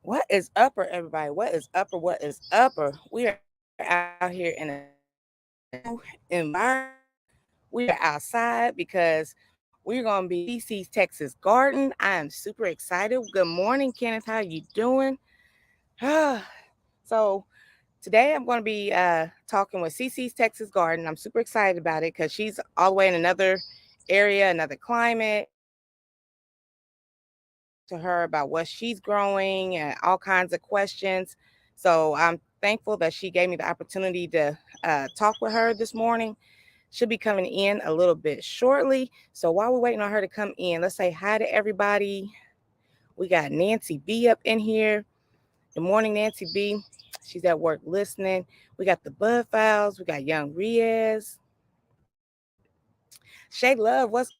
What is upper, everybody? What is upper? What is upper? We are out here in a new environment. We are outside because we're going to be Cici's Texas Garden. I am super excited. Good morning, Kenneth. How you doing? So today I'm going to be talking with Cici's Texas Garden. I'm super excited about it because she's all the way in another area, another climate. To her about what she's growing and all kinds of questions. So I'm thankful that she gave me the opportunity to talk with her this morning. She'll be coming in a little bit shortly. So while we're waiting on her to come in, let's say hi to everybody. We got Nancy B up in here. Good morning, Nancy B. She's at work listening. We got the Bud Files. We got Young Riaz. Shay Love, what's going on?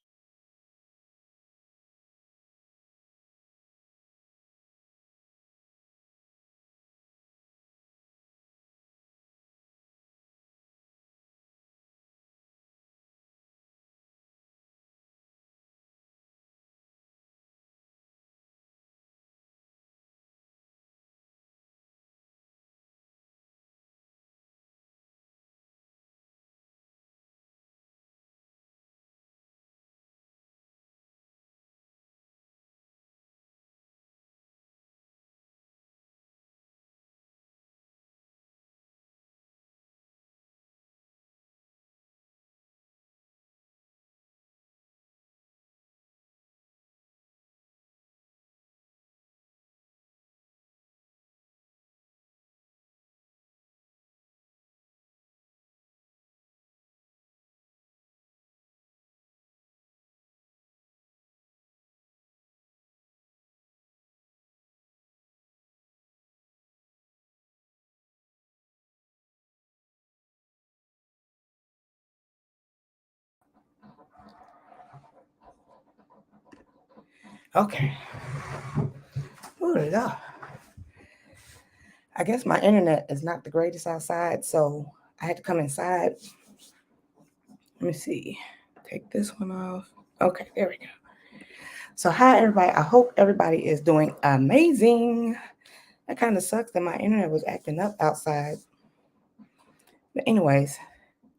How are you doing? Okay. Ooh, la. I guess my internet is not the greatest outside, so I had to come inside. Let me see. Take this one off. Okay, there we go. So, hi everybody. I hope everybody is doing amazing. That kind of sucks that my internet was acting up outside. But, anyways,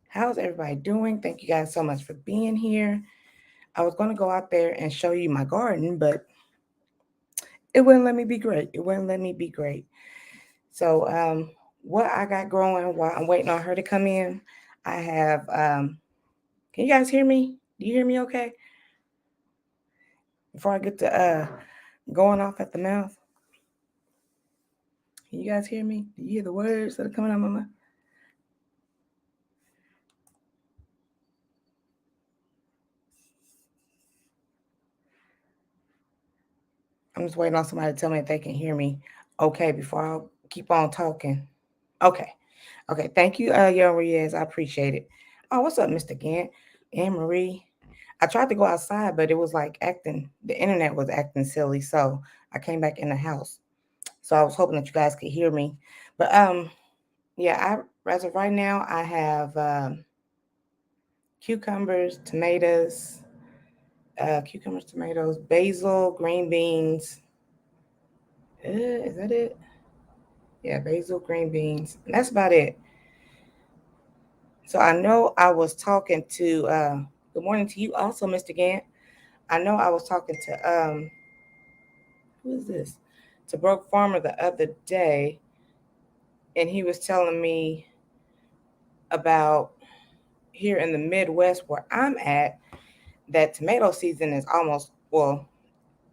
how's everybody doing? Thank you guys so much for being here. I was going to go out there and show you my garden, but it wouldn't let me be great. It wouldn't let me be great. So, what I got growing while I'm waiting on her to come in, I have. Can you guys hear me? Do you hear me okay? Before I get to going off at the mouth, can you guys hear me? Do you hear the words that are coming out of my mouth? I'm just waiting on somebody to tell me if they can hear me okay before I keep on talking. Okay. Okay. Thank you, Young Riaz. I appreciate it. Oh, what's up, Mr. Gant? Anne Marie. I tried to go outside, but it was like acting, the internet was acting silly. So I came back in the house. So I was hoping that you guys could hear me. But yeah, as of right now, I have cucumbers, tomatoes, basil, green beans. Is that it? Yeah, basil, green beans. And that's about it. So I know I was talking to. Good morning to you, also, Mr. Gant. I know I was talking to who is this? To Broke Farmer the other day, and he was telling me about here in the Midwest where I'm at that tomato season is almost well.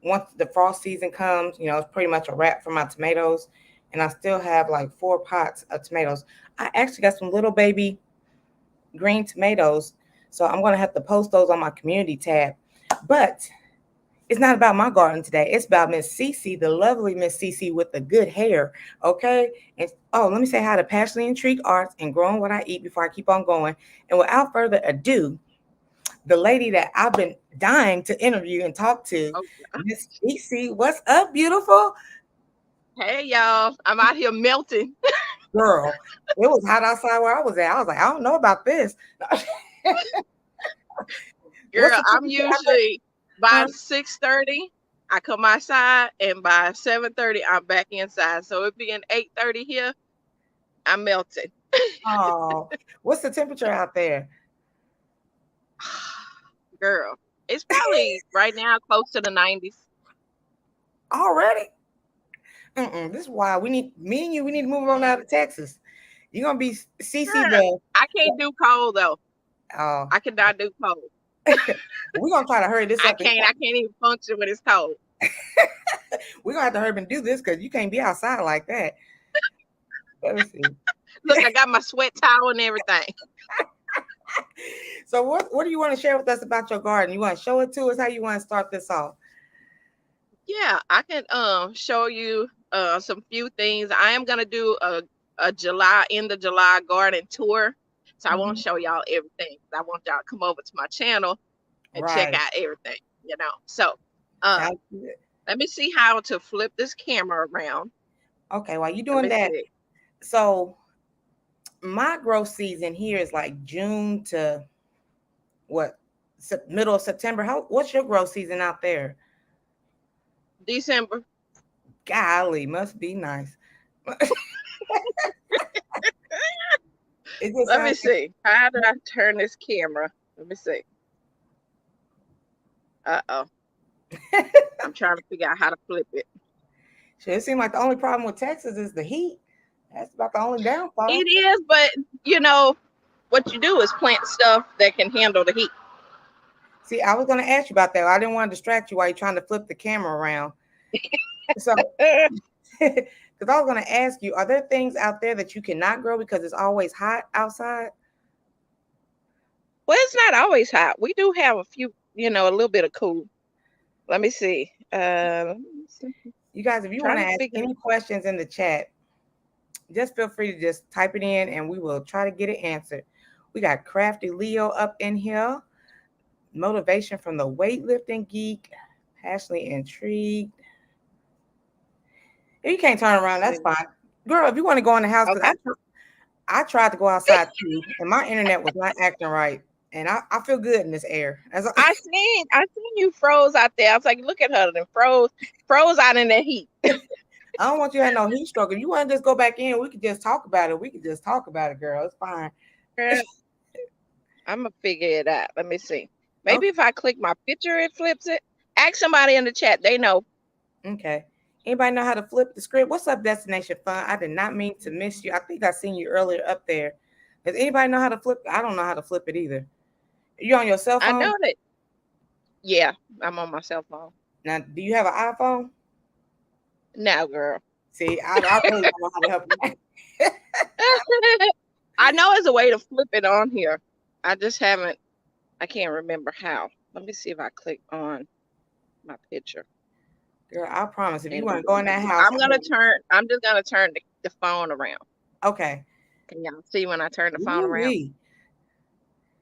Once the frost season comes, it's pretty much a wrap for my tomatoes, and I still have like 4 pots of tomatoes. I actually got some little baby green tomatoes, so I'm gonna have to post those on my community tab. But it's not about my garden today. It's about Miss Cici, the lovely Miss Cici with the good hair. Okay. And let me say hi to Passionately Intrigued Arts and Growing What I Eat before I keep on going. And without further ado, the lady that I've been dying to interview and talk to, Oh, Miss Cici. What's up, beautiful hey y'all. I'm out here melting. girl? It was hot outside where I was at. I was like, I don't know about this. What's Girl, the I'm temperature out there? usually by Huh? 6:30. I come outside, and by 7:30, I'm back inside. So it being 8:30 here, I'm melting. Oh, what's the temperature out there? Girl, it's probably right now close to the 90s. Already? This is why we need me and you. We need to move on out of Texas. You're gonna be CC Girl, the. I can't do cold though. Oh, I cannot do cold. we're gonna try to hurry this I up. can't even function when it's cold. We're gonna have to hurry up and do this because you can't be outside like that. Let me see. Look, I got my sweat towel and everything. So what do you want to share with us about your garden? You want to show it to us? How you want to start this off? Yeah, I can show you some few things. I am gonna do a July end of July garden tour. So I won't show y'all everything. I want y'all to come over to my channel and check Right. out everything, you know. So let me see how to flip this camera around. Okay, while you Let doing me that, see. so my growth season here is like June to what? Middle of September. What's your growth season out there? December. Golly, must be nice. Let me see. How did I turn this camera? Let me see. Uh-oh. I'm trying to figure out how to flip it. Shit, it seems like the only problem with Texas is the heat. That's about the only downfall. It is, but you know, what you do is plant stuff that can handle the heat. See, I was going to ask you about that. I didn't want to distract you while you're trying to flip the camera around. So, because I was going to ask you, are there things out there that you cannot grow because it's always hot outside? Well, it's not always hot. We do have a few, you know, a little bit of cool. Let me see. You guys, if you want to ask any questions in the chat, just feel free to just type it in and we will try to get it answered. We got Crafty Leo up in here. Motivation from the weightlifting geek. Passionately intrigued. If you can't turn around, that's fine. Girl, if you want to go in the house, because I tried to go outside too, and my internet was not acting right. And I feel good in this air. I seen you froze out there. I was like, look at her and froze out in that heat. I don't want you to have no heat stroke. If you want to just go back in, we could just talk about it. Girl. It's fine. I'm gonna figure it out. Let me see. Maybe if I click my picture, it flips it. Ask somebody in the chat. They know. Okay. Anybody know how to flip the script? What's up, Destination Fun? I did not mean to miss you. I think I seen you earlier up there. Does anybody know how to flip? I don't know how to flip it either. You on your cell phone? I know that. Yeah, I'm on my cell phone. Now, do you have an iPhone? No, girl. See, I really don't know how to help you. I know there's a way to flip it on here. I can't remember how. Let me see if I click on my picture. Girl, I promise. If you want to go in that house, I'm just gonna turn the phone around. Okay. Can y'all see when I turn the phone around?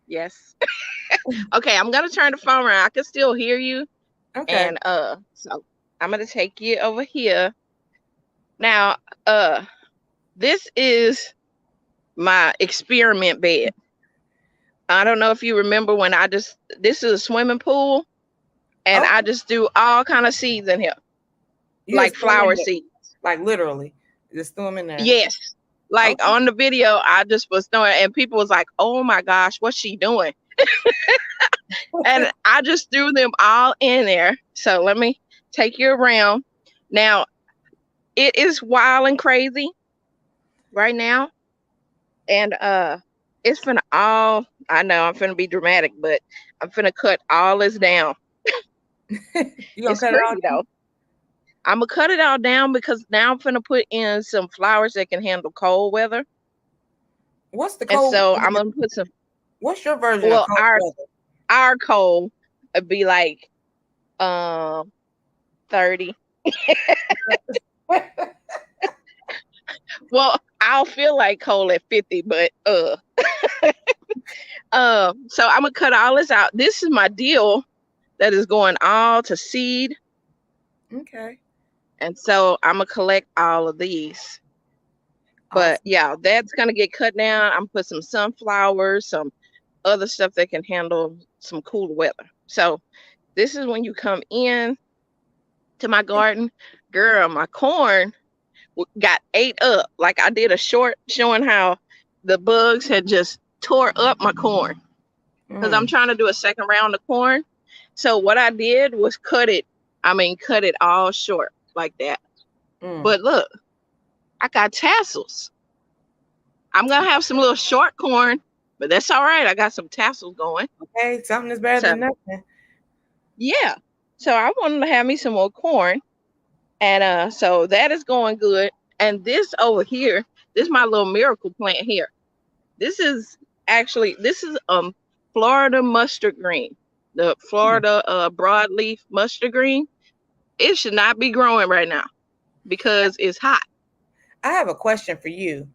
Yes. Okay, I'm gonna turn the phone around. I can still hear you. Okay. And so I'm gonna take you over here. Now, this is my experiment bed. I don't know if you remember when this is a swimming pool, and I just do all kind of seeds in here, like flower seeds. Like literally, just throw them in there. Yes, like on the video, I just was throwing, and people was like, "Oh my gosh, what's she doing?" And I just threw them all in there. So let me take you around. Now, it is wild and crazy right now, and it's finna I know I'm finna be dramatic, but I'm finna cut all this down. It's pretty though. I'm gonna cut it all down because now I'm finna put in some flowers that can handle cold weather. What's the cold? And so I'm gonna put some. What's your version of cold weather? Our cold would be like 30. Well, I'll feel like cold at 50, but so I'm gonna cut all this out. This is my deal that is going all to seed. Okay. And so I'm gonna collect all of these. But yeah, that's gonna get cut down. I'm gonna put some sunflowers, some other stuff that can handle some cool weather. So this is when you come in to my garden. Girl, my corn got ate up. Like I did a short showing how the bugs had just tore up my corn because I'm Mm, trying to do a second round of corn. So what I did was cut it. I mean, cut it all short like that. mm. But look, I got tassels. I'm gonna have some little short corn, but that's all right. I got some tassels going. Okay, something is better So than nothing. yeah. So I wanted to have me some more corn. And so that is going good. And this over here, this is my little miracle plant here. This is this is Florida mustard green. The Mm. Florida broadleaf mustard green. It should not be growing right now because it's hot. I have a question for you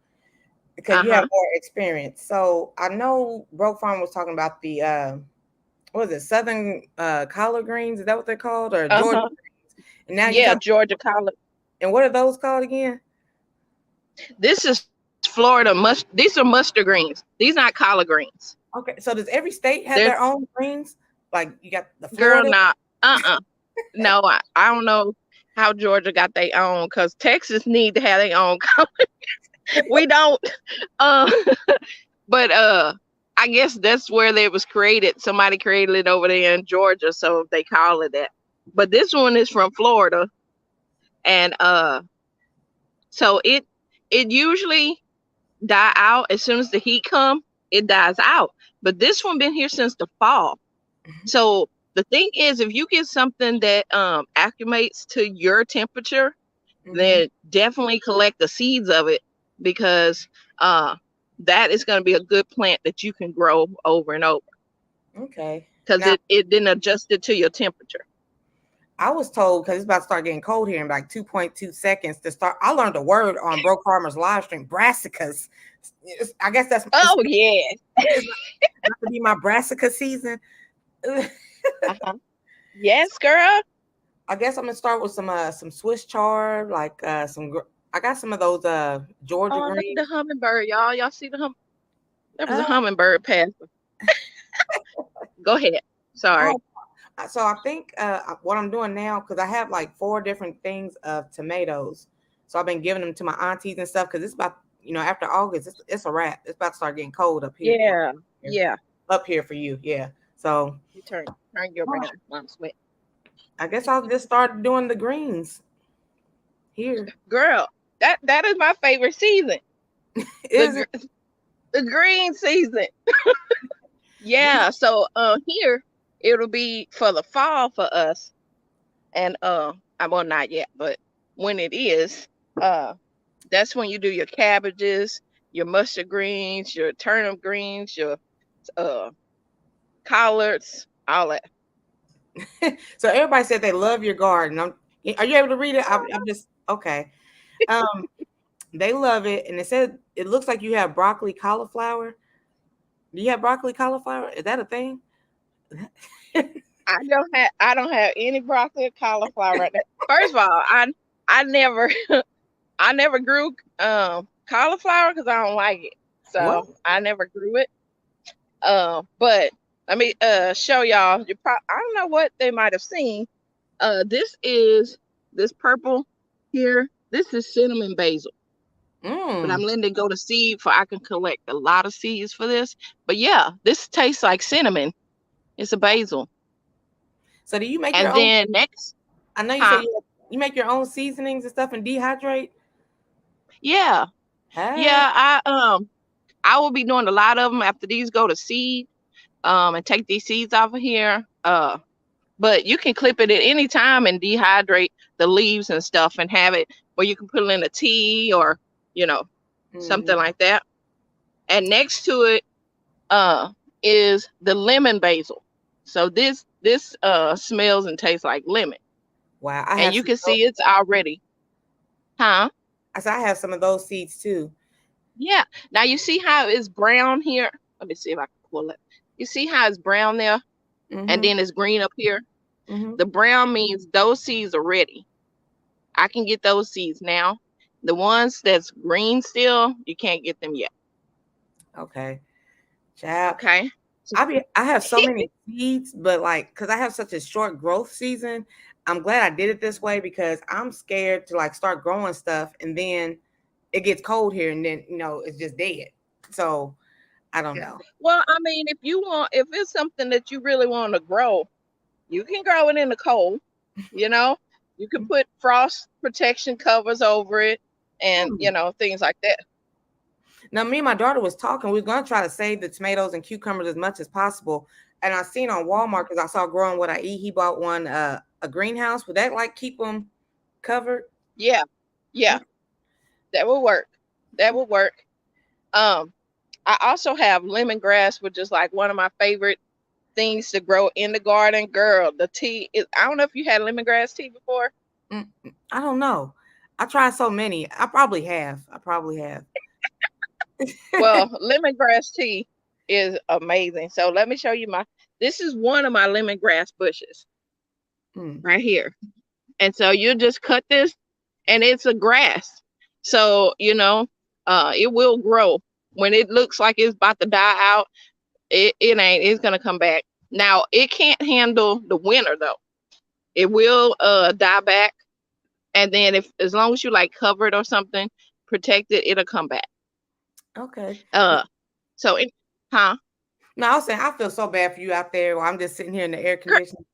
because you have Uh-huh. more experience. So I know Broke Farm was talking about the what is it, Southern collard greens? Is that what they're called, or Georgia Uh-huh. greens? And now you Yeah, talk. Georgia collard. And what are those called again? This is Florida these are mustard greens. These not collard greens. Okay, so does every state have They're their own greens? Like you got the girl Florida. not no, I don't know how Georgia got their own because Texas need to have their own. We don't. Uh, but I guess that's where they was created. Somebody created it over there in Georgia, so they call it that. But this one is from Florida, and so it usually die out as soon as the heat come. It dies out. But this one been here since the fall. So the thing is, if you get something that acclimates to your temperature, Mm-hmm. then definitely collect the seeds of it because uh, that is going to be a good plant that you can grow over and over Okay. because Now it didn't adjust it to your temperature. I was told because it's about to start getting cold here in like 2.2 seconds to start. I learned a word on Broke Farmer's live stream, brassicas. I guess that's Oh yeah. it's not to be my brassica season. Uh-huh. Yes, girl. I guess I'm gonna start with some Swiss chard, like I got some of those Georgia Oh, look at greens. the hummingbird, y'all. Y'all see the There was a Uh, hummingbird passing. Go ahead. Sorry. oh, so I think what I'm doing now, because I have like 4 different things of tomatoes, so I've been giving them to my aunties and stuff because it's about, after August it's a wrap. It's about to start getting cold up here. Yeah. Yeah. Up here for you, yeah. So You turn your around. I'm sweat. I guess I'll just start doing the greens here. Girl, that is my favorite season. The Is it? the green season. Yeah. Yeah, so here it'll be for the fall for us. And I well not yet, but when it is, uh that's when you do your cabbages, your mustard greens, your turnip greens, your uh collards, all that. So everybody said they love your garden. Are you able to read it? I'm just okay. Um, they love it, and it said it looks like you have broccoli cauliflower. Do you have broccoli cauliflower? Is that a thing? I don't have any broccoli or cauliflower right now. First of all, I never I never grew cauliflower because I don't like it. What? So I never grew it. But let me show y'all. I don't know what they might have seen. This is this purple here. This is cinnamon basil. But I'm Mm. letting it go to seed for I can collect a lot of seeds for this. But yeah, this tastes like cinnamon. It's a basil. So do you make your And own? then next, I know you said huh? you make your own seasonings and stuff and dehydrate. Yeah, Hey. yeah. I will be doing a lot of them after these go to seed. And take these seeds off of here. But you can clip it at any time and dehydrate the leaves and stuff and have it where you can put it in a tea or you know Mm-hmm. something like that. And next to it is the lemon basil. So this smells and tastes like lemon, Wow, I and have you some. can see it's already, huh? I said I have some of those seeds too. Yeah. Now you see how it's brown here. Let me see if I can pull it. You see how it's brown there, and Mm-hmm. then it's green up here. Mm-hmm. The brown means those seeds are ready. I can get those seeds now. The ones that's green still, you can't get them yet. Okay. Child. Okay. I have so many seeds, but like, cause I have such a short growth season, I'm glad I did it this way because I'm scared to like start growing stuff and then it gets cold here and then it's just dead. So I don't know. Well, I mean, if it's something that you really want to grow, you can grow it in the cold. You know, you can put frost protection covers over it, and Hmm. things like that. Now, me and my daughter was talking. We are gonna try to save the tomatoes and cucumbers as much as possible. And I seen on Walmart because I saw Growing What I Eat. He bought one a greenhouse. Would that like keep them covered? Yeah, yeah, Okay. that will work. That will work. Um, I also have lemongrass, which is like one of my favorite things to grow in the garden. Girl, the tea is, I don't know if you had lemongrass tea before. I don't know. I tried so many. I probably have. Well, lemongrass tea is amazing. So let me show you this is one of my lemongrass bushes Mm. right here. And so you just cut this and it's a grass. So, it will grow. When it looks like it's about to die out, it ain't, it's gonna come back. Now it can't handle the winter though. It will die back. And then if as long as you like cover it or something, protect it, it'll come back. Okay. Uh so it huh? No, I was saying I feel so bad for you out there while I'm just sitting here in the air Girl, conditioning.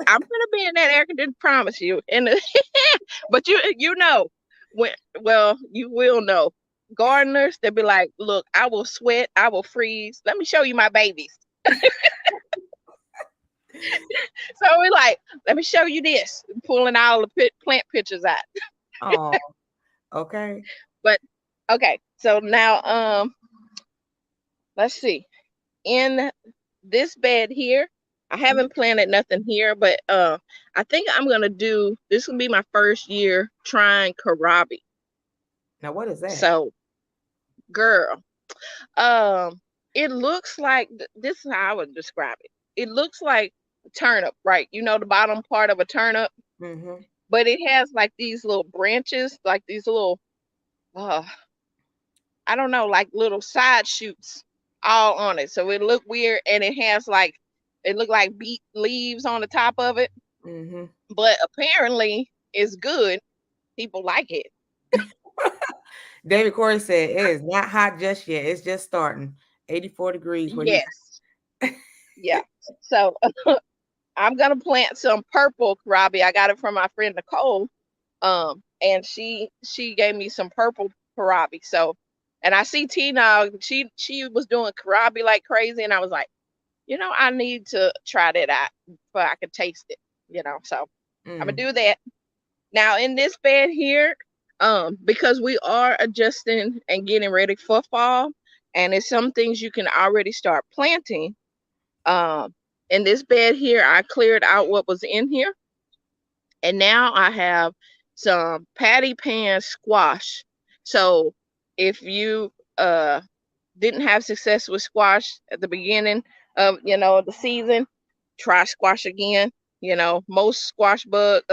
I'm gonna be in that air conditioner, promise you. And but you know when well you will know gardeners they'll be like, look, I will sweat, I will freeze. Let me show you my babies. So we're like, let me show you this, pulling all the plant pictures out. Oh, okay. But okay, so now let's see. In this bed here, I haven't planted nothing here, but I think I'm gonna do this will be my first year trying karabi. Now what is that? So girl, um it looks like this is how I would describe it. It looks like a turnip, right? You know the bottom part of a turnip, Mm-hmm. but it has like these little branches, like these little uh I don't know, like little side shoots all on it. So it look weird and it look like beet leaves on the top of it, Mm-hmm. but apparently it's good. People like it. David Corey said it is not hot just yet. It's just starting. 84 degrees where he's Yes. Yeah. So I'm gonna plant some purple karabi. I got it from my friend Nicole. And she gave me some purple karabi. So and I see Tina, she was doing karabi like crazy, and I was like, I need to try that out before I could taste it. So I'm gonna mm. do that. Now in this bed here, because we are adjusting and getting ready for fall, and it's some things you can already start planting. Um, in this bed here, I cleared out what was in here, and now I have some patty pan squash. So if you didn't have success with squash at the beginning of the season, try squash again. Most squash bug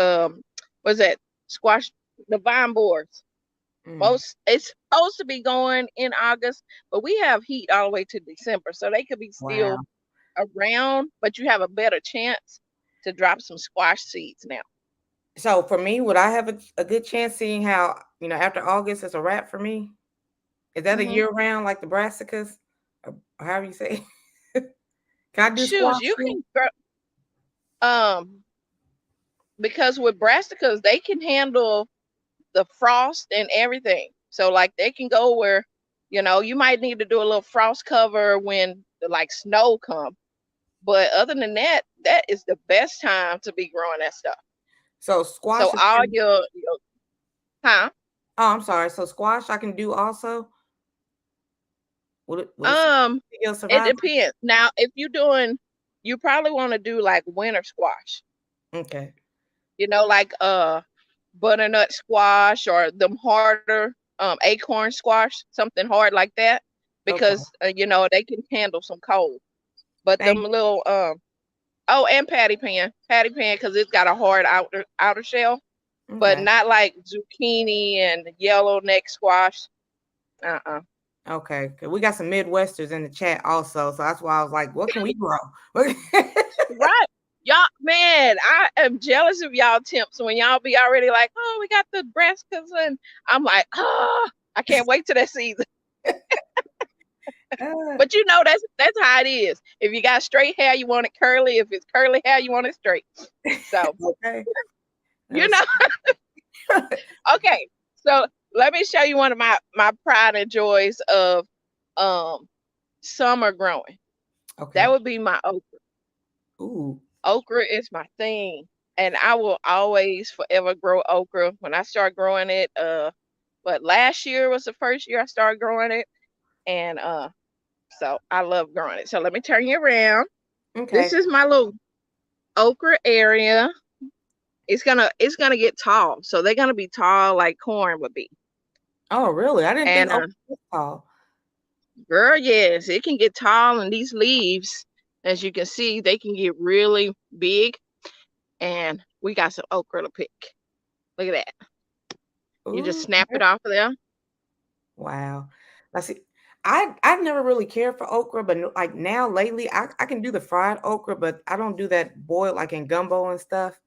what's that squash the vine boards. Mm. Most it's supposed to be going in August, but we have heat all the way to December, so they could be still Wow. around, but you have a better chance to drop some squash seeds now. So for me, would I have a good chance seeing how, after August it's a wrap for me? Is that a Hmm. year round like the brassicas? Or however you say it? Can I do Shoes, squash you too? can um because with brassicas they can handle the frost and everything. So like they can go where, you might need to do a little frost cover when the like snow come. But other than that, that is the best time to be growing that stuff. So So squash is all pretty. your huh? Oh, I'm sorry. So squash I can do also. Would it Um, still it survive? depends. Now, if you're doing, you probably want to do like winter squash, Okay. like butternut squash or them harder acorn squash, something hard like that, Okay. because they can handle some cold. But them Thank little oh, and patty pan, because it's got a hard outer shell, you. but Okay. not like zucchini and yellow neck squash. Uh-uh. Okay. 'Cause we got some Midwesters in the chat also. So that's why I was like, what can we grow? Right. Y'all, man, I am jealous of y'all temps when y'all be already like, oh, we got the brassicas, and I'm like, oh, I can't wait till that season. Uh, But you know that's how it is. If you got straight hair, you want it curly. If it's curly hair, you want it straight. So okay. you know, okay. So let me show you one of my pride and joys of um summer growing. That Okay. would be my okra. Ooh. Okra is my thing. And I will always forever grow okra. When I start growing it, but last year was the first year I started growing it. And so I love growing it. So let me turn you around. This Okay. is my little okra area. It's gonna get tall. So they're gonna be tall like corn would be. Oh, really? I didn't think And okra was tall. girl, yes, it can get tall, and these leaves, as you can see, they can get really big. And we got some okra to pick. Look at that. You just Ooh. snap it off of there. Wow. I see. I've never really cared for okra, but like now lately, I can do the fried okra, but I don't do that boiled like in gumbo and stuff.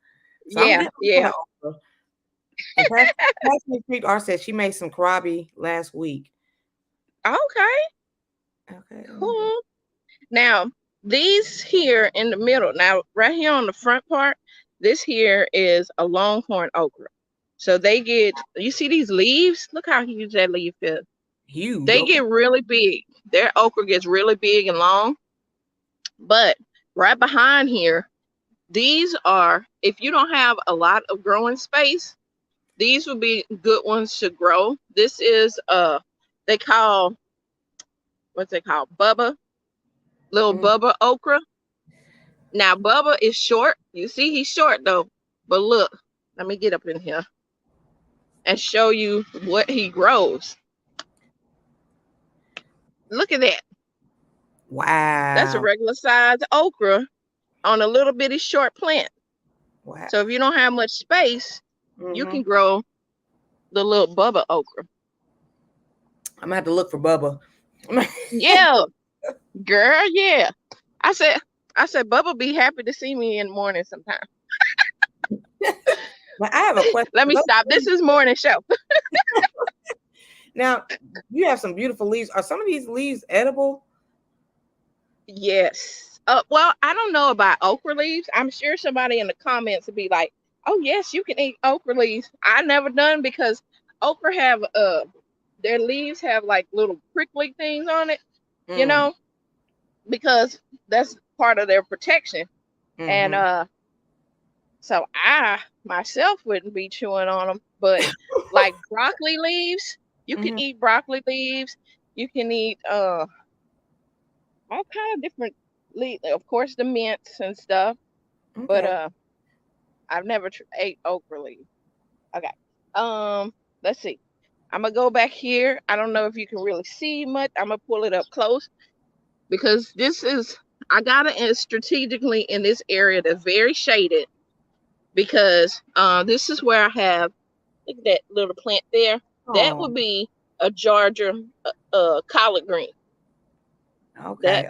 So I'm Yeah, getting on yeah. the okra. And Pastor Creek R said she made some karabi last week. Okay, Okay. cool. Now, these here in the middle, now right here on the front part, this here is a longhorn okra. So they get, you see these leaves? Look how huge that leaf is. Huge. They Okay. get really big. Their okra gets really big and long. But right behind here, these are, if you don't have a lot of growing space, these would be good ones to grow. This is they call, what's it called? Bubba, little Mm. Bubba okra. Now Bubba is short. You see he's short though. But look, let me get up in here and show you what he grows. Look at that. That's a Wow. regular size okra on a little bitty short plant. Wow. So if you don't have much space, you Hmm. can grow the little Bubba okra. I'm gonna have to look for Bubba. Yeah, girl, yeah. I said I said Bubba be happy to see me in the morning sometime. But I have a question. Let me stop. This is morning show. Now, you have some beautiful leaves. Are some of these leaves edible? Yes. Well, I don't know about okra leaves. I'm sure somebody in the comments would be like, "Oh yes, you can eat okra leaves." I never done because okra have their leaves have like little prickly things on it, you Mm. know, because that's part of their protection. And Mm-hmm. so I myself wouldn't be chewing on them, but like broccoli leaves, you can Hmm. eat broccoli leaves. You can eat all kind of different leaves, of course the mints and stuff. But Okay. I've never ate okra leaves. Okay. Let's see. I'm gonna go back here. I don't know if you can really see much. I'm gonna pull it up close because this is I got it strategically in this area that's very shaded because this is where I have look at that little plant there. That Oh, would be a Georgia collard green. That okay.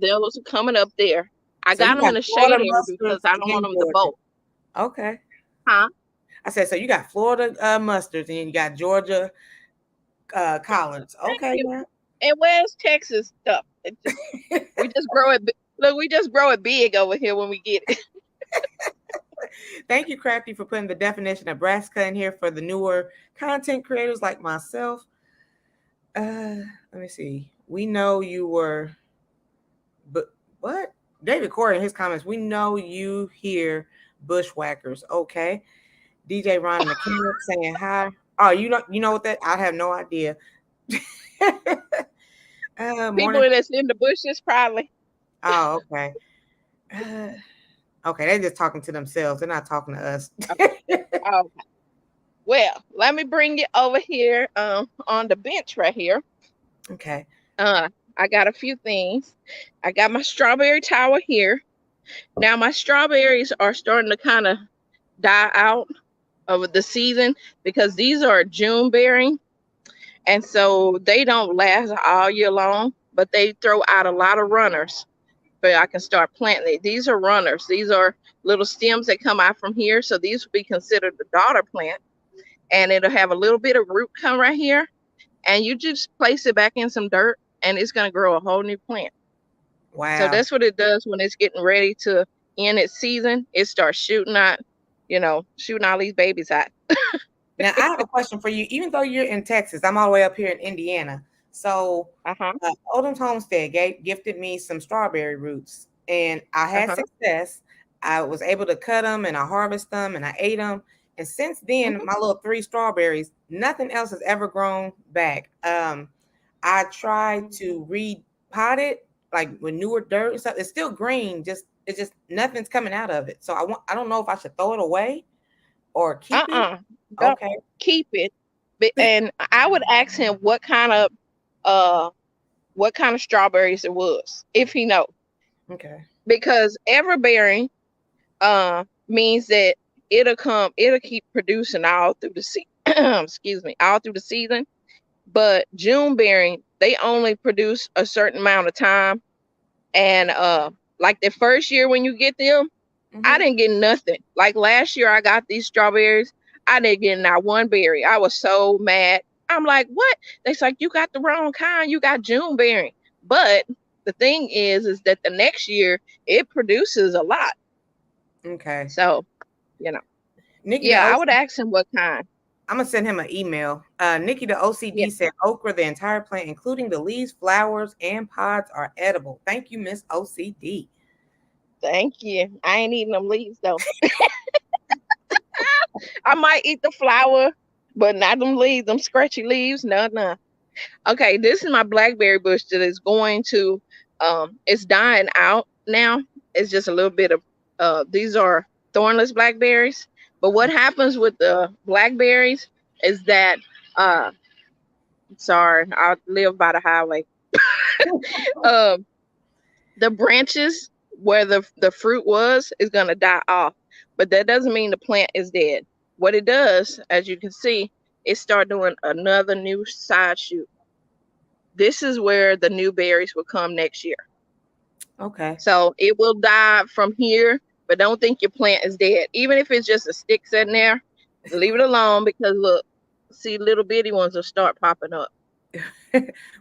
those are coming up there. I So got you them got in the shade Florida area because mustards I don't want and them to Georgia. bolt. Okay. Huh? I said, so you got Florida mustards and you got Georgia collards. Thank Okay, you. now. And where's Texas stuff? We just grow it. Look, we just grow it big over here when we get it. Thank you, Crafty, for putting the definition of Nebraska in here for the newer content creators like myself. Let me see. We know you were, but what? David Corey in his comments. We know you hear bushwhackers. Okay. DJ Ron Mechanic saying hi. Oh, you know what that? I have no idea. People Morning. that's in the bushes probably. Oh, okay. Uh, okay, they're just talking to themselves. They're not talking to us. Oh, well, let me bring it over here on the bench right here. Okay. Uh, I got a few things. I got my strawberry tower here. Now my strawberries are starting to kind of die out of the season because these are June bearing, and so they don't last all year long, but they throw out a lot of runners. but I can start planting it. These are runners. These are little stems that come out from here. So these would be considered the daughter plant. And it'll have a little bit of root come right here. And you just place it back in some dirt and it's going to grow a whole new plant. So Wow. that's what it does when it's getting ready to end its season. It starts shooting out, shooting all these babies out. Now, I have a question for you. Even though you're in Texas, I'm all the way up here in Indiana. So, Uh-huh. Oldham's Homestead gifted me some strawberry roots, and I had Uh-huh. success. I was able to cut them, and I harvest them, and I ate them. And since then, Mm-hmm. my little 3 strawberries, nothing else has ever grown back. I tried to repot it, like with newer dirt and stuff. It's still green, it's just nothing's coming out of it. So I don't know if I should throw it away or keep it. Don't Okay. keep it. And I would ask him uh what kind of strawberries it was, if he know. Okay. Because everbearing means that it'll keep producing all through the excuse me, all through the season. But June bearing, they only produce a certain amount of time. And like the first year when you get them, I didn't get nothing. Like last year I got these strawberries. I didn't get not one berry. I was so mad. I'm like, what? They like, you got the wrong kind. You got June bearing. But the thing is that the next year it produces a lot. Okay. So, Nikki the yeah, I OC, would ask him what kind. I'm gonna send him an email. Nikki the Yeah, OCD said okra, the entire plant, including the leaves, flowers, and pods, are edible. Thank you, Miss OCD. thank you. I ain't eating them leaves though. I might eat the flower, but not them leaves, them scratchy leaves. No, no. Okay, this is my blackberry bush that is going to it's dying out now. It's just a little bit of these are thornless blackberries. But what happens with the blackberries is that sorry, I live by the highway. Um the branches where the fruit was is gonna die off. But that doesn't mean the plant is dead. What it does, as you can see, it start doing another new side shoot. This is where the new berries will come next year. Okay. So it will die from here, but don't think your plant is dead. Even if it's just a stick sitting there, leave it alone because look, see, little bitty ones will start popping up.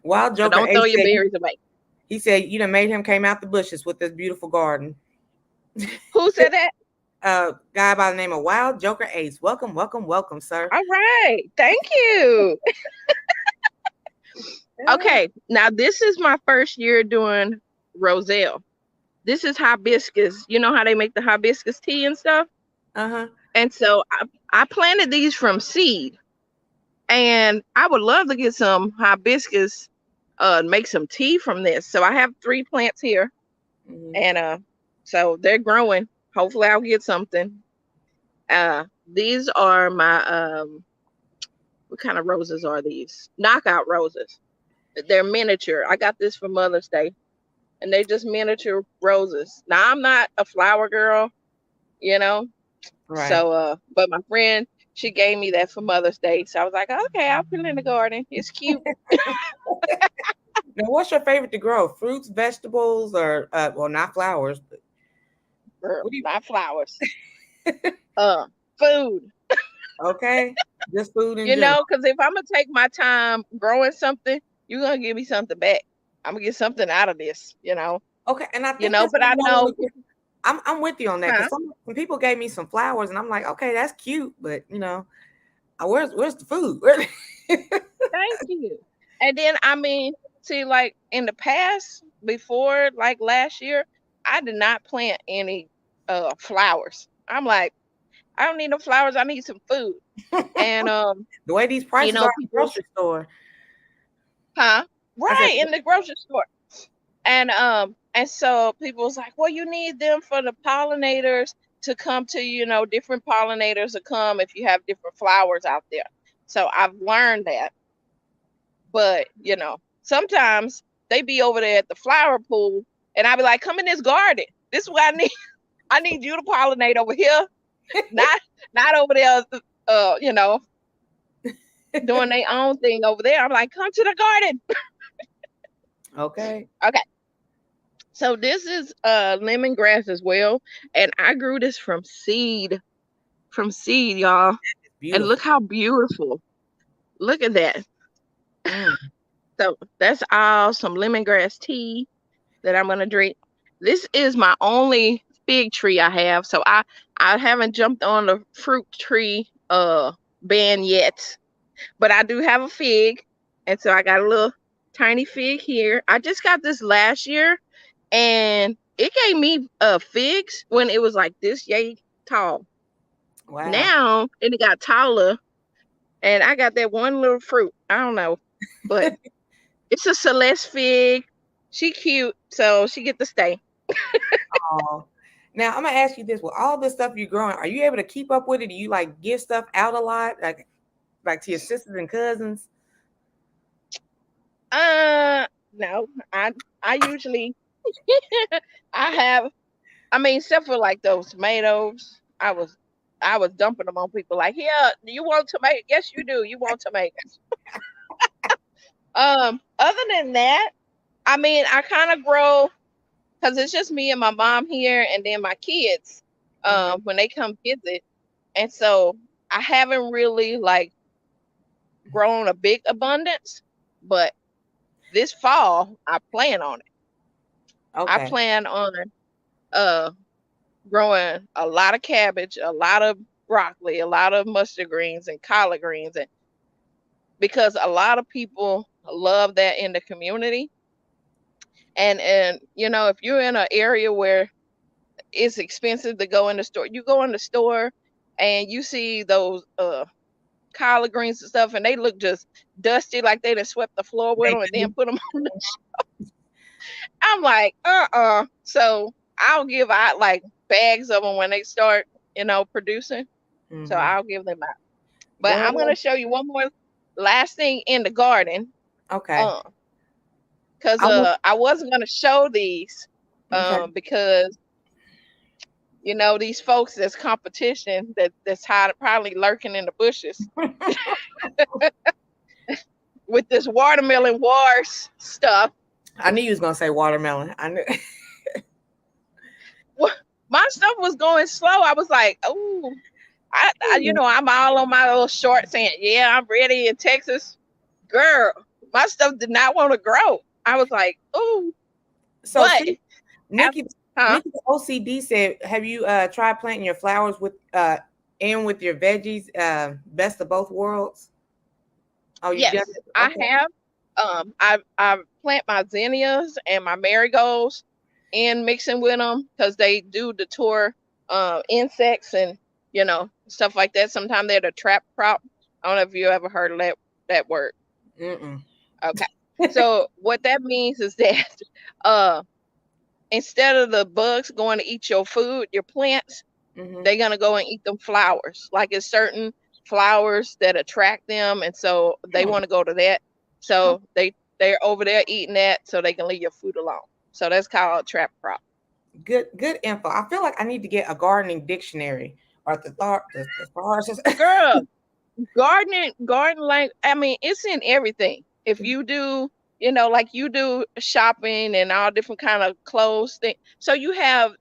Wild So Joker don't A throw your said berries away. he said you done made him came out the bushes with this beautiful garden. Who said that? Guy by the name of Wild Joker Ace. Welcome, welcome, welcome, sir. All right. Thank you. Okay. Now this is my first year doing roselle. This is hibiscus. You know how they make the hibiscus tea and stuff? Uh-huh. And so I planted these from seed. And I would love to get some hibiscus, make some tea from this. So I have 3 plants here. And so they're growing. Hopefully I'll get something. These are my what kind of roses are these? Knockout roses. They're miniature. I got this for Mother's Day. And they just miniature roses. Now I'm not a flower girl, you know. Right. So but my friend, she gave me that for Mother's Day. So I was like, okay, I'll put it in the garden. It's cute. Now, what's your favorite to grow? Fruits, vegetables, or well, not flowers, but Girl, what do you not flowers. Food. okay? Just food in general. Because if I'm gonna take my time growing something, you're gonna give me something back. I'm gonna get something out of this, Okay, and I think that's But what I you all know, really get. I'm with you on that because huh? some people gave me some flowers and I'm like, okay, that's cute, but where's the food? Thank you. And then I mean, see, like in the past, before like last year, I did not plant any flowers. I'm like, I don't need no flowers, I need some food. And The way these prices are at the people, grocery store. huh? I said, Right, in the grocery store. And so people was like, well, you need them for the pollinators to come to, different pollinators to come if you have different flowers out there. So I've learned that. But, sometimes they be over there at the flower pool and I be like, come in this garden. This is what I need. I need you to pollinate over here. Not over there, doing their own thing over there. I'm like, come to the garden. okay. Okay. So this is lemongrass as well, and I grew this from seed, y'all. It's And look beautiful. how beautiful. Look at that. Mm, So that's all some lemongrass tea that I'm gonna drink. This is my only fig tree I have, so I haven't jumped on the fruit tree band yet, but I do have a fig, and so I got a little tiny fig here. I just got this last year, and it gave me figs when it was like this yay tall. wow. Now it got taller, and I got that one little fruit. I don't know, but it's a Celeste fig. She cute, so she get to stay. Oh. Now I'm gonna ask you this: with all the stuff you're growing, are you able to keep up with it? Do you like give stuff out a lot, like to your sisters and cousins? No, I usually I have. I mean, except for like those tomatoes, I was dumping them on people. Like, yeah, do you want tomato? Yes, you do. You want tomatoes. Other than that, I mean, I kind of grow because it's just me and my mom here, and then my kids, Hmm. when they come visit, and so I haven't really like grown a big abundance, but this fall I plan on it. I Okay. plan on uh growing a lot of cabbage, a lot of broccoli, a lot of mustard greens and collard greens, and because a lot of people love that in the community. And you know, if you're in an area where it's expensive to go in the store, you go in the store and you see those collard greens and stuff, and they look just dusty, like they done swept the floor with They them and then do. put them on. I'm like, So I'll give out like bags of them when they start, you know, producing. So Hmm. I'll give them out. But I'm Girl. gonna show you one more last thing in the garden. Okay. Uh, cause I want. I wasn't gonna show these, Okay. because you know these folks that's competition that's hiding, probably lurking in the bushes with this watermelon wars stuff. I knew you was gonna say watermelon. I knew. My stuff was going slow. I was like, oh, you know, I'm all on my little short saying, yeah, I'm ready in Texas. Girl, my stuff did not want to grow. I was like, oh, So but see, after, Nikki, huh? Nikki OCD said, "Have you tried planting your flowers with and with your veggies? Best of both worlds." Oh, you've done Yes, it. I Okay. have. I plant my zinnias and my marigolds in mixing with them because they do deter insects and you know stuff like that. Sometimes they're the trap crop. I don't know if you ever heard of that word. Mm-mm. Okay. So what that means is that uh instead of the bugs going to eat your food, your plants, Mm-hmm. they're gonna go and eat them flowers. Like it's certain flowers that attract them, and so they Hmm. want to go to that. So they're over there eating that, so they can leave your food alone. So that's called a trap crop. Good info. I feel like I need to get a gardening dictionary or the thesaurus. Girl, garden like I mean, it's in everything. If you do, you know, like you do shopping and all different kind of clothes thing, so you have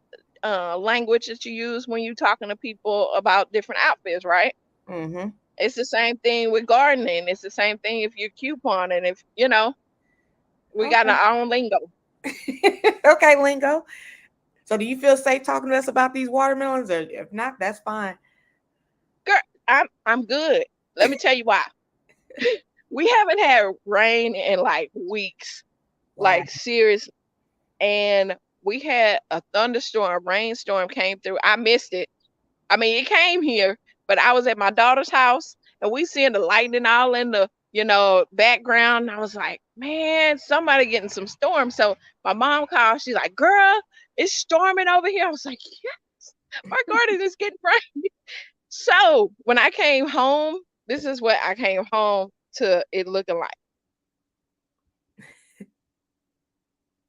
language that you use when you're talking to people about different outfits, right? Mm-hmm. It's the same thing with gardening. It's the same thing if you're couponing. If you know, we got Okay. our own lingo. Okay, Lingo. So, do you feel safe talking to us about these watermelons, or if not, that's fine. Girl, I'm good. Let me tell you why. We haven't had rain in like weeks, Wow. like serious. And we had a thunderstorm, rainstorm came through. I missed it. I mean, it came here, but I was at my daughter's house and we seeing the lightning all in the, you know, background. I was like, man, somebody getting some storm. So my mom called. She's like, girl, it's storming over here. I was like, yes, my garden is getting rain. So when I came home, this is what I came home to it looking like.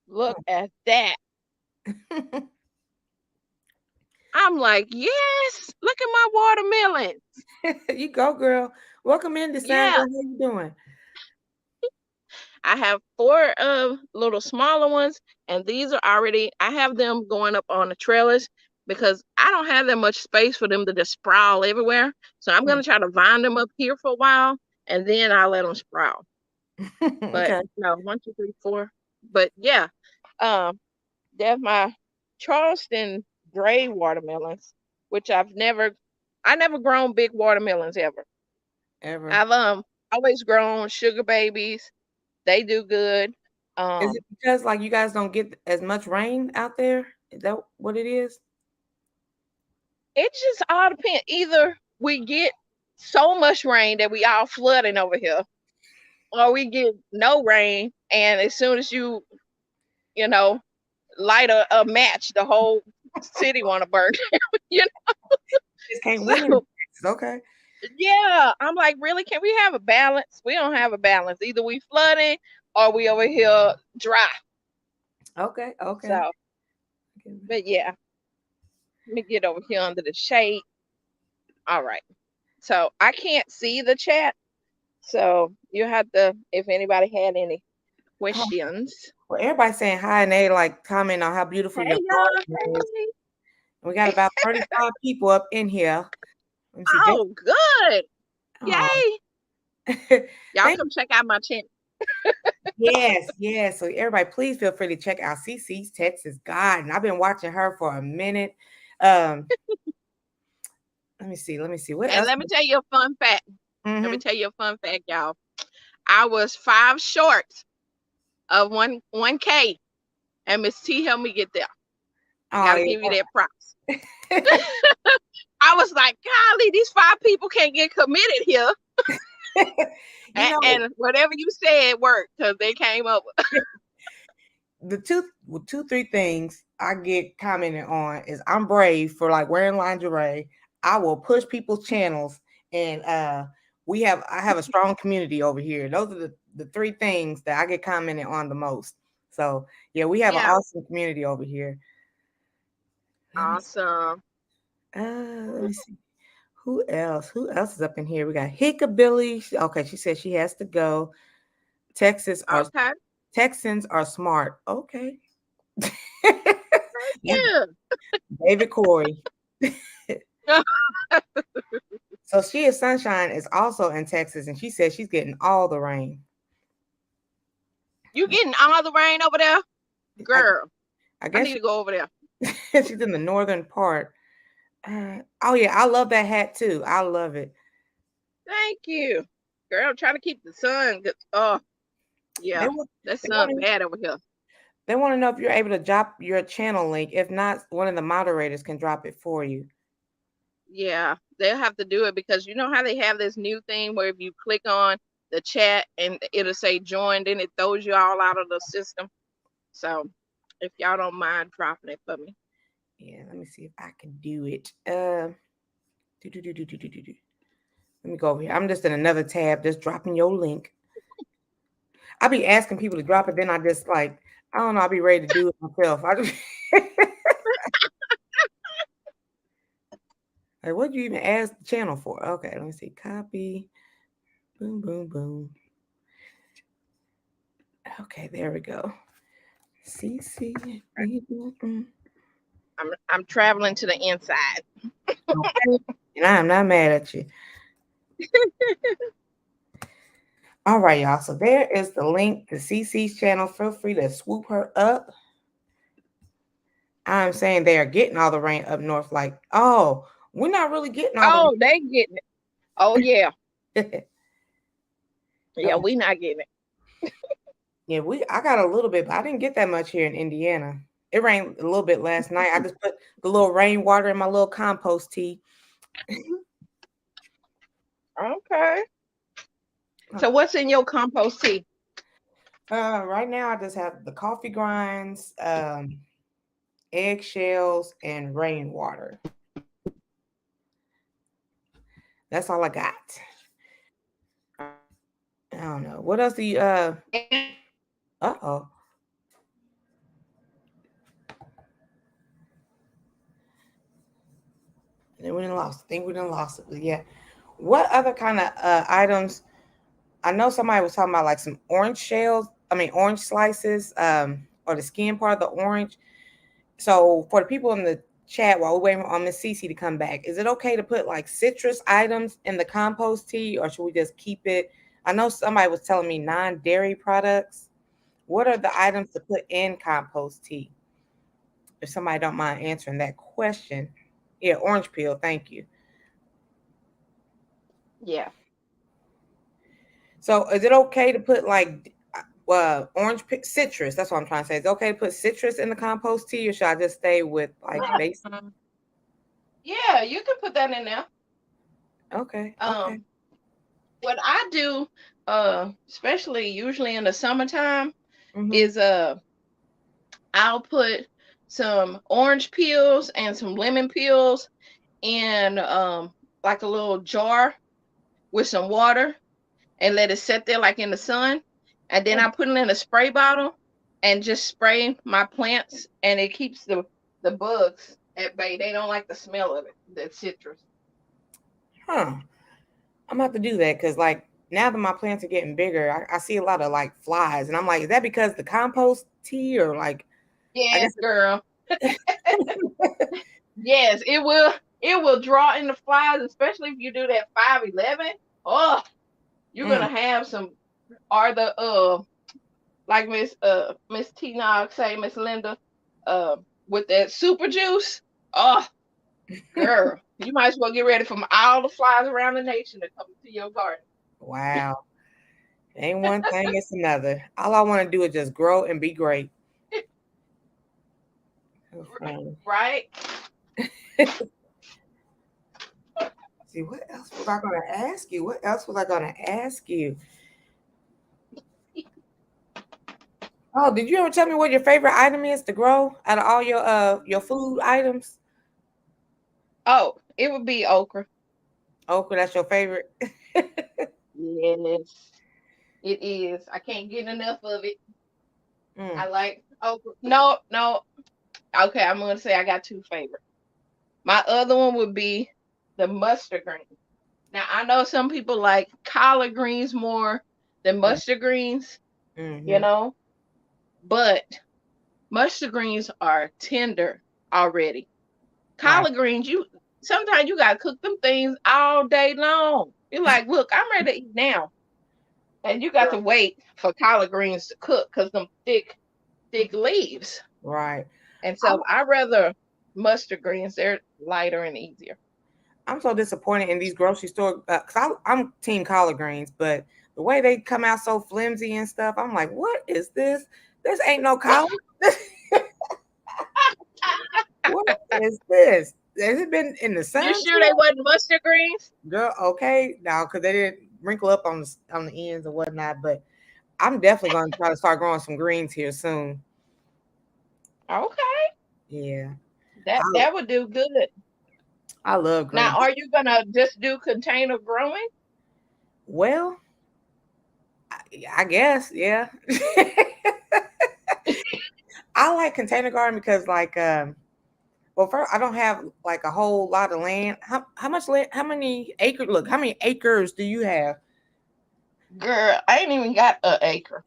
Look at that. I'm like, yes, look at my watermelon. You go, girl. Welcome in, Cassandra. Yeah. How you doing? I have four little smaller ones, and these are already. I have them going up on the trellis because I don't have that much space for them to just sprawl everywhere. So I'm gonna try to vine them up here for a while, and then I'll let them sprout. But Okay. no, one, two, three, four. But yeah, um, there's my Charleston gray watermelons, which I never grown big watermelons ever. Ever. I've always grown sugar babies. They do good. Is it Um, because like you guys don't get as much rain out there? Is that what it is? it just all depends. Either we get so much rain that we all flooding over here, or we get no rain, and as soon as you know light a match, the whole city want to burn. you Just can't know, win in so Texas. Okay. yeah, I'm like, really? Can we have a balance? We don't have a balance. Either we flooding or we over here dry. Okay. Okay. So, but yeah, let me get over here under the shade. All right. So I can't see the chat. So you have to, if anybody had any Oh, questions. well, everybody's saying hi and they like comment on how beautiful Hey your y'all. garden is. Hey. We got about 35 people up in here. Let me see. Oh, good. Oh, Yay. Y'all thank come check out my channel. yes, yes. So everybody, please feel free to check out Cici'S Texas Garden. I've been watching her for a minute. Um, let me see. Let me see. What And else? let me tell you a fun fact. Let me Mm-hmm. tell you a fun fact, y'all. I was 5 short of 1K, and Miss T helped me get there. I Oh, gotta give you that props. yeah. I was like, golly, these 5 people can't get committed here. You know, And whatever you said worked because they came up. the two, three things I get commented on is I'm brave for like wearing lingerie. I will push people's channels, and I have a strong community over here. Those are the three things that I get commented on the most. So yeah, we have an Yeah, awesome community over here. Let me see. awesome. Let me see. Who else? Who else is up in here? We got Hickabilly. Okay, she said she has to go. Texas are Okay. Texans are smart. Okay. That's Yeah. David Corey. So she is Sunshine is also in Texas, and she says she's getting all the rain. You getting all the rain over there? I, Girl, I I guess need to go over there. she's in the northern part. Oh yeah, I love that hat too. I love it. Thank you. Girl, I'm trying to keep the sun. Oh, They yeah. want That they want sun to bad over here. they want to know if you're able to drop your channel link. If not, one of the moderators can drop it for you. Yeah, they'll have to do it because you know how they have this new thing where if you click on the chat and it'll say join, then it throws you all out of the system. So if y'all don't mind dropping it for me. Yeah, let me see if I can do it. Do, do, do, do, do, do, do. Let me go over here. I'm just in another tab, just dropping your link. I be asking people to drop it, then I just like, I don't know, I'll be ready to do it myself. I just like, what'd you even ask the channel for? Okay, let me see. Copy. Boom, boom, boom. Okay, there we go. CC. I'm traveling to the inside. Okay. And I am not mad at you. All right, y'all. So there is the link to CC's channel. Feel free to swoop her up. I'm saying they are getting all the rain up north. Like, oh, we're not really getting all the Oh, they getting it. Oh yeah. rain. Yeah, we not getting it. Yeah, I got a little bit, but I didn't get that much here in Indiana. It rained a little bit last night. I just put the little rainwater in my little compost tea. Okay. So what's in your compost tea? Right now I just have the coffee grinds, eggshells, and rainwater. That's all I got. I don't know. What else do you uh-oh. And then we didn't lost. I think we didn't lost it. But yeah. What other kind of items I know somebody was talking about like some orange shells. I mean, orange slices, or the skin part of the orange. So for the people in the chat, while we're waiting on Miss Cece to come back, is it okay to put like citrus items in the compost tea, or should we just keep it? I know somebody was telling me non-dairy products. What are the items to put in compost tea? If somebody don't mind answering that question. Yeah, orange peel. Thank you. Yeah. So is it okay to put like citrus? That's what I'm trying to say. Is it okay to put citrus in the compost tea, or should I just stay with like basic? Yeah, you can put that in there. Okay, okay. Um, what I do, especially usually in the summertime, Mm-hmm. is I'll put some orange peels and some lemon peels in like a little jar with some water and let it sit there like in the sun. And then I put it in a spray bottle and just spray my plants, and it keeps the bugs at bay. They don't like the smell of it, the citrus. Huh. I'm gonna have to do that because like now that my plants are getting bigger, I see a lot of like flies, and I'm like, is that because the compost tea or like? I Yes, guess. girl. Yes, it will draw in the flies, especially if you do that 511. Oh, you're Mm, gonna have some, or the like Miss T Nog say, Miss Linda, uh with that super juice. Oh, girl, you might as well get ready from all the flies around the nation to come to your garden. wow. Ain't one thing, it's another. All I want to do is just grow and be great. So funny. Right? See, what else was I gonna ask you? What else was I gonna ask you? Oh, did you ever tell me what your favorite item is to grow out of all your food items? Oh, it would be okra. Okra, that's your favorite. Yes, it is. I can't get enough of it. Mm, I like okra. No, no. Okay, I'm gonna say I got two favorites. My other one would be the mustard green. Now I know some people like collard greens more than mm, mustard greens, you mm-hmm. know, but mustard greens are tender already. Right, Collard greens, you sometimes you gotta cook them things all day long. You're like, look, I'm ready to eat now, and you got to wait for collard greens to cook because them thick leaves. right. And I'm, so I rather mustard greens. They're lighter and easier. I'm so disappointed in these grocery store because I'm team collard greens, but the way they come out so flimsy and stuff, I'm like, what is this? This ain't no collard. What is this? Has it been in the You sun sure too they long? wasn't mustard greens? Girl, okay, now because they didn't wrinkle up on the ends or whatnot, but I'm definitely going to try to start growing some greens here soon. Okay, Yeah, that I that would do good. I love Now, greens. are you gonna just do container growing? Well, I guess yeah. I like container garden because like well, first I don't have like a whole lot of land. How much land? How many acres? Look, how many acres do you have? Girl, I ain't even got an acre.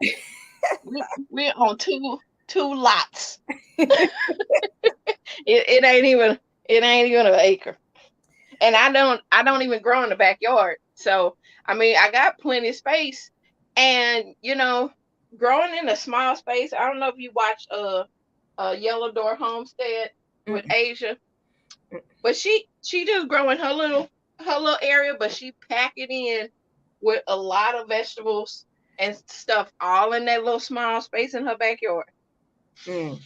We're on two lots. It ain't even an acre. And I don't even grow in the backyard. So I mean I got plenty of space. And growing in a small space, I don't know if you watch Yellow Door Homestead with Mm-mm. Asia, but she just growing her little area, but she pack it in with a lot of vegetables and stuff all in that little small space in her backyard. Mm.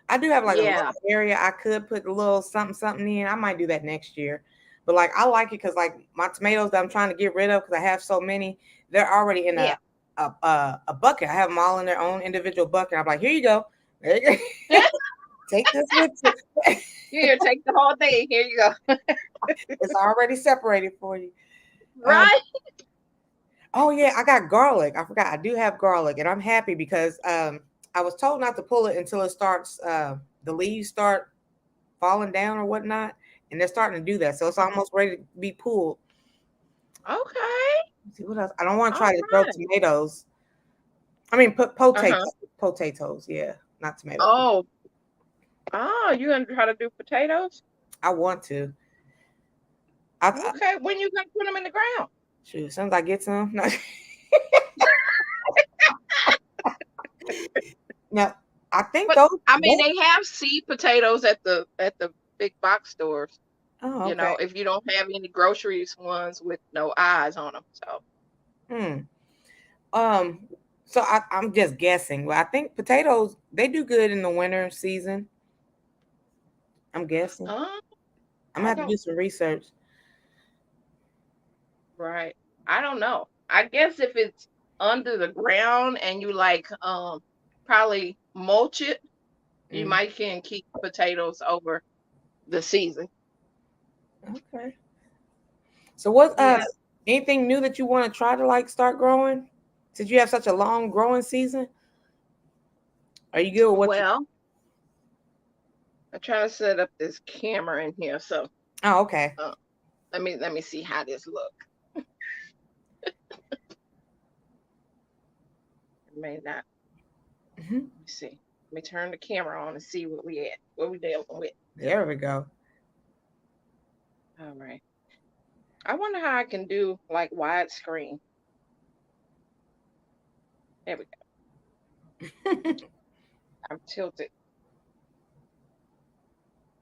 I do have like a little Yeah. area I could put a little something something in. I might do that next year. But like I like it because like my tomatoes that I'm trying to get rid of because I have so many, they're already in Yeah. a bucket. I have them all in their own individual bucket. I'm like, here you go. There you go. Take this with you. Here, take the whole thing. Here you go. It's already separated for you. Um, Right? oh yeah, I got garlic. I forgot I do have garlic, and I'm happy because I was told not to pull it until it starts the leaves start falling down or whatnot, and they're starting to do that. So it's almost ready to be pulled. Okay. Let's see what else. I don't want to All try to grow right. tomatoes. I mean, put Uh-huh. potatoes. Yeah, not tomatoes. Oh, you gonna try to do potatoes? I want to. I Okay. When you gonna put them in the ground? shoot. As soon as I get some. Now, I think But those. I mean, they have seed potatoes at the big box stores. Oh, okay. If you don't have any groceries ones with no eyes on them. So, Hmm. Um. So I'm just guessing. Well, I think potatoes they do good in the winter season. I'm guessing. uh, I'm gonna I have to do don't. some research. Right. I don't know. I guess if it's under the ground and you like probably mulch it, you Mm, might can keep potatoes over the season. okay. So what? Yeah. Anything new that you want to try to like start growing? Since you have such a long growing season, are you good with what you? Well, I'm trying to set up this camera in here, so Oh, okay. uh, let me see how this look. It may not. Hmm. Let me see. Let me turn the camera on and see what we at. What we dealing with. There we go. All right. I wonder how I can do like widescreen. There we go. I'm tilted.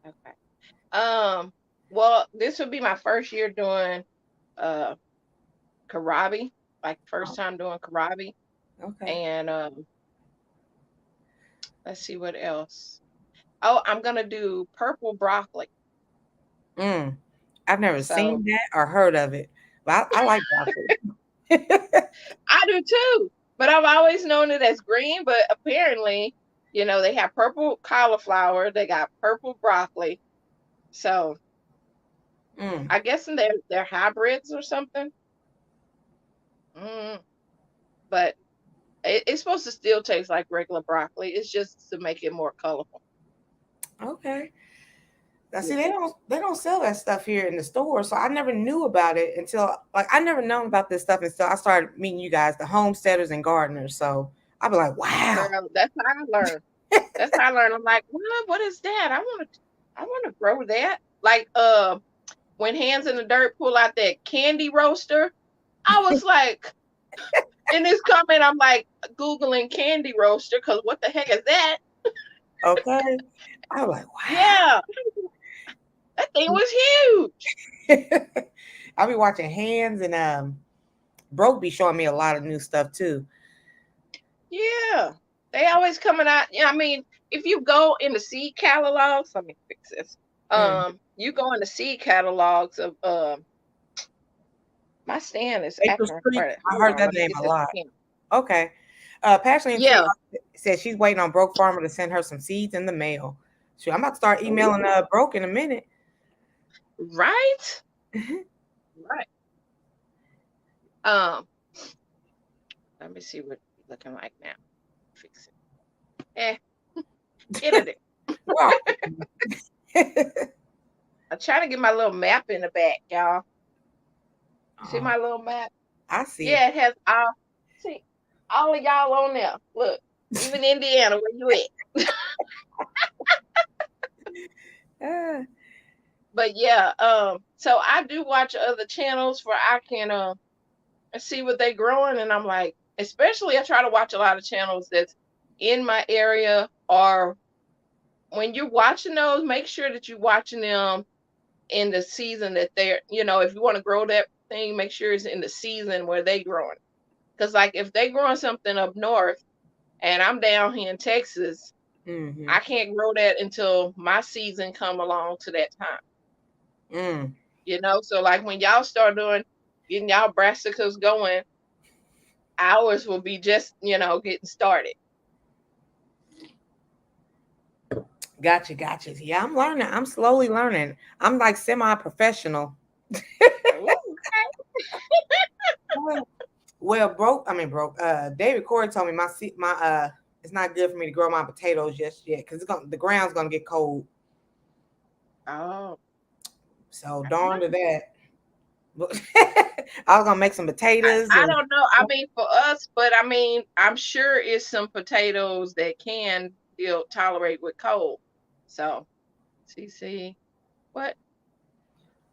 Okay. Well, this would be my first year doing uh karabi, like first time doing karabi. Okay. And let's see what else. Oh, I'm gonna do purple broccoli. Mm. I've never So seen that or heard of it, but I like broccoli. I do too. But I've always known it as green, but apparently, they have purple cauliflower, they got purple broccoli. So Mm. I guess they're hybrids or something. Mm, but it's supposed to still taste like regular broccoli. It's just to make it more colorful. Okay. Now, see, Yeah. they don't sell that stuff here in the store, so I never knew about it until like I never known about this stuff until I started meeting you guys, the homesteaders and gardeners. So I'd be like, wow. Girl, that's how I learned. That's how I learned. I'm like, what is that? I want to grow that. Like when Hands in the Dirt pull out that candy roaster, I was like, in this comment, I'm like Googling candy roaster because what the heck is that? Okay. I was like, Yeah, that thing was huge. wow. I'll be watching Hands and Broke be showing me a lot of new stuff too. Yeah, they always coming out. Yeah, I mean, if you go in the seed catalogs, let me fix this. Mm. You go in the seed catalogs of my stand is April acting Street. retarded. I Hold heard on, that let me name get a this lot. pen. Okay. Passion and Tia Yeah, said she's waiting on Broke Farmer to send her some seeds in the mail. Shoot, I'm about to start emailing ooh, Broke in a minute. right, right. Um, let me see what it's looking like now. Fix it. Edit it. Wow. I'm trying to get my little map in the back, y'all. See Oh, my little map? I see it. Yeah, it has all of y'all on there. Look, even Indiana, where you at? Uh, But yeah, so I do watch other channels where I can see what they growing, and I'm like, especially I try to watch a lot of channels that's in my area, or when you're watching those, make sure that you're watching them in the season that they're, if you want to grow that thing, make sure it's in the season where they growing. Because like if they growing something up north and I'm down here in Texas, mm-hmm. I can't grow that until my season come along to that time. Mm. So like when y'all start getting y'all brassicas going, ours will be just, getting started. Gotcha. Yeah, I'm learning. I'm slowly learning. I'm like semi-professional. Ooh, okay. Well, broke. David Corey told me my it's not good for me to grow my potatoes just yet because the ground's gonna get cold. Oh, So I don't darn to know. that. I was gonna make some potatoes I and don't know. I mean, for us, but I mean, I'm sure it's some potatoes that can still tolerate with cold. So, see, what?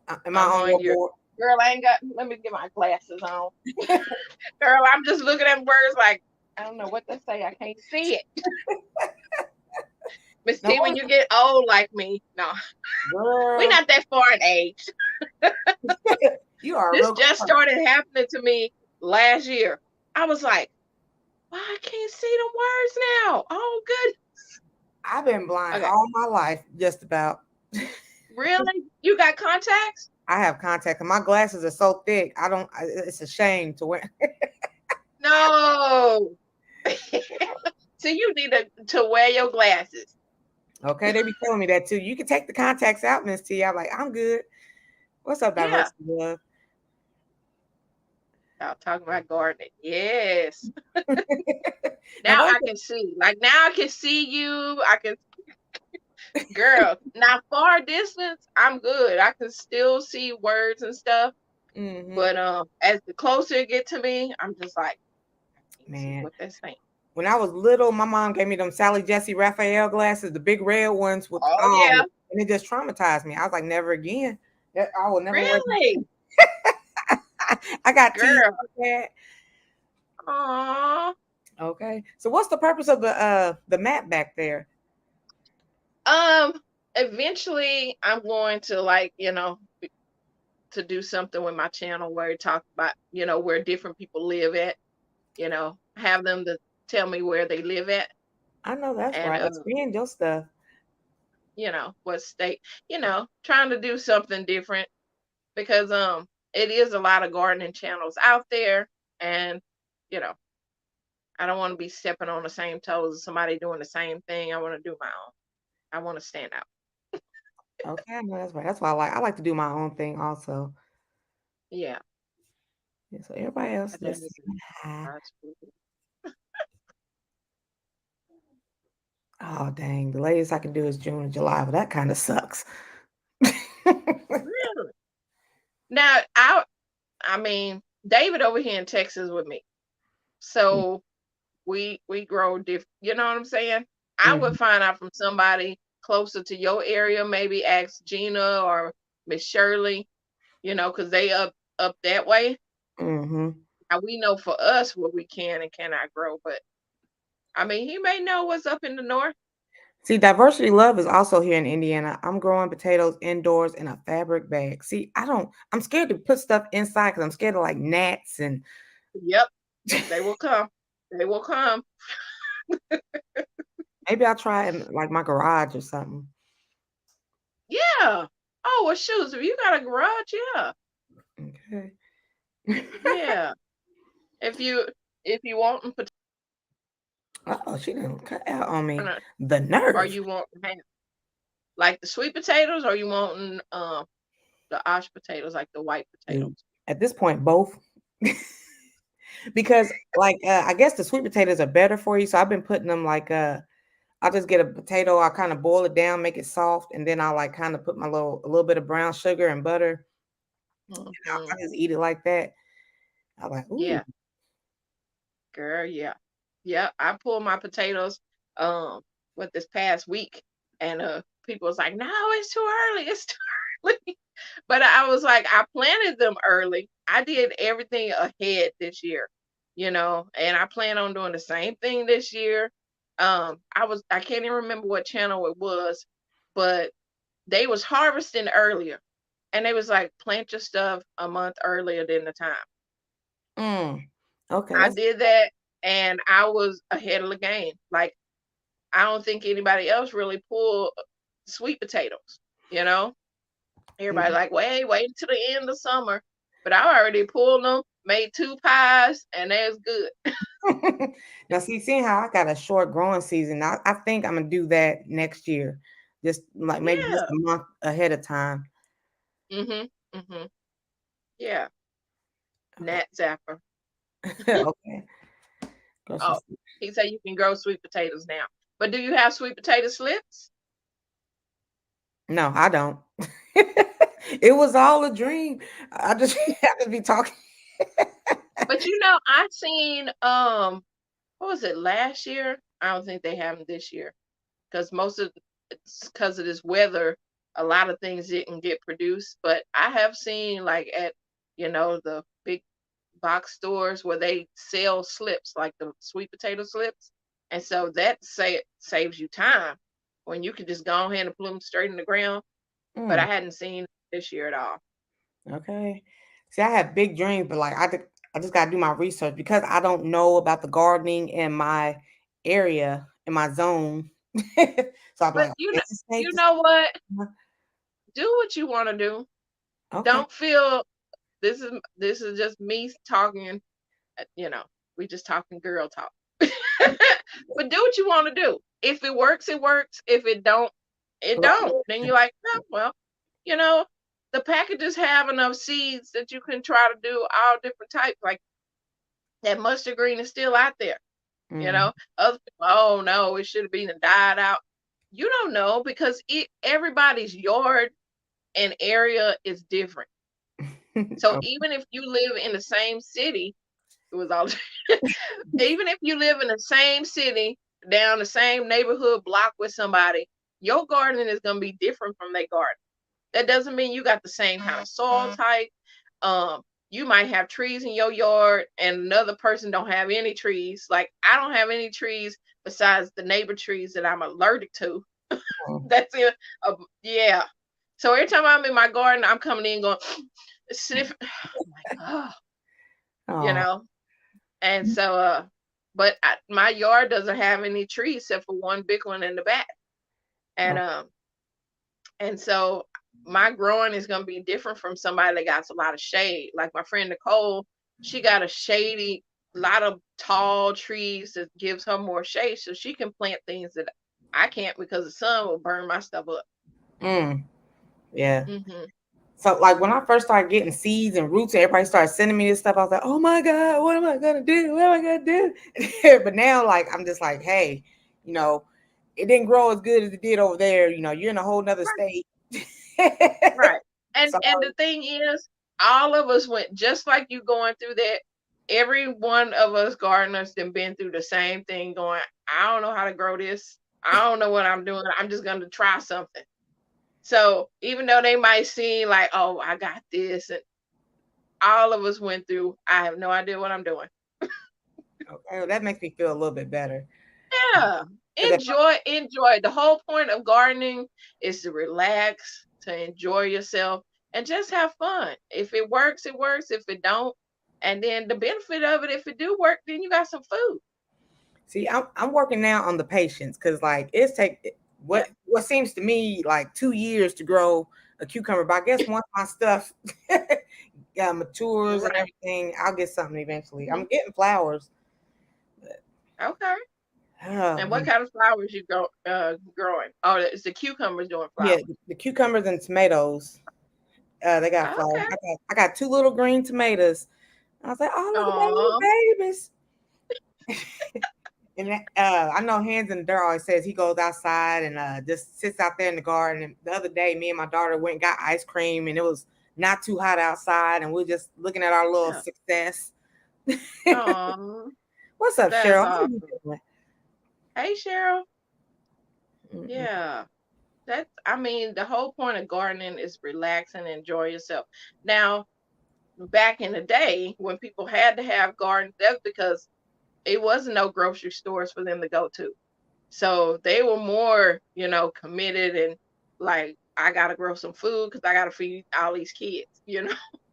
am I I'm on on your your board? girl. I ain't got. Let me get my glasses on. Girl, I'm just looking at words like I don't know what they say. I can't see it. Miss No, T, when you get old like me, no, we're girl, not that far in age. you are a This real good just person. started happening to me last year. I was like, well, I can't see the words now. Oh, good. I've been blind Okay. all my life, just about. Really? You got contacts? I have contact, and my glasses are so thick. I don't. It's a shame to wear. No. So you need to wear your glasses. Okay, they be telling me that too. You can take the contacts out, Miss T. I'm like, I'm good. What's up, Yeah. diversity love? I'm talking about gardening. Yes. Now, Now I can see. Like now I can see you. I can, girl. Now far distance, I'm good. I can still see words and stuff. mm-hmm. But as the closer it get to me, I'm just like, I can't see Man, what they're saying. when I was little, my mom gave me them Sally Jesse Raphael glasses, the big red ones with Oh yeah. and it just traumatized me. I was like, never again. I will never wear. Really? I got teeth Girl. like that. Aww. Okay, so what's the purpose of the map back there? Um, eventually I'm going to like, to do something with my channel where it talks about, where different people live at, have them to tell me where they live at I know that's and right. Expand your stuff. what state, trying to do something different because it is a lot of gardening channels out there and you know, I don't want to be stepping on the same toes as somebody doing the same thing. I want to do my own. I want to stand out. Okay, I know that's right. That's why I like to do my own thing also. Yeah. Yeah, so everybody else, That let's is see. Hi. Oh dang, the latest I can do is June and July, but that kind of sucks. really. Now, I mean, David over here in Texas with me. So we grow different, you know what I'm saying? I would Mhm, find out from somebody closer to your area, maybe ask Gina or Miss Shirley, because they up that way. mhm. Now we know for us what we can and cannot grow, but I mean he may know what's up in the north. See, Diversity Love is also here in Indiana. I'm growing potatoes indoors in a fabric bag. See, I'm scared to put stuff inside because I'm scared of like gnats and Yep, they will come. They will come. maybe I'll try it in like my garage or something. Yeah. Oh well shoes, if you got a garage, yeah. Okay. Yeah. If you want them Oh, she didn't cut out on me. potato The or nerve. you want like the sweet potatoes or you wanting the ash potatoes like the white Mm, potatoes. at this point, both. Because like I guess the sweet potatoes are better for you. So I've been putting them like I'll just get a potato, I'll kind of boil it down, make it soft, and then I'll like kind of put a little bit of brown sugar and butter. Hmm. I just eat it like that. I'm like, ooh. Yeah, girl, yeah. Yeah, I pulled my potatoes with this past week and people was like, "No, it's too early. It's too early." But I was like, I planted them early. I did everything ahead this year, and I plan on doing the same thing this year. I can't even remember what channel it was, but they was harvesting earlier. And they was like, plant your stuff a month earlier than the time. Mm. Okay, I that's did that and I was ahead of the game. Like I don't think anybody else really pulled sweet potatoes, you know? Everybody like, wait until the end of summer. But I already pulled them, made 2 pies, and that's good. now see, seeing how I got a short growing season, I think I'm gonna do that next year. Just like maybe just Yeah. a month ahead of time. Mhm. Mhm. Yeah. Okay. Nat Zapper. Okay. Grocery Oh, store. he said you can grow sweet potatoes now. But do you have sweet potato slips? No, I don't. It was all a dream. I just have to be talking. But I seen what was it last year? I don't think they have them this year because it's because of this weather, a lot of things didn't get produced. But I have seen like at the big box stores where they sell slips like the sweet potato slips, and so that saves you time when you can just go ahead and put them straight in the ground. But I Mm, hadn't seen this year at all. okay. See, I have big dreams, but like I just gotta do my research because I don't know about the gardening in my area, in my zone. So I'm But like, is it safe you to know what? say? Do what you want to do. Okay. Don't feel this is just me talking. You know, we just talking girl talk. But do what you want to do. If it works, it works. If it don't, it don't. Then you're like, oh, well, you know, the packages have enough seeds that you can try to do all different types. Like that mustard green is still out there. Mm. Other people, oh no, it should have been died out. You don't know because everybody's yard and area is different. So Okay. even if you live in the same city, it was all even if you live in the same city, down the same neighborhood block with somebody, your garden is gonna be different from their garden. That doesn't mean you got the same kind of soil type. You might have trees in your yard and another person don't have any trees. Like I don't have any trees besides the neighbor trees that I'm allergic to. That's it. Yeah. So every time I'm in my garden, I'm coming in going sniff. Oh my god, you Oh, know. And so, but my yard doesn't have any trees except for one big one in the back, and oh, um, and so my growing is gonna be different from somebody that got a lot of shade. Like my friend Nicole, she got a shady, lot of tall trees that gives her more shade, so she can plant things that I can't because the sun will burn my stuff up. mm, yeah. Hmm. So like when I first started getting seeds and roots, and everybody started sending me this stuff, I was like, oh my God, what am I gonna do? What am I gonna do? But now like I'm just like, hey, you know, it didn't grow as good as it did over there. You're in a whole nother Right. state. Right. And So the thing is, all of us went just like you going through that. Every one of us gardeners then been through the same thing going, I don't know how to grow this. I don't know what I'm doing. I'm just gonna try something. So even though they might seem like, oh, I got this, and all of us went through, I have no idea what I'm doing. okay, well, that makes me feel a little bit better. Yeah. 'Cause if Enjoy. The whole point of gardening is to relax, to enjoy yourself, and just have fun. If it works, it works. If it don't, and then the benefit of it, if it do work, then you got some food. See, I'm working now on the patience because like it's take Yeah. what seems to me like 2 years to grow a cucumber. But I guess once my stuff matures and Right. everything, I'll get something eventually. Hmm. I'm getting flowers. But, Okay. oh And what man, kind of flowers you growing? Oh, it's the cucumbers doing yeah, flowers. the cucumbers and tomatoes. They got flowers. Okay. I got two little green tomatoes. I was like, oh look at my Oh, little babies. And I know Hands in the Dirt always says he goes outside and just sits out there in the garden. And the other day, me and my daughter went and got ice cream, and it was not too hot outside, and we're just looking at our little yeah. success. Oh, What's up, that's Cheryl? How you awesome. doing? Hey, Cheryl. Mm-mm. Yeah. I mean, the whole point of gardening is relax and enjoy yourself. Now, back in the day when people had to have gardens, that's because it wasn't no grocery stores for them to go to. So they were more, committed and like, I gotta grow some food because I gotta feed all these kids.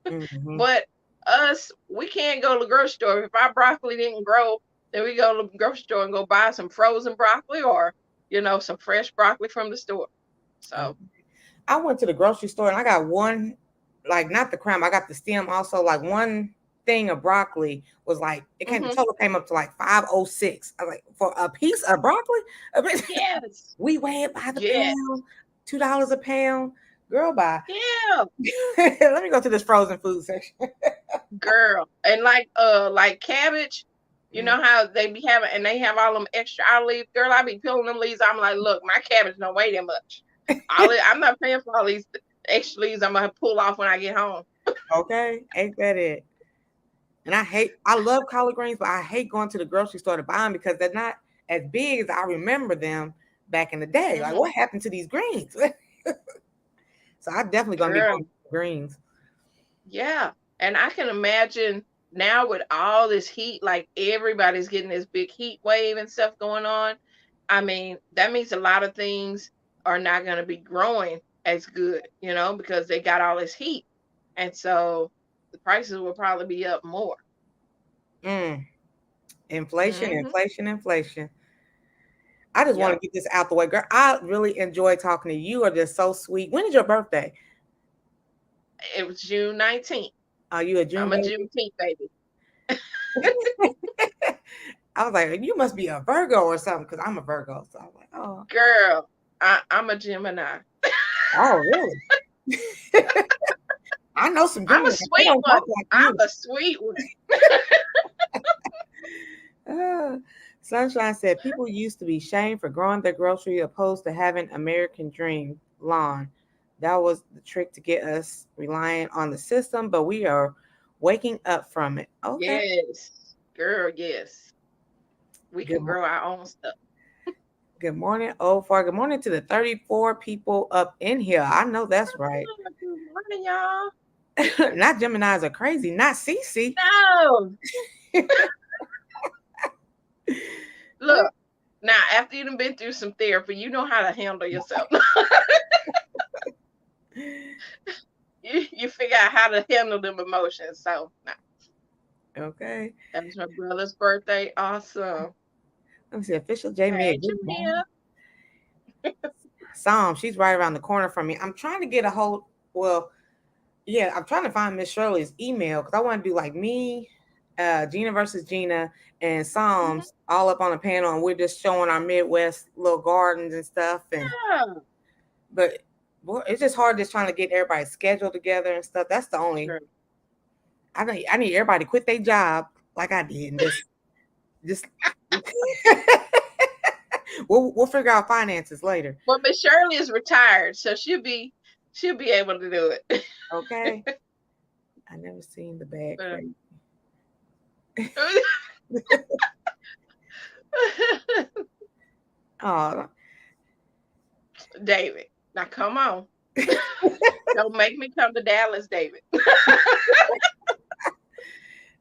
Mm-hmm. But us, we can't go to the grocery store. If our broccoli didn't grow, then we go to the grocery store and go buy some frozen broccoli or, some fresh broccoli from the store. So, I went to the grocery store and I got one, like not the crown, I got the stem also. Like one thing of broccoli was like it came the hmm, total came up to like 506. I was like, for a piece of broccoli? I mean, yes, we weigh it by the yes, pound, $2 a pound. Girl, bye. yeah, Let me go to this frozen food section. girl. And like cabbage, you Mm. know how they be having, and they have all them extra olive leaves. Girl, I be peeling them leaves. I'm like, look, my cabbage don't weigh that much. I'm not paying for all these. extra leaves I'm gonna pull off when I get home. Okay, ain't that it? And I love collard greens, but I hate going to the grocery store to buy them because they're not as big as I remember them back in the day. Like, what happened to these greens? So I'm definitely gonna be Girl, going to greens. yeah. And I can imagine now with all this heat, like everybody's getting this big heat wave and stuff going on. I mean, that means a lot of things are not going to be growing as good, because they got all this heat. And so the prices will probably be up more. Mm. Inflation, Hmm. inflation, inflation. I just want to Yep. get this out the way, girl. I really enjoy talking to you. You are just so sweet. When is your birthday? It was June 19th. Are you a June I'm a baby? Juneteenth baby. I was like, you must be a Virgo or something because I'm a Virgo. So I was like, oh, Girl, I'm a Gemini. oh, really? I know some I'm a Gemini. They sweet don't one. talk like I'm you. a sweet one. Uh, Sunshine said people used to be shamed for growing their grocery opposed to having American Dream lawn. That was the trick to get us relying on the system, but we are waking up from it. Okay. Yes. Girl, yes. We Good can grow our own stuff. Good morning, old far. Good morning to the 34 people up in here. I know that's right. Good morning, y'all. Not Geminis are crazy. Not Cece. No. Look, now after you've been through some therapy, you know how to handle yourself. you figure out how to handle them emotions. So nah. Okay. That was my brother's birthday. Awesome. Let me see. Official J Hey, Mig. Good morning. Jamia. Psalm. She's right around the corner from me. I'm trying to get a hold. Well, yeah, I'm trying to find Miss Shirley's email because I want to do like me, Gina versus Gina, and Psalms all up on a panel, and we're just showing our Midwest little gardens and stuff. And Yeah. but boy, it's just hard just trying to get everybody's schedule together and stuff. That's the only. Sure. I need everybody to quit their job like I did and just. we'll figure out finances later. Well, Miss Shirley is retired, so she'll be able to do it. Okay. I never seen the bag crate. Oh, David, now come on. Don't make me come to Dallas, David.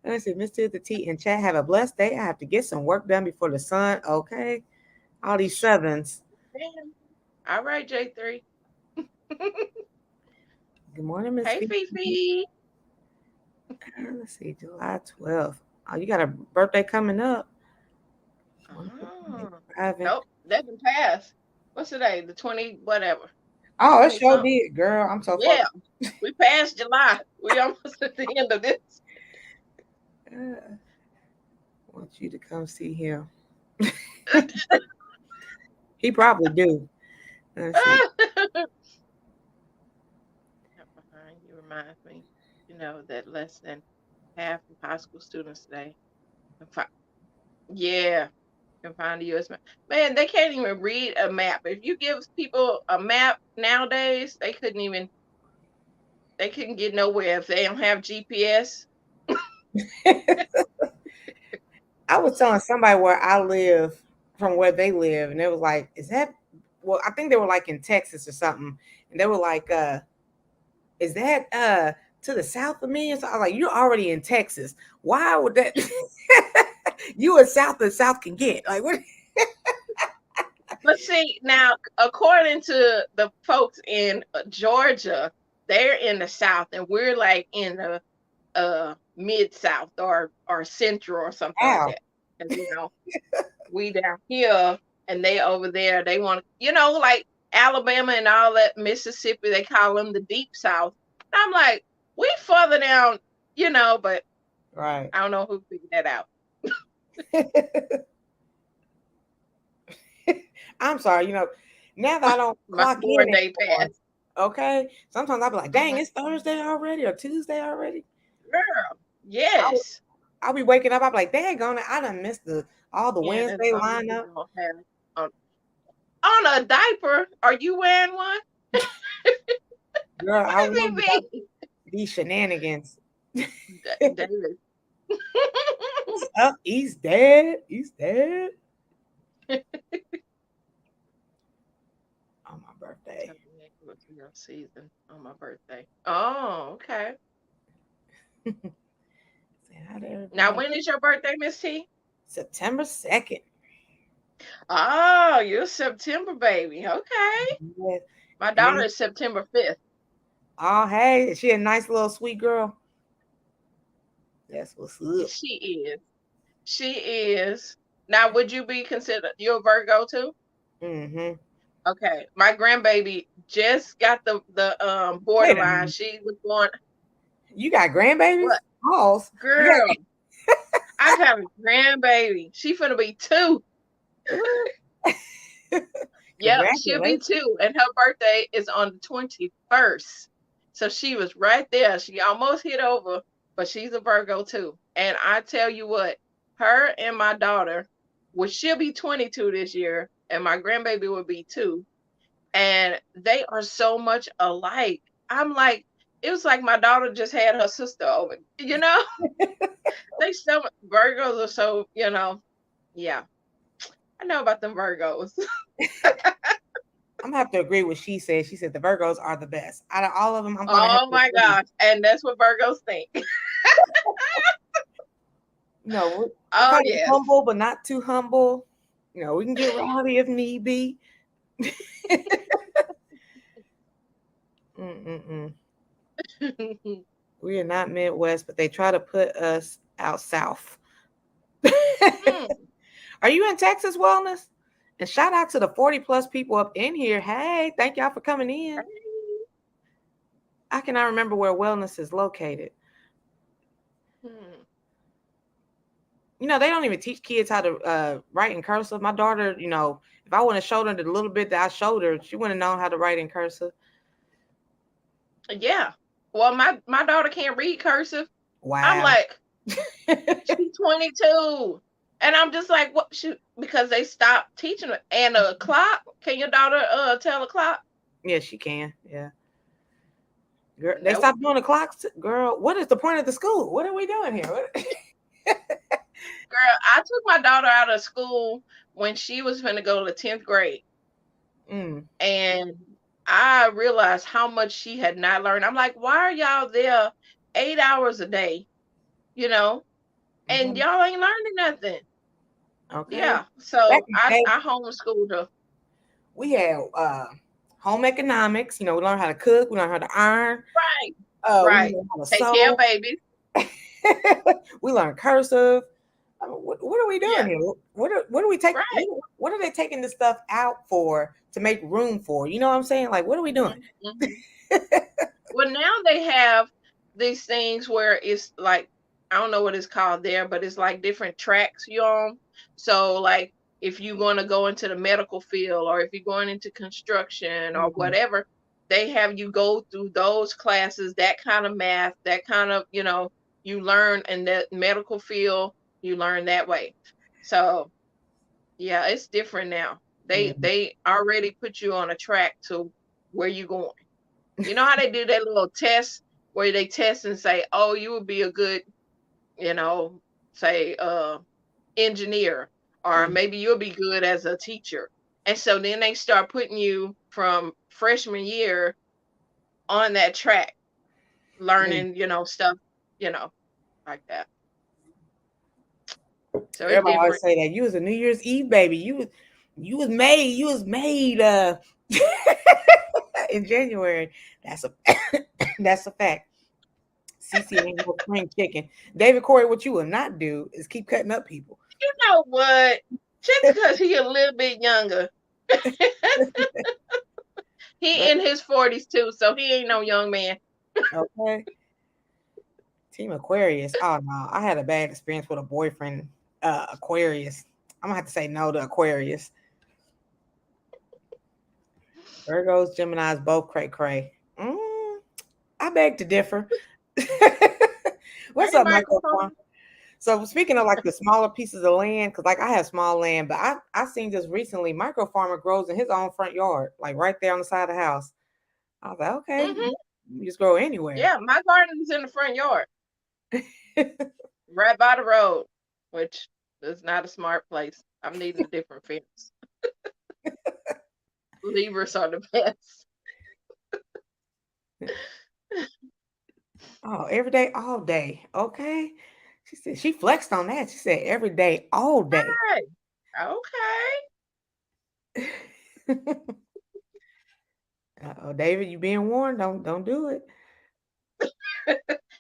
I said, Mr. The T and chat, have a blessed day. I have to get some work done before the sun. Okay. All these sevens. All right, J3. Good morning, Miss Hey, Fifi. Let's see, July 12th. Oh, you got a birthday coming up. Nope, that didn't pass. What's today? The 20, whatever. Oh, it 20 sure something. did, girl. I'm so Yeah, far. we passed July. We almost at the end of this. I want you to come see him. He probably do. Let's see. You remind me, that less than half of high school students today. Yeah, can find the U.S. map. Man, they can't even read a map. If you give people a map nowadays, they couldn't get nowhere if they don't have GPS. I was telling somebody where I live from where they live, and it was like, is that, well, I think they were like in Texas or something. And they were like, is that to the south of me? And so I was like, you're already in Texas. Why would that you as south as south can get? Like what? But see, now, according to the folks in Georgia, they're in the South, and we're like in the mid South or central or something like Wow. that. And we down here and they over there. They want like Alabama and all that Mississippi. They call them the deep South. And I'm like, we further down, but Right. I don't know who figured that out. I'm sorry, now that I don't clock in day anymore, okay? Sometimes I'll be like, dang, it's Thursday already or Tuesday already. Girl, yes. I'll be waking up, I'll be like, dang, I done missed all the Yeah, Wednesday lineup. On a diaper, are you wearing one? Girl, I What warned did you about he these shenanigans. be? David. He's up. He's dead. He's dead. On my birthday. Tell me it was your season on my birthday. Oh, okay. Say hi to Now, everybody. when is your birthday, Miss T? September 2nd. Oh, you're a September baby. Okay. Yes. My And daughter then, is September 5th. oh, hey, is she a nice little sweet girl? That's what's up. She is. She is. Now, would you be considered you're a Virgo too? Mm-hmm. Okay. My grandbaby just got the Wait a borderline. minute. She was born You got grandbabies? what? Pause. You Girl, I got a grandbaby. She finna be 2. got Yep, she'll be congratulations. 2, and her birthday is on the 21st. So she was right there. She almost hit over, but she's a Virgo too. And I tell you what, her and my daughter, well, she'll be 22 this year, and my grandbaby will be 2. And they are so much alike. I'm like, it was like my daughter just had her sister over. They so Virgos are so, yeah. I know about them Virgos. I'm gonna have to agree with she said. She said the Virgos are the best. Out of all of them, I'm gonna have Oh to my agree. gosh. And that's what Virgos think. We're Oh kind of yes. humble, but not too humble. We can get rowdy if need be. Mm-mm-mm. We are not Midwest, but they try to put us out south. Hmm. Are you in Texas Wellness? And shout out to the 40 plus people up in here. Hey, thank y'all for coming in. I cannot remember where Wellness is located. Hmm. They don't even teach kids how to write in cursive. My daughter, if I wouldn't have showed her the little bit that I showed her, she wouldn't have known how to write in cursive. Yeah. Well, my daughter can't read cursive. I'm Wow. like, she's 22. And I'm just like, what shoot, because they stopped teaching her. And a clock. Can your daughter tell a clock? Yeah, she can. Yeah. Girl, they Nope. stopped doing the clocks. Girl, what is the point of the school? What are we doing here? Girl, I took my daughter out of school when she was going to go to 10th grade. Mm. And I realized how much she had not learned. I'm like, why are y'all there 8 hours a day? You know, and Mm-hmm. y'all ain't learning nothing. Okay. Yeah. Back So in the I day, I homeschooled her. we had home economics. We learned how to cook. We learned how to iron. Right. We Right. learned how to Take care of sew. babies. We learned cursive. I mean, what are we doing Yeah. here? What are we taking? Right. What are they taking this stuff out for to make room for? You know what I'm saying? Like, what are we doing? Mm-hmm. Well, now they have these things where it's like, I don't know what it's called there, but it's like different tracks you're on. So like if you're going to go into the medical field or if you're going into construction or Mhm. whatever, they have you go through those classes, that kind of math, that kind of, you learn in that medical field, you learn that way. So yeah, it's different now. Yeah. They already put you on a track to where you're going. You know how they do that little test where they test and say, "Oh, you would be a good, you know, say engineer, or Mhm. maybe you'll be good as a teacher." And so then they start putting you from freshman year on that track, Mm. learning, stuff, you know, like that. So it's Everybody always different. say that you was a New Year's Eve baby. You was made in January. That's a that's a fact. Cece ain't no spring chicken. David Corey, what you will not do is keep cutting up people. You know what? Just because he a little bit younger, he But in his 40s too, so he ain't no young man. okay. Team Aquarius. Oh no, I had a bad experience with a boyfriend, Aquarius. I'm gonna have to say no to Aquarius. Virgos, Geminis, both cray cray. I beg to differ. What's Hey, up, Michael. Michael? So speaking of like the smaller pieces of land, because like I have small land, but I seen just recently micro farmer grows in his own front yard, like right there on the side of the house. I was like, okay, Mm-hmm. You just grow anywhere. Yeah, my garden is in the front yard, right by the road, which is not a smart place. I'm needing a different fence. Levers are the best. Oh, every day, all day. Okay. She said she flexed on that. She said every day, all day. Hey, okay. Oh, David, you being warned. Don't do it.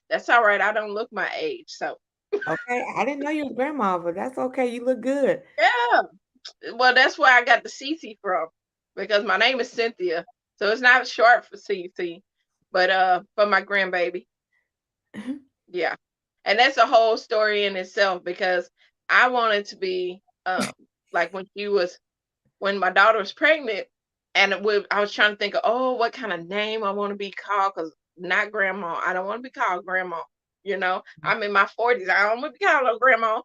That's all right. I don't look my age, so Okay. I didn't know you was grandma, but that's okay. You look good. yeah. Well, that's where I got the Cece from, because my name is Cynthia, so it's not short for Cece, but for my grandbaby. Yeah. And that's a whole story in itself, because I wanted to be like when my daughter was pregnant, and I was trying to think of, oh, what kind of name I want to be called, because not grandma. I don't want to be called grandma. I'm in my 40s. I don't want to be called a grandma.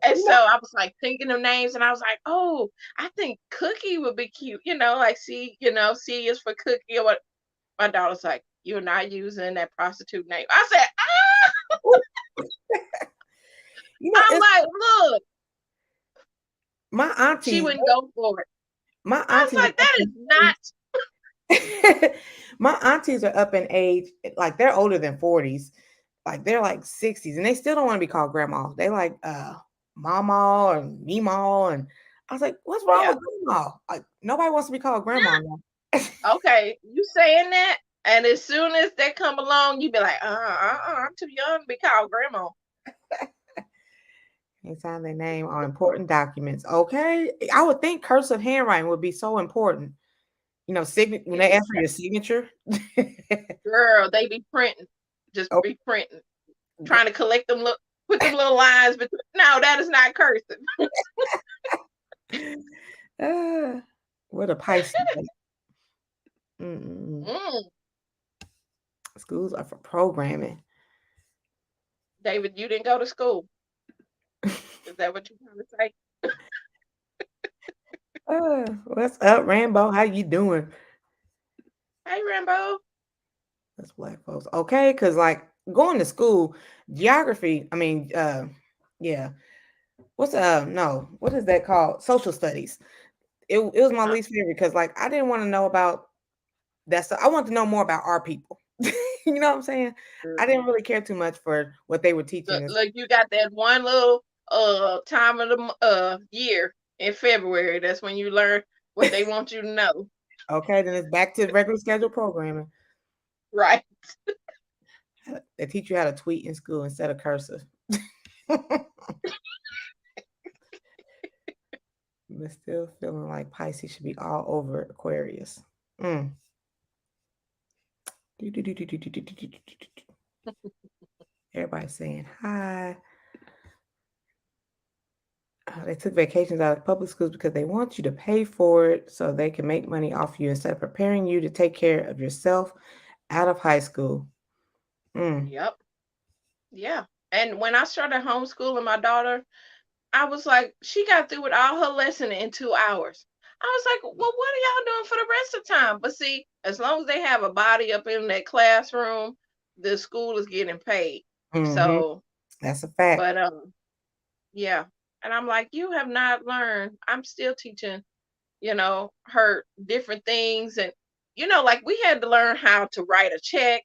And You so know, I was like thinking of names, and I was like, oh, I think Cookie would be cute. Like C is for Cookie or what. My daughter's like, you're not using that prostitute name. I said, ah. I'm it's like, look, my she aunties. wouldn't go for it. My I was aunties like, are up that is in not. age. My aunties are up in age, like they're older than 40s. Like they're like 60s, and they still don't want to be called grandma. They like mama or mima. And I was like, what's wrong Yeah. with grandma? Like nobody wants to be called grandma now. Okay, you saying that, and as soon as they come along, you be like, I'm too young to be called grandma. Anytime they name on important documents. Okay. I would think cursive handwriting would be so important. When they ask for your signature. Girl, they be printing, just Oh, be printing, trying to collect them, look, put them little lines. But no, that is not cursive. ah, what a Pisces. Mm-mm. Mm, Schools are for programming. David, you didn't go to school. Is that what you're trying to say? What's up, Rambo? How you doing? Hey, Rambo. That's black folks. Okay, because like going to school, geography, I mean, yeah. What's no, what is that called? Social studies. It was my Uh, least favorite because like I didn't want to know about that stuff. I wanted to know more about our people. You know what I'm saying? I didn't really care too much for what they were teaching us. Look, you got that one little time of the year in February. That's when you learn what they want you to know. Okay, then it's back to regular schedule programming. Right. They teach you how to tweet in school instead of cursive. But still feeling like Pisces should be all over Aquarius. Mm. Everybody saying hi. They took vacations out of public schools because they want you to pay for it so they can make money off you instead of preparing you to take care of yourself out of high school. Mm. Yep. Yeah. And when I started homeschooling my daughter, I was like, she got through with all her lesson in 2 hours. I was like, well, what are y'all doing for the rest of the time? But see, as long as they have a body up in that classroom, the school is getting paid. Hmm. So, That's a fact. but yeah. And I'm like, you have not learned. I'm still teaching, her different things. And, like we had to learn how to write a check.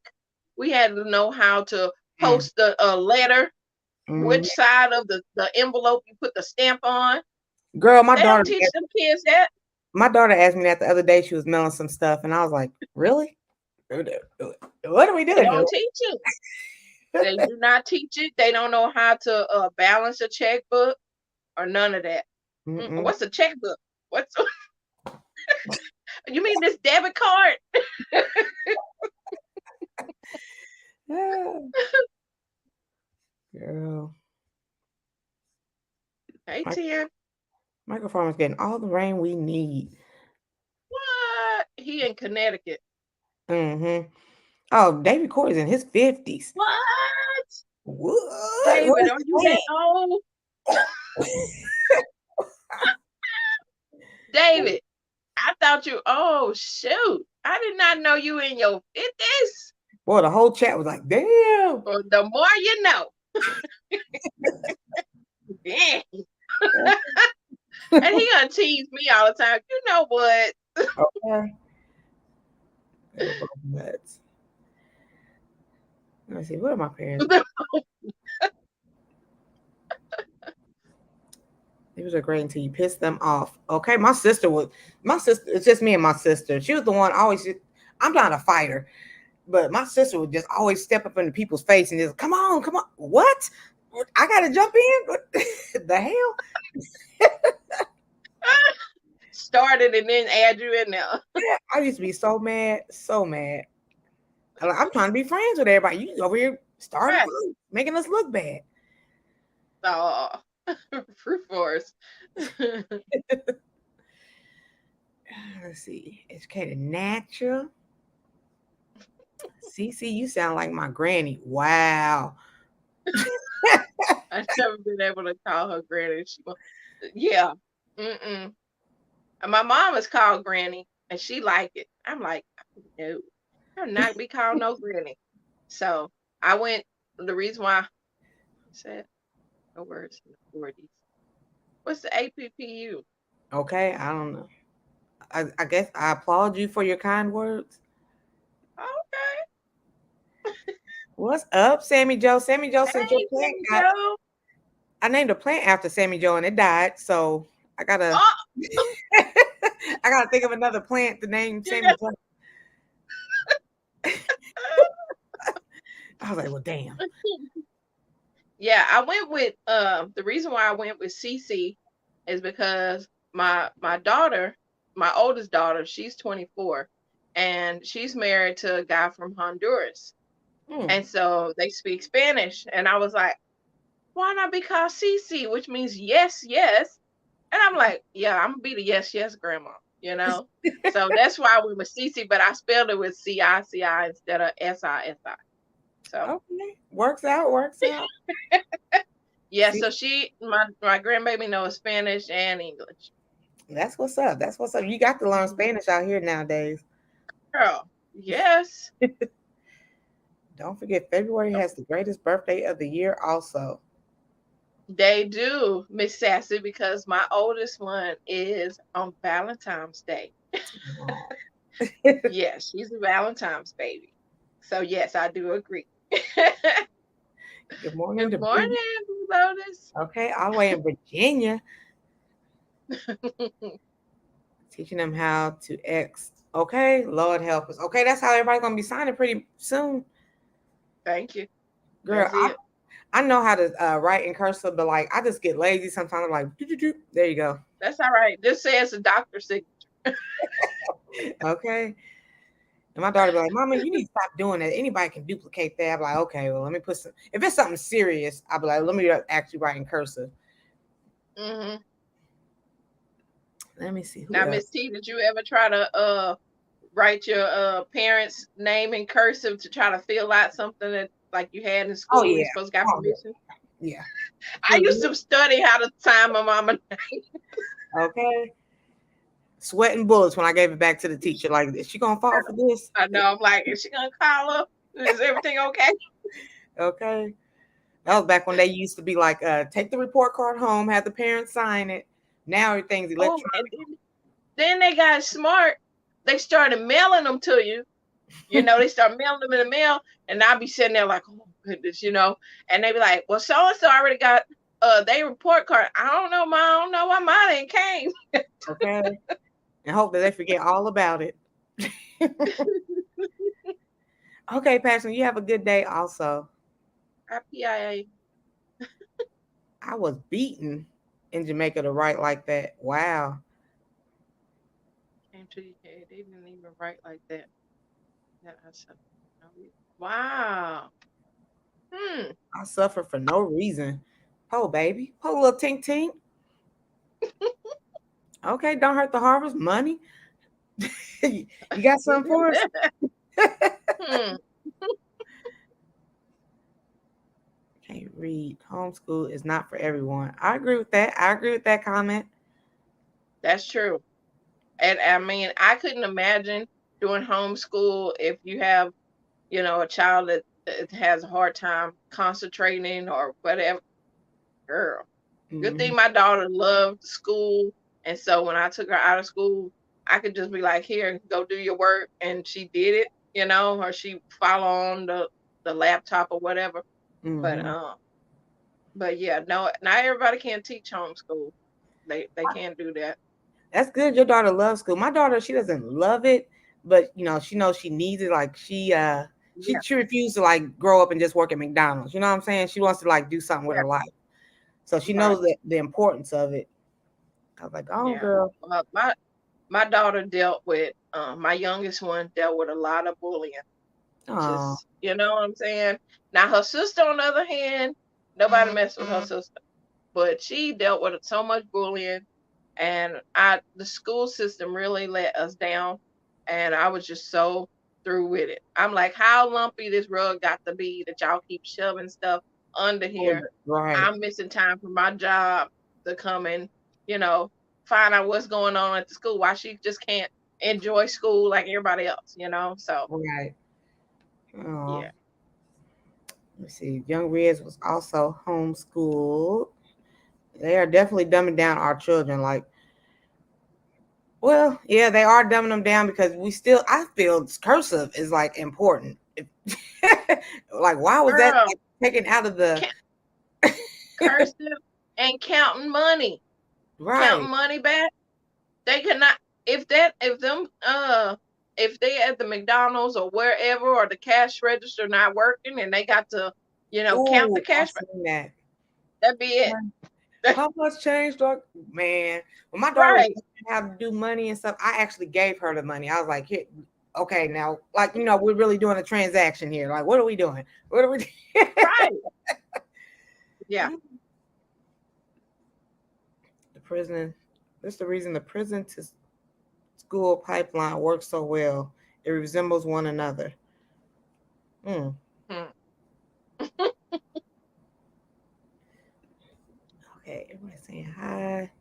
We had to know how to Mm. post a letter, Mhm. which side of the envelope you put the stamp on. Girl, They don't teach them kids that. my daughter asked me that the other day. She was mailing some stuff, and I was like, "Really? What are we They doing here?" don't teach it. They do not teach it. They don't know how to balance a checkbook or none of that. Mm-mm. What's a checkbook? What's you mean this debit card? Ah, girl, Hey, my Tim. microphone is getting all the rain we need. What? He in Connecticut. Mm-hmm. Oh, David Corey's in his 50s. What? What? What David, is are you he that old? saying? David, I thought you, oh, shoot. I did not know you in your 50s. Boy, the whole chat was like, damn. Well, the more you know. Dang. And he gonna tease me all the time. You know what? Okay. They were both nuts. Let me see. What are my parents? It was a great until you pissed them off. Okay, my sister, it's just me and my sister. She was the one always, I'm not a fighter, but my sister would just always step up into people's face and just, come on. What? I got to jump in? What the hell? Started and then add you in there. Yeah, I used to be so mad, so mad. I'm trying to be friends with everybody. You over here starting, Right. making us look bad. Oh, fruit force. Let's see. Educated natural. Cici, you sound like my granny. Wow. I've never been able to call her granny. Yeah. Mm-mm. And my mom is called granny, and she like it. I'm like, no, I'm not be called no granny. So I went. The reason why I said no words in the 40s. What's the APPU? Okay, I don't know. I guess I applaud you for your kind words. Okay. What's up, Sammy Joe? Sammy Joe sent your Hey, plant. Joe. I named a plant after Sammy Joe and it died. So I gotta Oh, I gotta think of another plant to name Sammy yeah. Joe. I was like, well, damn. Yeah, I went with the reason why I went with Cece is because my daughter, my oldest daughter, she's 24 and she's married to a guy from Honduras. And so they speak Spanish. And I was like, why not be called Cece, which means yes, yes. And I'm like, yeah, I'm gonna be the yes, yes grandma, you know? So that's why I went with Cece, but I spelled it with CICI instead of SISI. So Okay. Works out. yeah, See, so my grandbaby knows Spanish and English. that's what's up. That's what's up. You got to learn Spanish out here nowadays. Girl, yes. Don't forget, February has the greatest birthday of the year also. They do, Miss Sassy, because my oldest one is on Valentine's Day. Oh. Yes, she's a Valentine's baby. So yes, I do agree. Good morning Good to Bree. morning, Lotus. Okay, all the way in Virginia. Teaching them how to X. Okay, Lord help us. Okay, that's how everybody's gonna be signing pretty soon. Thank you. Girl, That's it. I know how to write in cursive, but like I just get lazy sometimes. I'm like, doo-doo-doo. There you go. That's all right. This says the doctor's signature. Okay. And my daughter be like, Mama, you need to stop doing that. Anybody can duplicate that. I'm like, okay, well, let me put some. If it's something serious, I'll be like, let me actually write in cursive. Mm-hmm. Let me see who Now, else. Miss T, did you ever try to write your parents' name in cursive to try to fill out something that like you had in Oh school? yeah. You supposed to got Oh permission. yeah. I used to study how to sign my mama name. Okay. Sweating bullets when I gave it back to the teacher. Like, is she gonna fall for this? I know. I'm like, is she gonna call up? Is everything okay? Okay. That was back when they used to be like, take the report card home, have the parents sign it. Now everything's Oh, electronic. and then they got smart. They started mailing them to you. You know, they start mailing them in the mail, and I'll be sitting there like, oh goodness, you know. And they be like, well, so and so already got they report card. I don't know, Mom. I don't know why mine ain't came. Okay. And hope that they forget all about it. Okay, Pastor, you have a good day also. IPIA. I was beaten in Jamaica to write like that. Wow. Came to the UK. They didn't even write like that. Wow. I suffer for no reason. Oh, baby. Oh, little tink tink. Okay, don't hurt the harvest. Money. You got something for us? Hmm. Can't read. Homeschool is not for everyone. I agree with that. I agree with that comment. That's true. And I mean, I couldn't imagine doing homeschool if you have, a child that has a hard time concentrating or whatever. Girl, good Mm-hmm. thing my daughter loved school. And so when I took her out of school, I could just be like, here, go do your work. And she did it, or she follow on the laptop or whatever. But Mm-hmm. yeah, no, not everybody can teach homeschool. They can't do that. That's good. Your daughter loves school. My daughter, she doesn't love it, but she knows she needs it. Like Yeah, she refused to like grow up and just work at McDonald's. You know what I'm saying? She wants to like do something with yeah, her life. So she right. knows the importance of it. I was like, oh Yeah. girl. My daughter dealt with my youngest one dealt with a lot of bullying. Oh. Just you know what I'm saying? Now her sister on the other hand, nobody messed with her sister. But she dealt with so much bullying, and the school system really let us down, and I was just so through with it. I'm like, how lumpy this rug got to be that y'all keep shoving stuff under here. Right. I'm missing time from my job to come and you know find out what's going on at the school. Why she just can't enjoy school like everybody else. So Right. Oh. yeah. Let's see. Young Reds was also homeschooled. They are definitely dumbing down our children. Like, well, yeah, they are dumbing them down because I feel cursive is like important. Like, why was that Girl, like, taken out of the ca- cursive and counting money. right? Counting money back. They cannot if they at the McDonald's or wherever or the cash register not working and they got to, count the Oh, I cash back. seen that. That'd be it. How much change, dog? Man, when my daughter was Right. learning how to do money and stuff, I actually gave her the money. I was like, here, okay, now, like, we're really doing a transaction here. Like, what are we doing? What are we doing? Right. Yeah. The prison. That's the reason the prison to school pipeline works so well. It resembles one another. Mm. Hmm. Okay, everybody saying hi.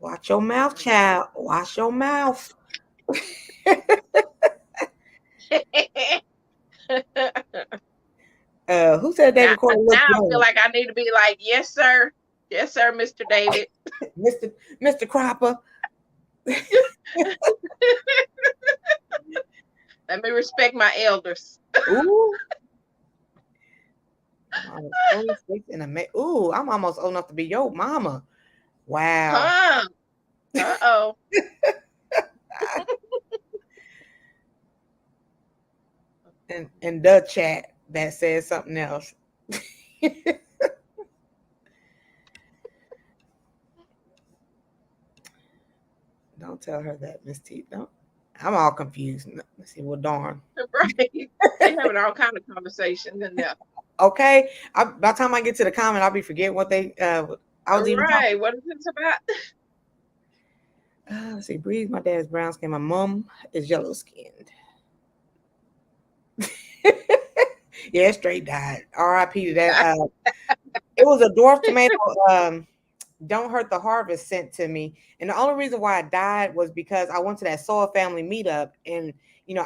Watch your mouth, child. Watch your mouth. Who said now David Corey now looked I feel young? like I need to be like, yes, sir. Yes, sir, Mr. David. Mr. Cropper. Let me respect my elders. Ooh. I'm almost 46 and ooh, I'm almost old enough to be your mama. Wow. Huh. Uh-oh. And the chat that says something else. Don't tell her that, Miss T. Don't. I'm all confused. Let's see. Well, darn. Right. They having all kind of conversations in there. Okay. By the time I get to the comment, I'll be forgetting what they. I was even talking. Right. What is this about? Let's see. Breeze. My dad is brown skin. My mom is yellow skinned. Yeah, straight died. R.I.P. to that. It was a dwarf tomato. Don't Hurt the Harvest sent to me. And the only reason why I died was because I went to that soil family meetup and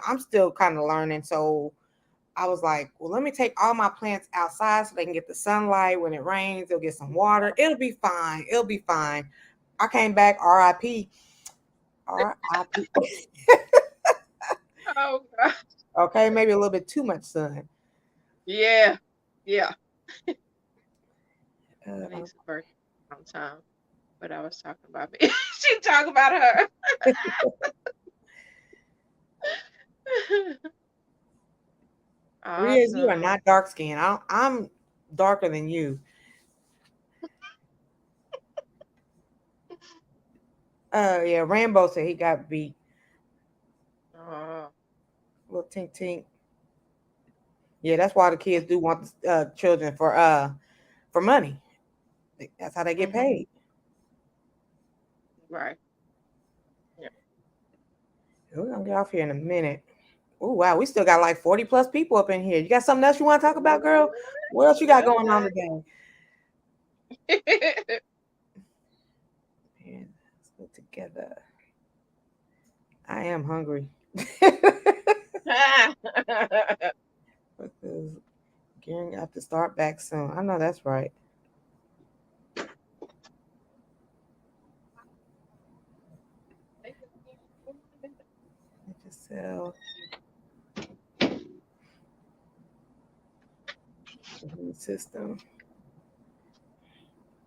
I'm still kind of learning. So I was like, well, let me take all my plants outside so they can get the sunlight. When it rains, they'll get some water. It'll be fine. It'll be fine. I came back, RIP. RIP. Oh God. Okay, maybe a little bit too much sun. Yeah. Yeah. Uh, Needs a birthday sometime. But I was talking about me. She talking about her. Riaz, you are Awesome. not dark skinned. I'm darker than you. Yeah, Rambo said he got beat. Oh, Little tink tink. Yeah, that's why the kids do want children for money. That's how they get hmm paid. right. Yeah. We're gonna get off here in a minute. Oh wow, we still got like 40 plus people up in here. You got something else you want to talk about, girl? What else you got going on today? Man, let's get together. I am hungry. Because gearing up to start back soon. I know that's right. I just sell the system.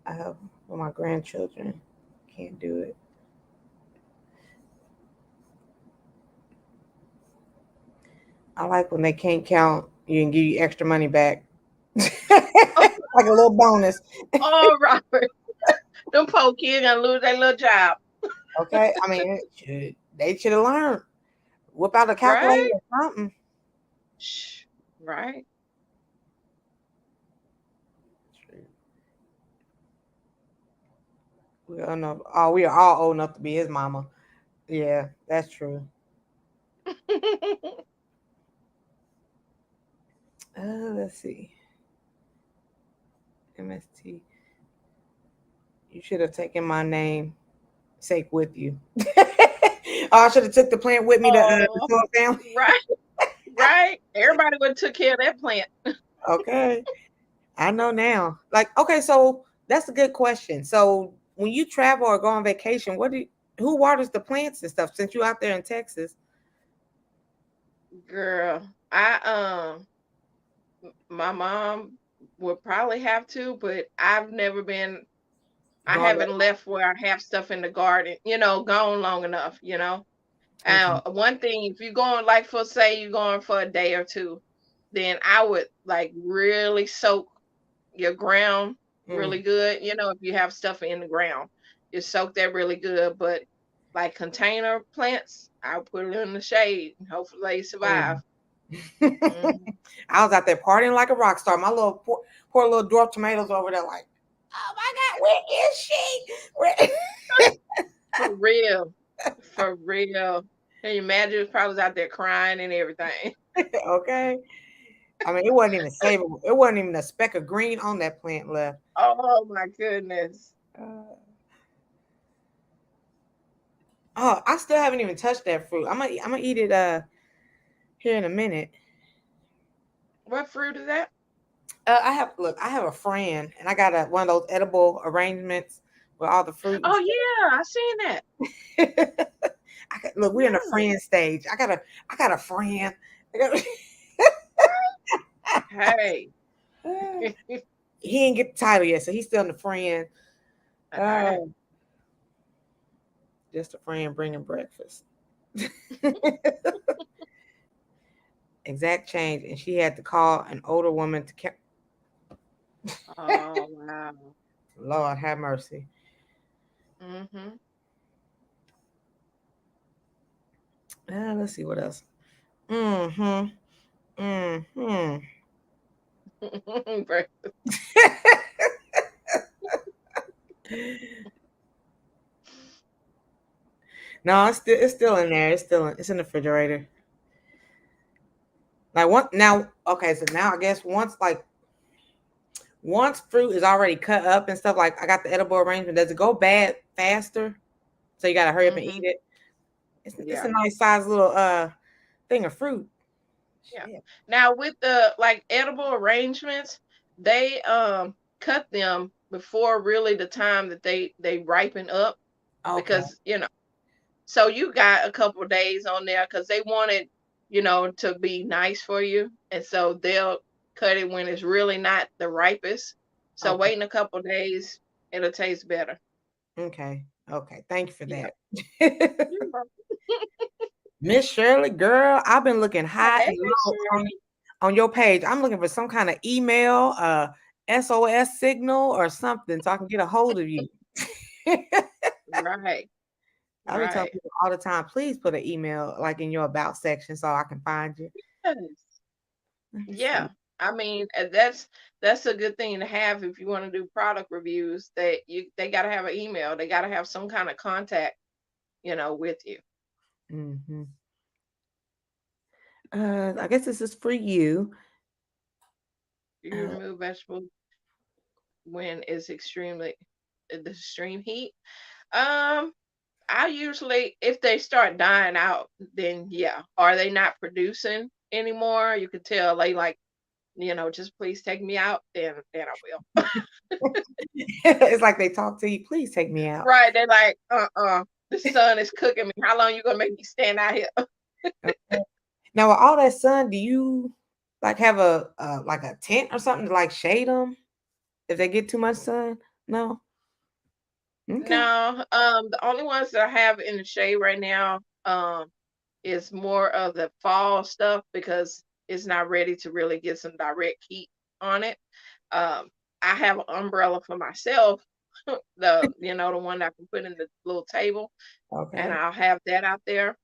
I have for my grandchildren. Can't do it. I like when they can't count. You can give you extra money back, like a little bonus. Oh, Robert, them poor kids gonna lose their little job, Okay, I mean, they should have learned. Whip out a calculator right? or something. Shh, right. We all know. Oh, we are all old enough to be his mama. Yeah, that's true. Let's see. MST. You should have taken my name sake with you. Oh, I should have took the plant with me to the Oh, Soul family. right, right. Everybody would have took care of that plant. Okay, I know now. Like, okay, so that's a good question. So when you travel or go on vacation, who waters the plants and stuff? Since you out there in Texas, Girl, my mom would probably have to, but I've never been. I going haven't left where I have stuff in the garden, gone long enough. okay. One thing, if you're going, like, for say you're going for a day or two, then I would like really soak your ground Mm, really good. If you have stuff in the ground, you soak that really good. But like container plants, I'll put it in the shade and hopefully they survive. mm. Mhm. I was out there partying like a rock star. My little poor little dwarf tomatoes over there, like, oh my God, where is she? For real. For real. Can you imagine? It probably was out there crying and everything. Okay. I mean, it wasn't even savable. It wasn't even a speck of green on that plant left. Oh my goodness. Uh, oh, I still haven't even touched that fruit. I'm gonna eat it here in a minute. What fruit is that? I have a friend, and I got one of those edible arrangements with all the fruit and Oh stuff. yeah, I seen that. Look, we're in the Yeah. friend stage. I got a friend. I got- Hey. he ain't get the title yet, so he's still in the friend. Uh, Hey. just a friend bringing breakfast. Exact change, and she had to call an older woman to. Oh wow. Lord have mercy. Mm-hmm. Let's see what else. Mm-hmm. Mm-hmm. No, it's still in there. It's in the refrigerator. Like what now? Okay, so now I guess once fruit is already cut up and stuff, like I got the edible arrangement. Does it go bad faster? So you gotta hurry up and eat Mm-hmm. it. It's a Yeah. nice size little thing of fruit. Yeah. Shit. Now with the like edible arrangements, they cut them before really the time that they ripen up Okay. because so you got a couple of days on there because they want it, to be nice for you, and so they'll cut it when it's really not the ripest. So Okay. waiting a couple of days, it'll taste better. Okay. Okay. Thank you for Yeah. that. You're welcome. Miss Shirley, girl, I've been looking high Hey, and Miss low Shirley. on your page. I'm looking for some kind of email, SOS signal or something so I can get a hold of you. Right. I be telling Right. people all the time, please put an email like in your about section so I can find you. Yes. Let me Yeah. see. I mean, that's a good thing to have if you want to do product reviews. They got to have an email. They got to have some kind of contact, with you. Hmm. I guess this is for you. You Uh, remove vegetables when it's extremely the extreme heat. Um, I usually, if they start dying out, then yeah. Are they not producing anymore? You can tell they like, just please take me out, then I will. It's like they talk to you. Please take me out. Right. They're like, the sun is cooking me. How long you gonna make me stand out here? Okay. Now, with all that sun, do you like have a like a tent or something to like shade them if they get too much sun? No. Okay. No, the only ones that I have in the shade right now, is more of the fall stuff because it's not ready to really get some direct heat on it. Um, I have an umbrella for myself, the one that I can put in the little table, and Okay. I'll have that out there.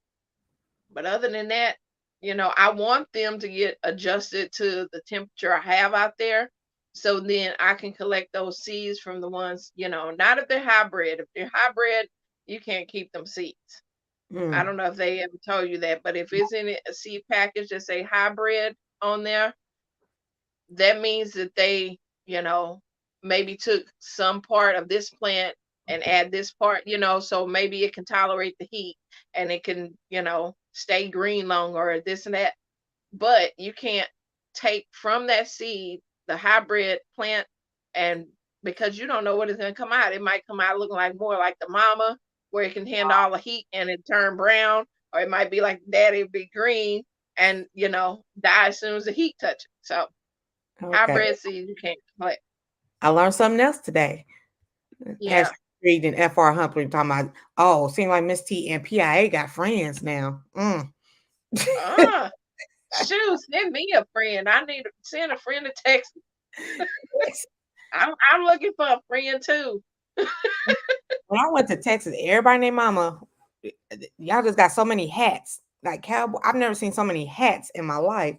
But other than that, I want them to get adjusted to the temperature I have out there. So then I can collect those seeds from the ones, not if they're hybrid. If they're hybrid, you can't keep them seeds. I Mm. don't know if they ever told you that, but if it's in a seed package that say hybrid on there, that means that they, maybe took some part of this plant and add this part, so maybe it can tolerate the heat and it can, stay green longer or this and that. But you can't take from that seed the hybrid plant, and because you don't know what is going to come out, it might come out looking like more like the mama where it can handle all the heat and it turn brown, or it might be like daddy be green and die as soon as the heat touches. So Okay. hybrid seeds you can't collect. I learned something else today. Yeah. Hashtag reading FR Humphrey talking about, oh, seems like Miss T and PIA got friends now. Mm. Ah, shoot, send me a friend. I need to send a friend to Texas. I'm looking for a friend too. When I went to Texas, everybody named Mama, y'all just got so many hats. Like cowboy, I've never seen so many hats in my life.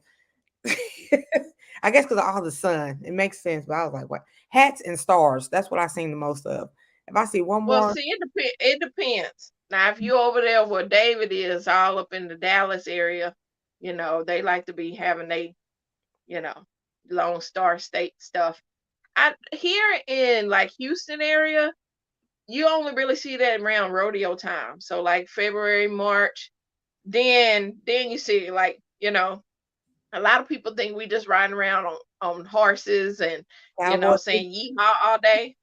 I guess because of all the sun, it makes sense. But I was like, what? Hats and stars. That's what I seen the most of. If I see one Well, more, see, it depends. Now, if you're over there where David is, all up in the Dallas area, they like to be having you know, Lone Star State stuff. I here in like Houston area, you only really see that around rodeo time. So like February, March, then you see like, a lot of people think we just riding around on horses and, cowboy. saying yeehaw all day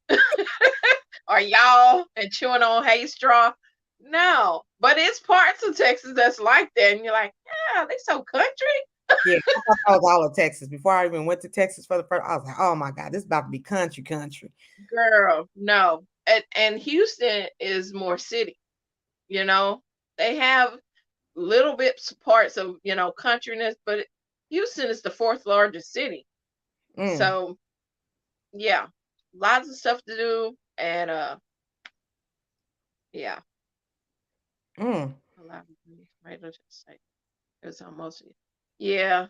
or y'all and chewing on hay straw. No, but it's parts of Texas that's like that. And you're like, yeah, they so country. Yeah, I thought that was all of Texas. Before I even went to Texas for the first, I was like, oh my God, this is about to be country, country. Girl, no. And Houston is more city, you know. They have little bits parts of, countryness, but Houston is the fourth largest city. Mm, So yeah, lots of stuff to do. And yeah, mm. a lot of things. Right, let's just say it was almost yeah.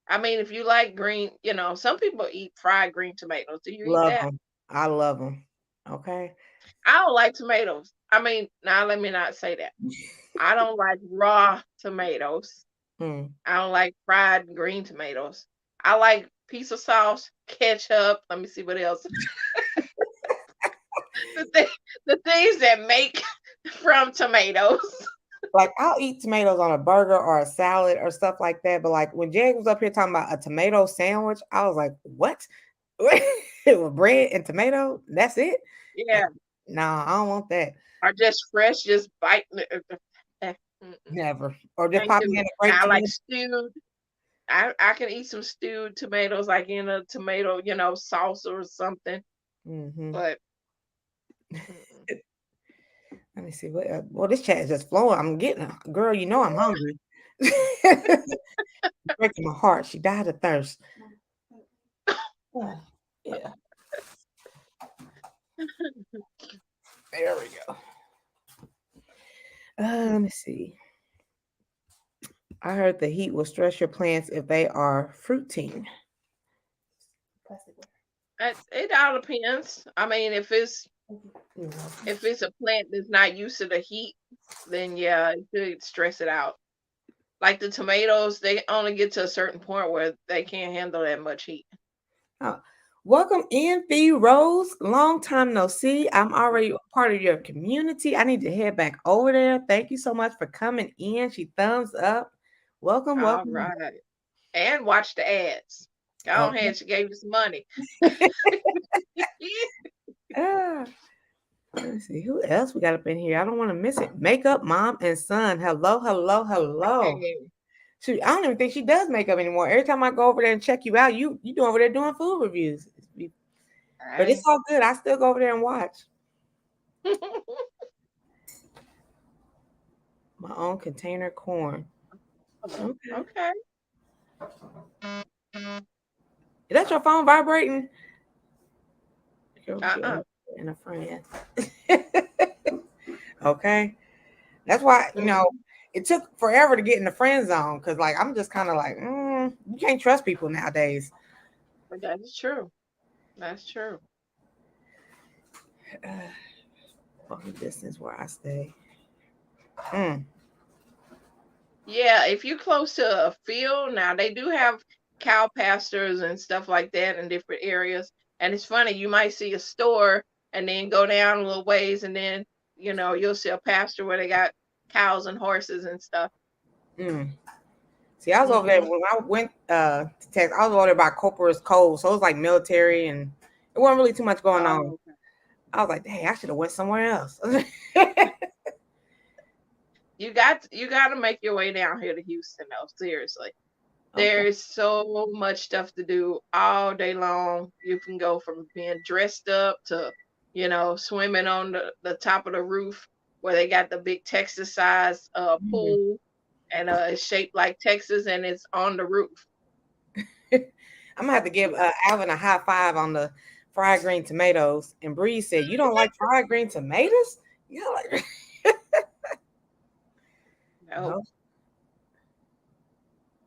I mean, if you like green, some people eat fried green tomatoes. Do you eat Love that? them. I love them. Okay. I don't like tomatoes. I mean, now let me not say that. I don't like raw tomatoes. Mm. I don't like fried green tomatoes. I like pizza sauce, ketchup. Let me see what else. the, th- the things that make from tomatoes. Like I'll eat tomatoes on a burger or a salad or stuff like that. But like when Jag was up here talking about a tomato sandwich, I was like, what? With bread and tomato? That's it? Yeah, No, I don't want that. are just fresh, just bite. Mm-mm. Never. Or just Can't pop do me in it. a grape Now I like tomato. stewed. I can eat some stewed tomatoes, like in a tomato, sauce or something. Mm-hmm. But mm-mm. Let me see what. Well, this chat is just flowing. I'm getting, girl. You know I'm hungry. Breaking my heart. She died of thirst. Yeah. There we go. Let me see. I heard the heat will stress your plants if they are fruiting. It all depends. I mean, Mhm. if it's a plant that's not used to the heat, then yeah, it could stress it out. Like the tomatoes, they only get to a certain point where they can't handle that much heat. Oh, Welcome in, Fee Rose. Long time no see. I'm already part of your community. I need to head back over there. Thank you so much for coming in. She thumbs up. Welcome, All welcome. right. And watch the ads. Go Okay. ahead, she gave you some money. Ah, let's see who else we got up in here. I don't want to miss it. Makeup mom and son. Hello, hello, hello. Hey, Shoot, I don't even think she does makeup anymore. Every time I go over there and check you out, you do over there doing food reviews. But it's hey. all good. I still go over there and watch my own container corn. Okay. Okay. Is that your phone vibrating? Girl, with Uh-uh. you and a friend. Okay. That's why, Mhm. it took forever to get in the friend zone because, like, I'm just kind of like, you can't trust people nowadays. But that is true. That's true. Long distance where I stay. Mm. Yeah, if you're close to a field, now they do have cow pastures and stuff like that in different areas. And it's funny, you might see a store and then go down a little ways and then, you'll see a pasture where they got cows and horses and stuff. Mm. See, I was over there Hmm. when I went to Texas. I was over there by Corpus Cove, so it was like military, and it wasn't really too much going on. Oh, okay. I was like, dang, I should have went somewhere else. You got to make your way down here to Houston though, seriously. Okay. There is so much stuff to do all day long. You can go from being dressed up to, swimming on the top of the roof where they got the big Texas size Mm. pool and it's shaped like Texas and it's on the roof. I'm gonna have to give Yeah. Alvin a high five on the fried green tomatoes. And Bree said, "You don't like fried green tomatoes?" Yeah, like No. no,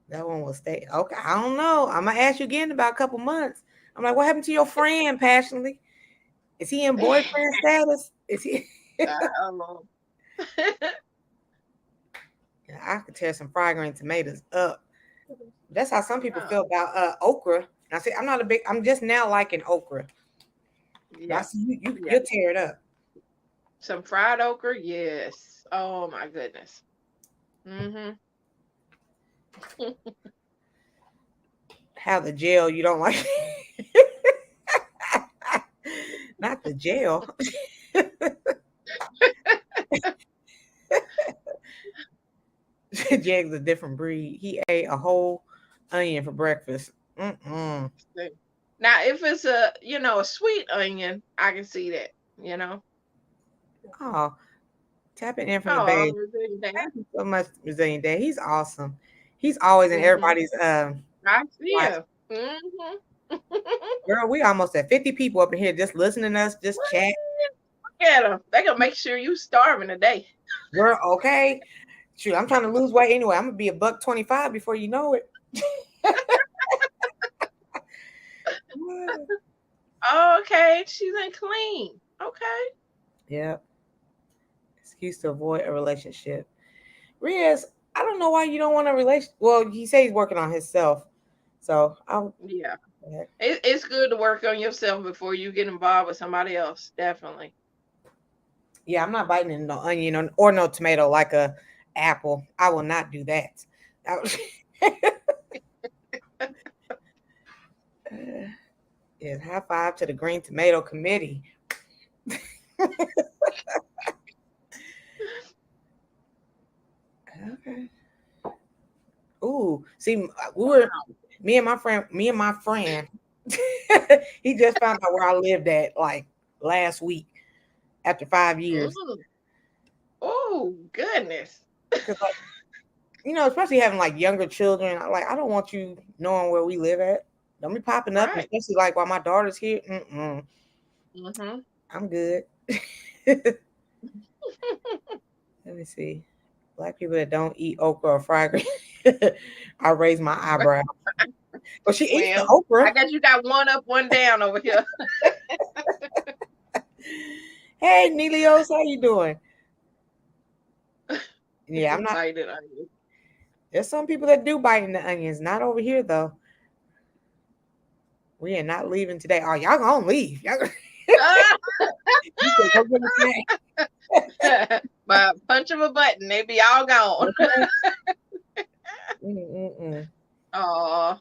that one will stay. Okay, I don't know. I'm gonna ask you again in about a couple months. I'm like, what happened to your friend, passionately? Is he in boyfriend status? Is he? I don't know. Yeah, I could tear some fried green tomatoes up. That's how some people Oh, feel about okra. And I say I'm not a big. I'm just now liking okra. But I yeah. see you. Yeah. You'll tear it up. Some fried okra, yes. Oh my goodness. Mm-hmm. How the gel you don't like? Not the gel. Jag's a different breed. He ate a whole onion for breakfast. Mm-mm. Now, if it's a sweet onion, I can see that, you know. Oh, tapping in from the Oh, bay. Brazilian dad. Thank you so much, Brazilian Dad. He's awesome. He's always in Mm-hmm. everybody's I see watch. him. Mm-hmm. Girl, we almost at 50 people up in here just listening to us, just chat. Look at him. They gonna make sure you starving today. Girl, okay. Shoot, I'm trying to lose weight anyway. I'm gonna be a buck 25 before you know it. Okay, she's in clean. Okay. Yep. Excuse to avoid a relationship. Riaz, I don't know why you don't want a relation. Well, he said he's working on himself. So I'll Yeah. It's good to work on yourself before you get involved with somebody else. Definitely. yeah, I'm not biting into no onion or no tomato like a apple. I will not do that. I was- yeah, high five to the Green Tomato Committee. Okay. Ooh, see, we were me and my friend. He just found out where I lived at like last week after 5 years. Mm. Oh goodness. Because like especially having like younger children, I don't want you knowing where we live at. Don't be popping up, and Right. especially like while my daughter's here. Mm-mm, Mm-hmm. I'm good. Let me see. Black people that don't eat okra or fried green. I raise my eyebrow. But she eats the Well, I okra. guess you got one up, one down over here. Hey, Nelios, how you doing? Yeah, I'm not. Bite it on you. There's some people that do bite in the onions. Not over here though. We are not leaving today. Oh, y'all gonna leave. Y'all gonna... Ah! You said go get a snack. By a punch of a button, they be all gone. Okay. Oh,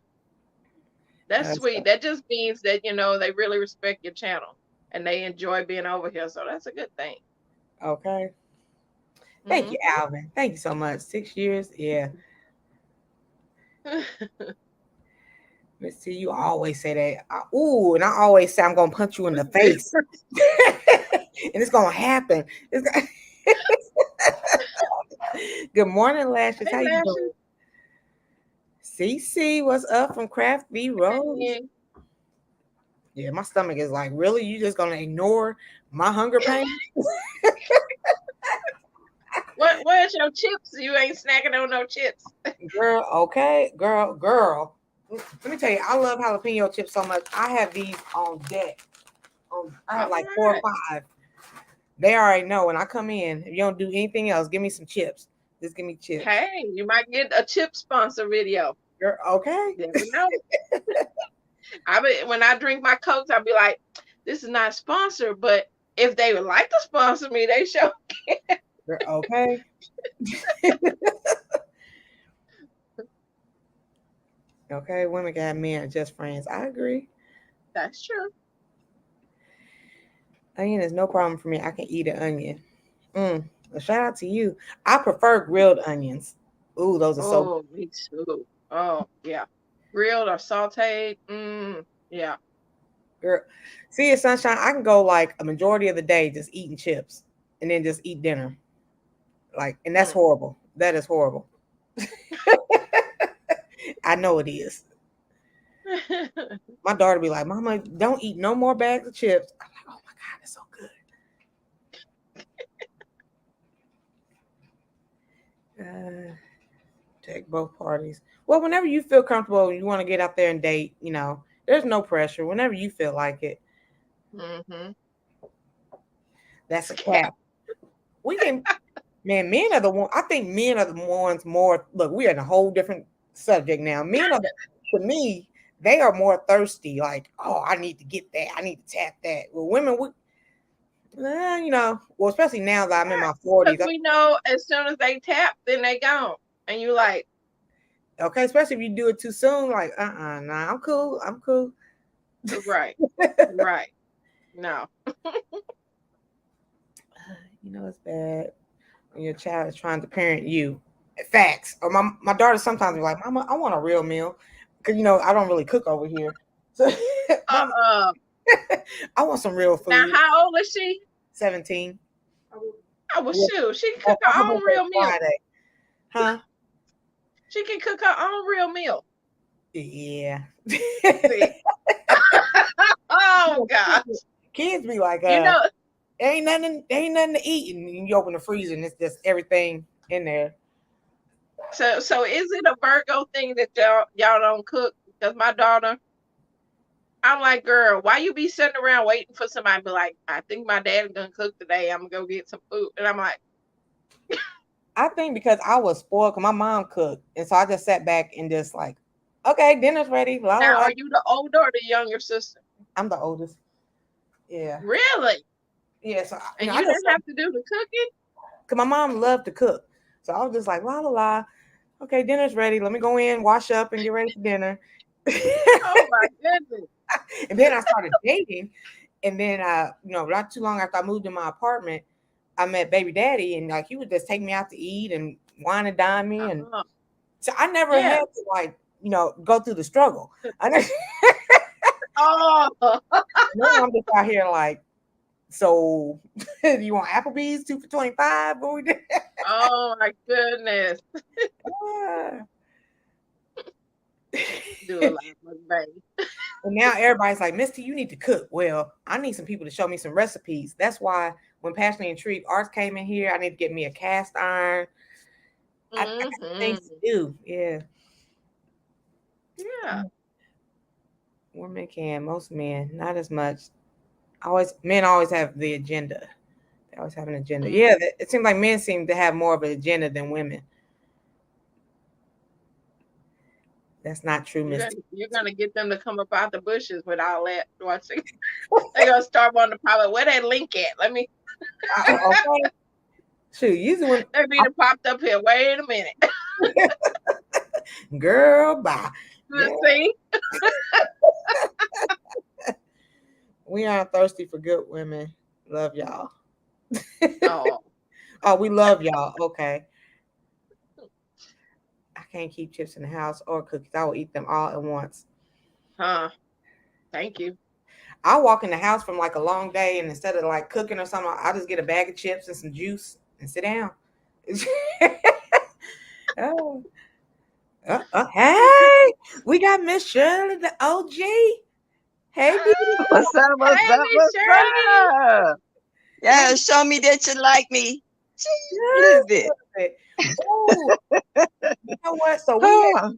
that's sweet. That just means that they really respect your channel and they enjoy being over here. So that's a good thing. Okay. Thank you, Alvin. Thank you so much. 6 years. Yeah. Let's see. You always say that. And I always say I'm gonna punch you in the face, and it's gonna happen. Good morning, Lashes. Hey, How you doing? Cici'S, what's up from Craft B Rose? Hey. Yeah, my stomach is like, really? You just gonna ignore my hunger pain? Where's your chips? You ain't snacking on no chips. Girl, okay. Girl. Let me tell you, I love jalapeno chips so much. I have these on deck. I have like 4 or 5. They already know when I come in, if you don't do anything else, give me some chips. Just give me chips. Hey, you might get a chip sponsor video. Girl, okay. Never know. When I drink my Cokes, I'll be like, this is not sponsored, but if they would like to sponsor me, they sure can. Girl, okay. Okay, women got men are just friends. I agree. That's true. Onion is no problem for me. I can eat an onion. A shout out to you. I prefer grilled onions. Ooh, those are so. Oh, me too. Oh, yeah. Grilled or sauteed. Yeah. Girl, see, at Sunshine, I can go like a majority of the day just eating chips and then just eat dinner. Like, and that's horrible. That is horrible. I know it is. My daughter be like, Mama, don't eat no more bags of chips. I'm like, oh my God, it's so good. Take both parties. Well, whenever you feel comfortable, you want to get out there and date, there's no pressure. Whenever you feel like it. That's a cap. We can, man, men are the one. I think men are the ones more. Look, we are in a whole different subject now. Men are, to me, they are more thirsty. Like, oh, I need to get that. I need to tap that. Well, women, well, especially now that I'm in my 40s. Because we know as soon as they tap, then they gone. And you like. Okay, especially if you do it too soon. Like, nah, I'm cool. Right. Right. No. It's bad when your child is trying to parent you. Facts. Or my daughter sometimes be like, Mama, I want a real meal. Because, I don't really cook over here. So, Mama, I want some real food. Now, how old is she? 17. Oh, well, shoot. She can cook her own real meal. Friday. Huh? She can cook her own real meal. Yeah. Oh, gosh. Kids be like, ain't nothing to eat, and you open the freezer and it's just everything in there. So is it a Virgo thing that y'all don't cook? Because my daughter, I'm like, girl, why you be sitting around waiting for somebody to be like, I think my dad's gonna cook today. I'm gonna go get some food. And I'm like, I think because I was spoiled because my mom cooked, and so I just sat back and just like, okay, dinner's ready. Now, are you the older or the younger sister? I'm the oldest. Yeah. Really? Yeah. So and you didn't have to do the cooking? Because my mom loved to cook. So I was just like, la la la. Okay, dinner's ready. Let me go in, wash up, and get ready for dinner. Oh my goodness. And then I started dating. And then not too long after I moved in my apartment, I met baby daddy, and like he would just take me out to eat and wine and dine me. And so I never had to like, go through the struggle. Oh, no, I'm just out here like, so you want Applebee's 2 for $25? What we did? Oh my goodness. Do a lot, baby. And now everybody's like, Misty, you need to cook. Well, I need some people to show me some recipes. That's why when Passionately Intrigued Arts came in here, I need to get me a cast iron. I got things to do. Yeah. Yeah. Women can, most men, not as much. Men always have the agenda. They always have an agenda. Yeah, it seems like men seem to have more of an agenda than women. That's not true, Miss T. You're gonna get them to come up out the bushes with all that. Watching. They're gonna start wanting to pop up. Where that link at? Let me. Okay. Shoot, usually when They be popped up here. Wait a minute. girl, bye. Let's Yeah. see. We aren't thirsty for good women. Love y'all. Oh, Oh, we love y'all. Okay. I can't keep chips in the house or cookies. I will eat them all at once. huh. Thank you. I'll walk in the house from like a long day, and instead of like cooking or something, I'll just get a bag of chips and some juice and sit down. Oh, hey, we got Miss Shirley, the OG. Hey, beautiful. What's up? What's Hey, up? Miss What's Shirley. up? Yeah, show me that you like me. Just a little bit. Oh, you know what? So Oh.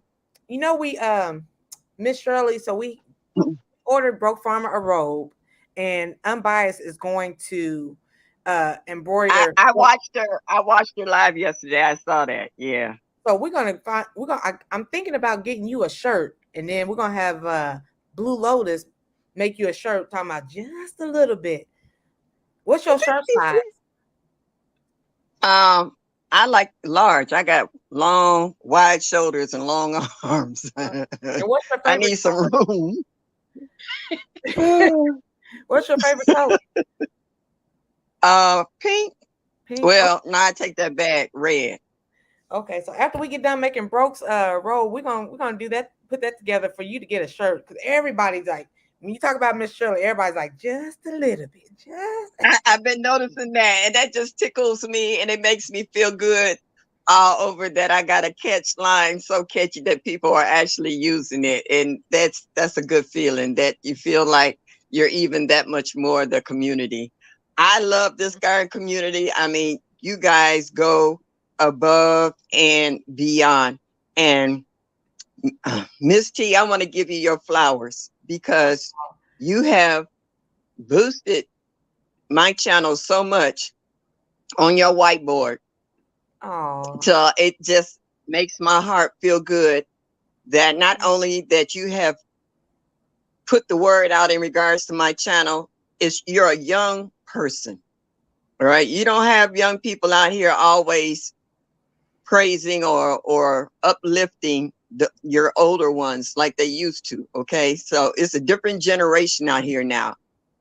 we Miss Shirley, so we ordered Broke Farmer a robe, and Unbiased is going to embroider. I watched her. I watched her live yesterday. I saw that. Yeah. So I'm thinking about getting you a shirt, and then we're gonna have Blue Lotus make you a shirt talking about just a little bit. What's your shirt size? I like large. I got long, wide shoulders and long arms. And what's your I favorite need some color? room. What's your favorite color? Pink. Pink. Well, no, I take that back. Red. Okay, so after we get done making Broke's roll, we're gonna do that, put that together for you to get a shirt, because everybody's like, when you talk about Miss Shirley, everybody's like, just a little bit, I've been noticing that, and that just tickles me, and it makes me feel good all over that I got a catch line so catchy that people are actually using it, and that's a good feeling that you feel like you're even that much more the community. I love this garden community. I mean, you guys go above and beyond, and Miss T, I want to give you your flowers because you have boosted my channel so much on your whiteboard. Oh, So it just makes my heart feel good that not only that you have put the word out in regards to my channel, is you're a young person, right? You don't have young people out here always praising or uplifting your older ones like they used to. Okay, so it's a different generation out here now,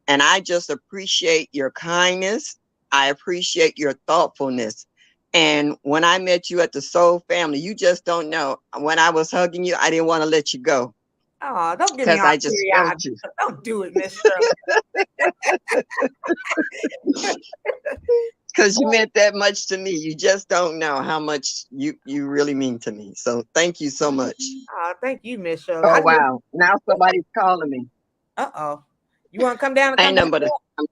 and I just appreciate your kindness. I appreciate your thoughtfulness. And when I met you at the Soul Family, you just don't know. When I was hugging you, I didn't want to let you go oh, don't give me because all I just felt teary-eyed. you. Don't do it, Miss Shirley. Because you meant that much to me. You just don't know how much you really mean to me. So thank you so much. Oh, thank you, Miss Shirley. Oh wow! Now somebody's calling me. Uh-oh. You want to come down and Ain't come nothing back? but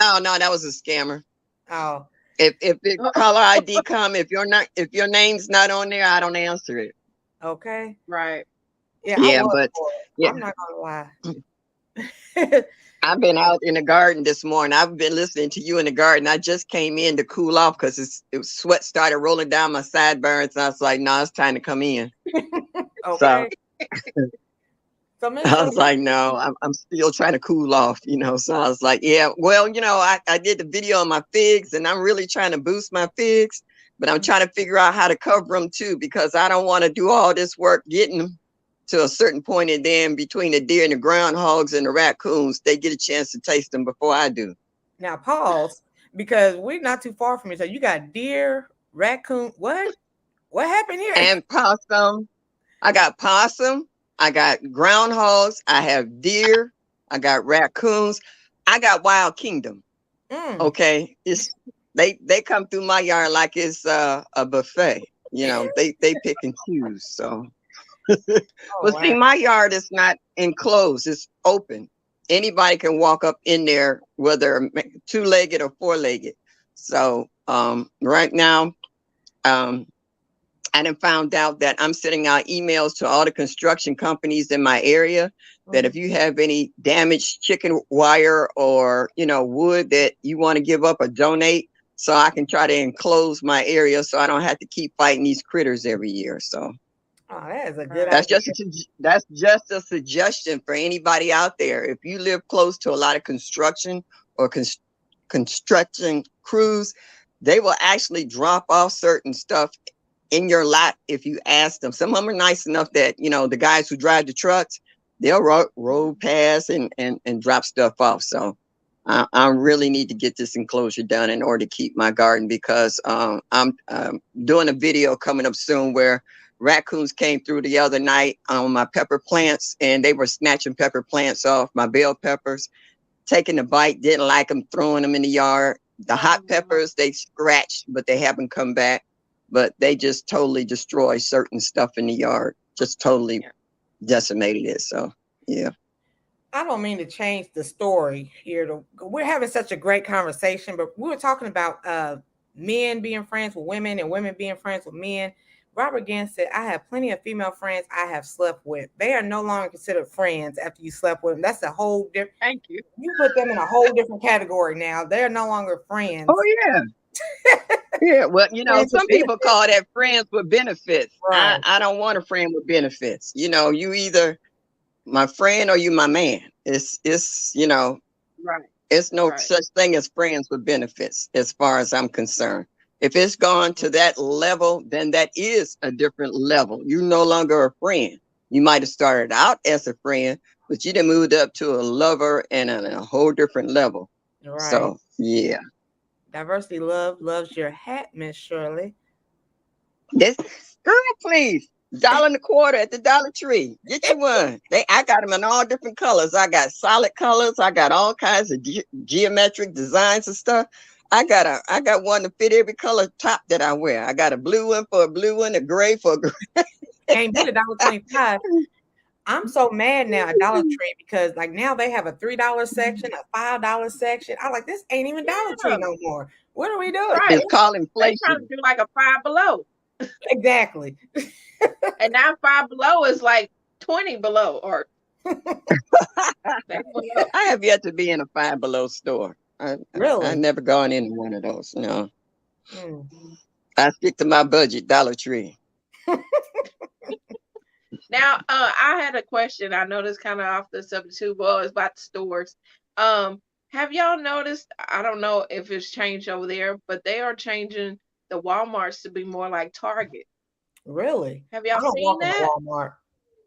oh no, that was a scammer. Oh, If the caller ID come, if your name's not on there, I don't answer it. okay. Right. Yeah, I Yeah, was but for it. yeah, I'm not gonna lie. I've been out in the garden this morning. I've been listening to you in the garden. I just came in to cool off because sweat started rolling down my sideburns, and I was like, "No, it's time to come in." Okay. So Miss I Shirley, was like, no, I'm still trying to cool off, So I was like, yeah, well, I did the video on my figs, and I'm really trying to boost my figs, but I'm trying to figure out how to cover them too, because I don't want to do all this work getting them to a certain point, and then between the deer and the groundhogs and the raccoons, they get a chance to taste them before I do. now pause, because we're not too far from each other. You got deer, raccoon. What? What happened here? And possum. I got possum. I got groundhogs. I have deer. I got raccoons. I got wild kingdom. Okay, they come through my yard like it's a buffet. They pick and choose. So, but see, my yard is not enclosed; it's open. Anybody can walk up in there, whether two-legged or four-legged. So, right now, I done found out that I'm sending out emails to all the construction companies in my area that if you have any damaged chicken wire or, wood that you want to give up or donate, so I can try to enclose my area so I don't have to keep fighting these critters every year. So Oh, that is a good That's idea. that's just a suggestion for anybody out there. If you live close to a lot of construction or construction crews, they will actually drop off certain stuff in your lot if you ask them. Some of them are nice enough that, the guys who drive the trucks, they'll roll past and drop stuff off. So I really need to get this enclosure done in order to keep my garden, because I'm doing a video coming up soon where raccoons came through the other night on my pepper plants, and they were snatching pepper plants off my bell peppers, taking a bite, didn't like them, throwing them in the yard. The hot peppers, they scratched, but they haven't come back. But they just totally destroy certain stuff in the yard, just totally decimated it. So, yeah. I don't mean to change the story here. We're having such a great conversation, but we were talking about men being friends with women and women being friends with men. Robert Ginn said, I have plenty of female friends I have slept with. They are no longer considered friends after you slept with them. That's a whole different. Thank you. You put them in a whole different category now. They're no longer friends. Oh, yeah. Yeah, well, some people call that friends with benefits. Right. I don't want a friend with benefits. You either my friend or you my man. It's Right. It's no such thing as friends with benefits as far as I'm concerned. If it's gone to that level, then that is a different level. You're no longer a friend. You might have started out as a friend, but you done moved up to a lover and a whole different level. Right. So, yeah. Diversity loves your hat, Miss Shirley. This girl, please. $1.25 at the Dollar Tree. Get you one. I got them in all different colors. I got solid colors. I got all kinds of geometric designs and stuff. I got one to fit every color top that I wear. I got a blue one for a blue one, a gray for a gray. Ain't been $1.25. I'm so mad now at Dollar Tree because like now they have a $3 section, a $5 section. I'm like, this ain't even Dollar Tree no more. What are we doing? Right. It's called They inflation. trying to do like a Five Below. Exactly. And now Five Below is like 20 below or I have yet to be in a Five Below store. Really? I've never gone into one of those. No. Hmm. I stick to my budget, Dollar Tree. Now, I had a question. I know this kind of off the subject too, but it's about the stores. Have y'all noticed? I don't know if it's changed over there, but they are changing the Walmarts to be more like Target. Really? Have y'all I don't seen walk that? in Walmart.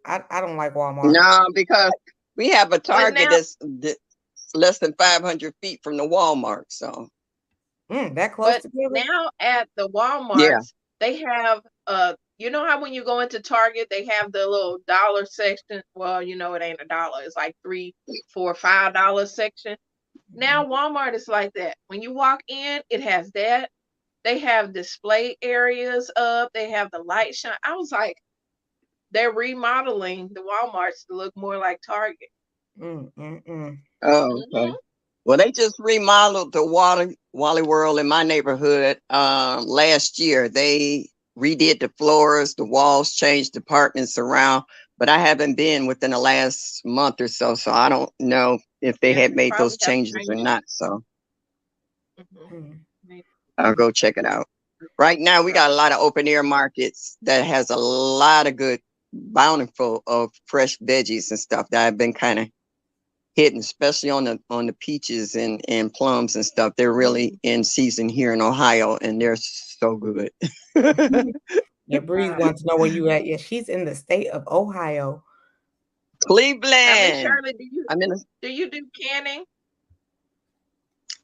I don't like Walmart. No, because we have a Target now- that's less than 500 feet from the Walmart. So That close But together? now at the Walmarts, they have you know how when you go into Target, they have the little dollar section. Well, it ain't a dollar. It's like $3, $4, $5 section. Now Walmart is like that. When you walk in, it has that. They have display areas up. They have the light shine. I was like, they're remodeling the Walmarts to look more like Target. Oh, okay. Well, they just remodeled the Wally World in my neighborhood last year. They redid the floors, the walls, changed departments around, but I haven't been within the last month or so, so I don't know if they had made those changes or not. So I'll go check it out. Right now, we got a lot of open air markets that has a lot of good, bountiful of fresh veggies and stuff that I've been kind of hitting, especially on the peaches and plums and stuff. They're really in season here in Ohio, and they're so good. Yeah, Breeze wants to know where you at. Yeah, she's in the state of Ohio. Cleveland. Shirley, do you do canning?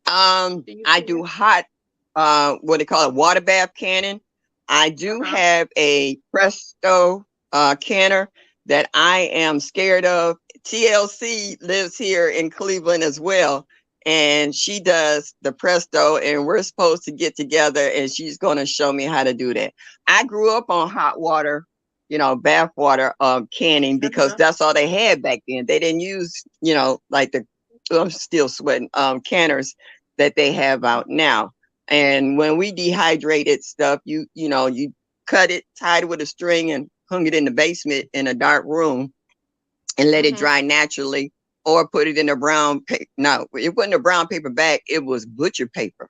I do hot, what they call it, water bath canning. I do have a Presto canner that I am scared of. TLC lives here in Cleveland as well, and she does the Presto, and we're supposed to get together and she's going to show me how to do that. I grew up on hot water, bath water canning because that's all they had back then. They didn't use, like I'm still sweating, canners that they have out now. And when we dehydrated stuff, you cut it, tied it with a string, and hung it in the basement in a dark room and let it dry naturally, or put it in a brown paper. No, it wasn't a brown paper bag. It was butcher paper.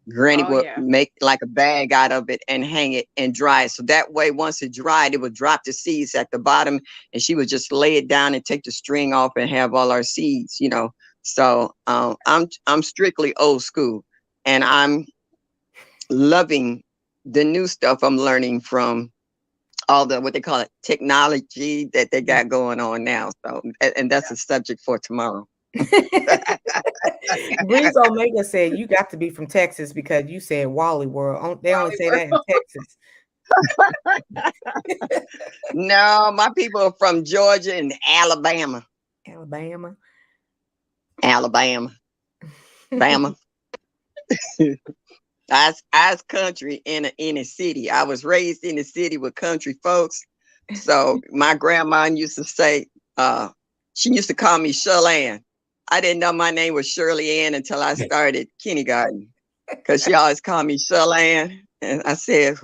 Granny Oh would yeah. make like a bag out of it and hang it and dry it. So that way, once it dried, it would drop the seeds at the bottom, and she would just lay it down and take the string off and have all our seeds, you know. So I'm strictly old school, and I'm loving the new stuff I'm learning from all the what they call it technology that they got going on now. So and that's a subject for tomorrow. Breeze Omega said you got to be from Texas because you said Wally World. They only say that in Texas. No, my people are from Georgia and Alabama. Alabama. Alabama. Bama. I was country in a city. I was raised in the city with country folks. So my grandma used to say, she used to call me Shirley. I didn't know my name was Shirley Ann until I started kindergarten, because she always called me Shirley. And I said,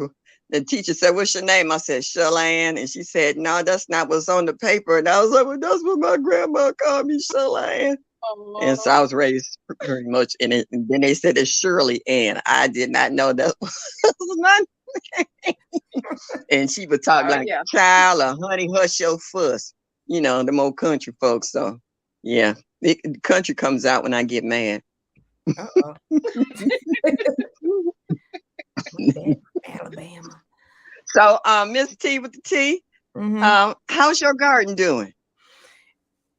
the teacher said, "What's your name?" I said, Shirley. And she said, "No, that's not what's on the paper." And I was like, "Well, that's what my grandma called me, Shirley." And so I was raised pretty much in it. And then they said it's Shirley Ann. I did not know that was my name. And she would talk like, Yeah. "Child, or honey, hush your fuss." You know, the more country folks. So, yeah, the country comes out when I get mad. Uh-oh. Alabama. So, Miss T with the T, how's your garden doing?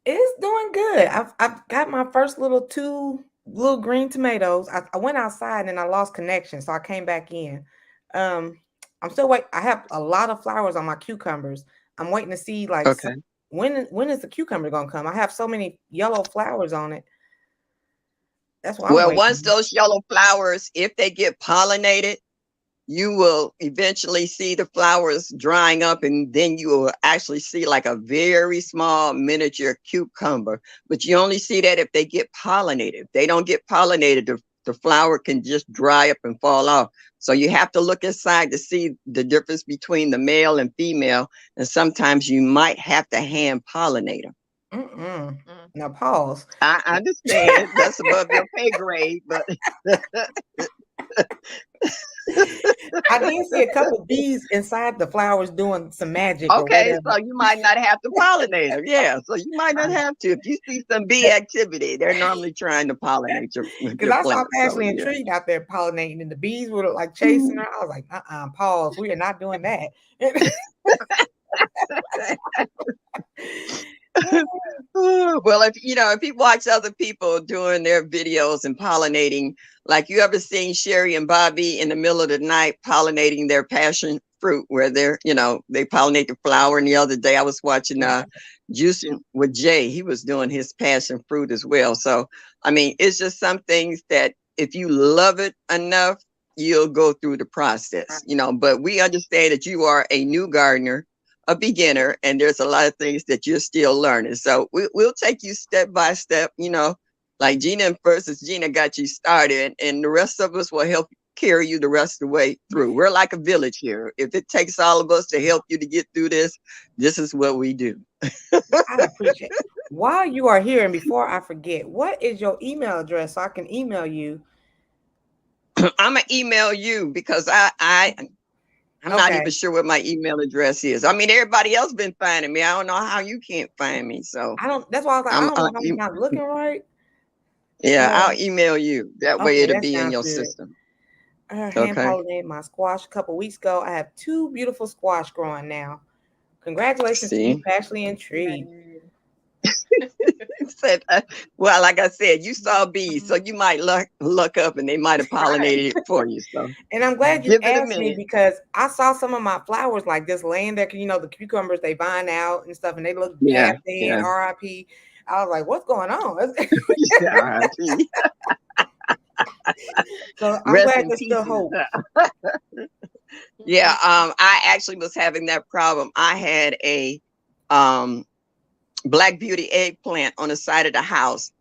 It's doing good. I've got my first two little green tomatoes. I went outside and I lost connection, so I came back in. I'm still waiting. I have a lot of flowers on my cucumbers. I'm waiting to see Okay. when is the cucumber gonna come? I have so many yellow flowers on it. That's why I'm Well, waiting. once those yellow flowers, if they get pollinated, you will eventually see the flowers drying up, and then you will actually see like a very small miniature cucumber. But you only see that if they get pollinated. If they don't get pollinated, the flower can just dry up and fall off. So you have to look inside to see the difference between the male and female. And sometimes you might have to hand pollinate them. Now pause. I understand that's above your pay grade, but I did see a couple of bees inside the flowers doing some magic or okay, whatever. so you might not have to pollinate them. Yeah, so you might not have to. If you see some bee activity, they're normally trying to pollinate your Because I saw plants. So Ashley and yeah. Tree out there pollinating, and the bees were like chasing her. I was like, pause. We are not doing that. Well, if you watch other people doing their videos and pollinating, like you ever seen Sherry and Bobby in the middle of the night pollinating their passion fruit, where they pollinate the flower. And the other day I was watching Juicing with Jay. He was doing his passion fruit as well. So I mean, it's just some things that if you love it enough, you'll go through the process, but we understand that you are a new gardener, a beginner, and there's a lot of things that you're still learning. So we'll take you step by step, like Gina versus Gina got you started, and the rest of us will help carry you the rest of the way through. We're like a village here. If it takes all of us to help you to get through this is what we do. I appreciate it. While you are here, and before I forget, what is your email address so I can email you? I'm gonna email you because I'm not even sure what my email address is. I mean, everybody else been finding me. I don't know how you can't find me. So I don't. That's why I was like, I don't know how you're not looking right. Yeah, I'll email you. That way it'll be in your good. system. Hand pollinated my squash a couple weeks ago. I have 2 beautiful squash growing now. Congratulations to you, Ashley and Tree. Well, like I said, you saw bees, so you might look up and they might have pollinated it for you. So, and I'm glad you asked me because I saw some of my flowers like just laying there. The cucumbers, they vine out and stuff, and they look dead. RIP. I was like, what's going on? RIP. So I'm glad there's still hope. Yeah, I actually was having that problem. I had a Black Beauty eggplant on the side of the house.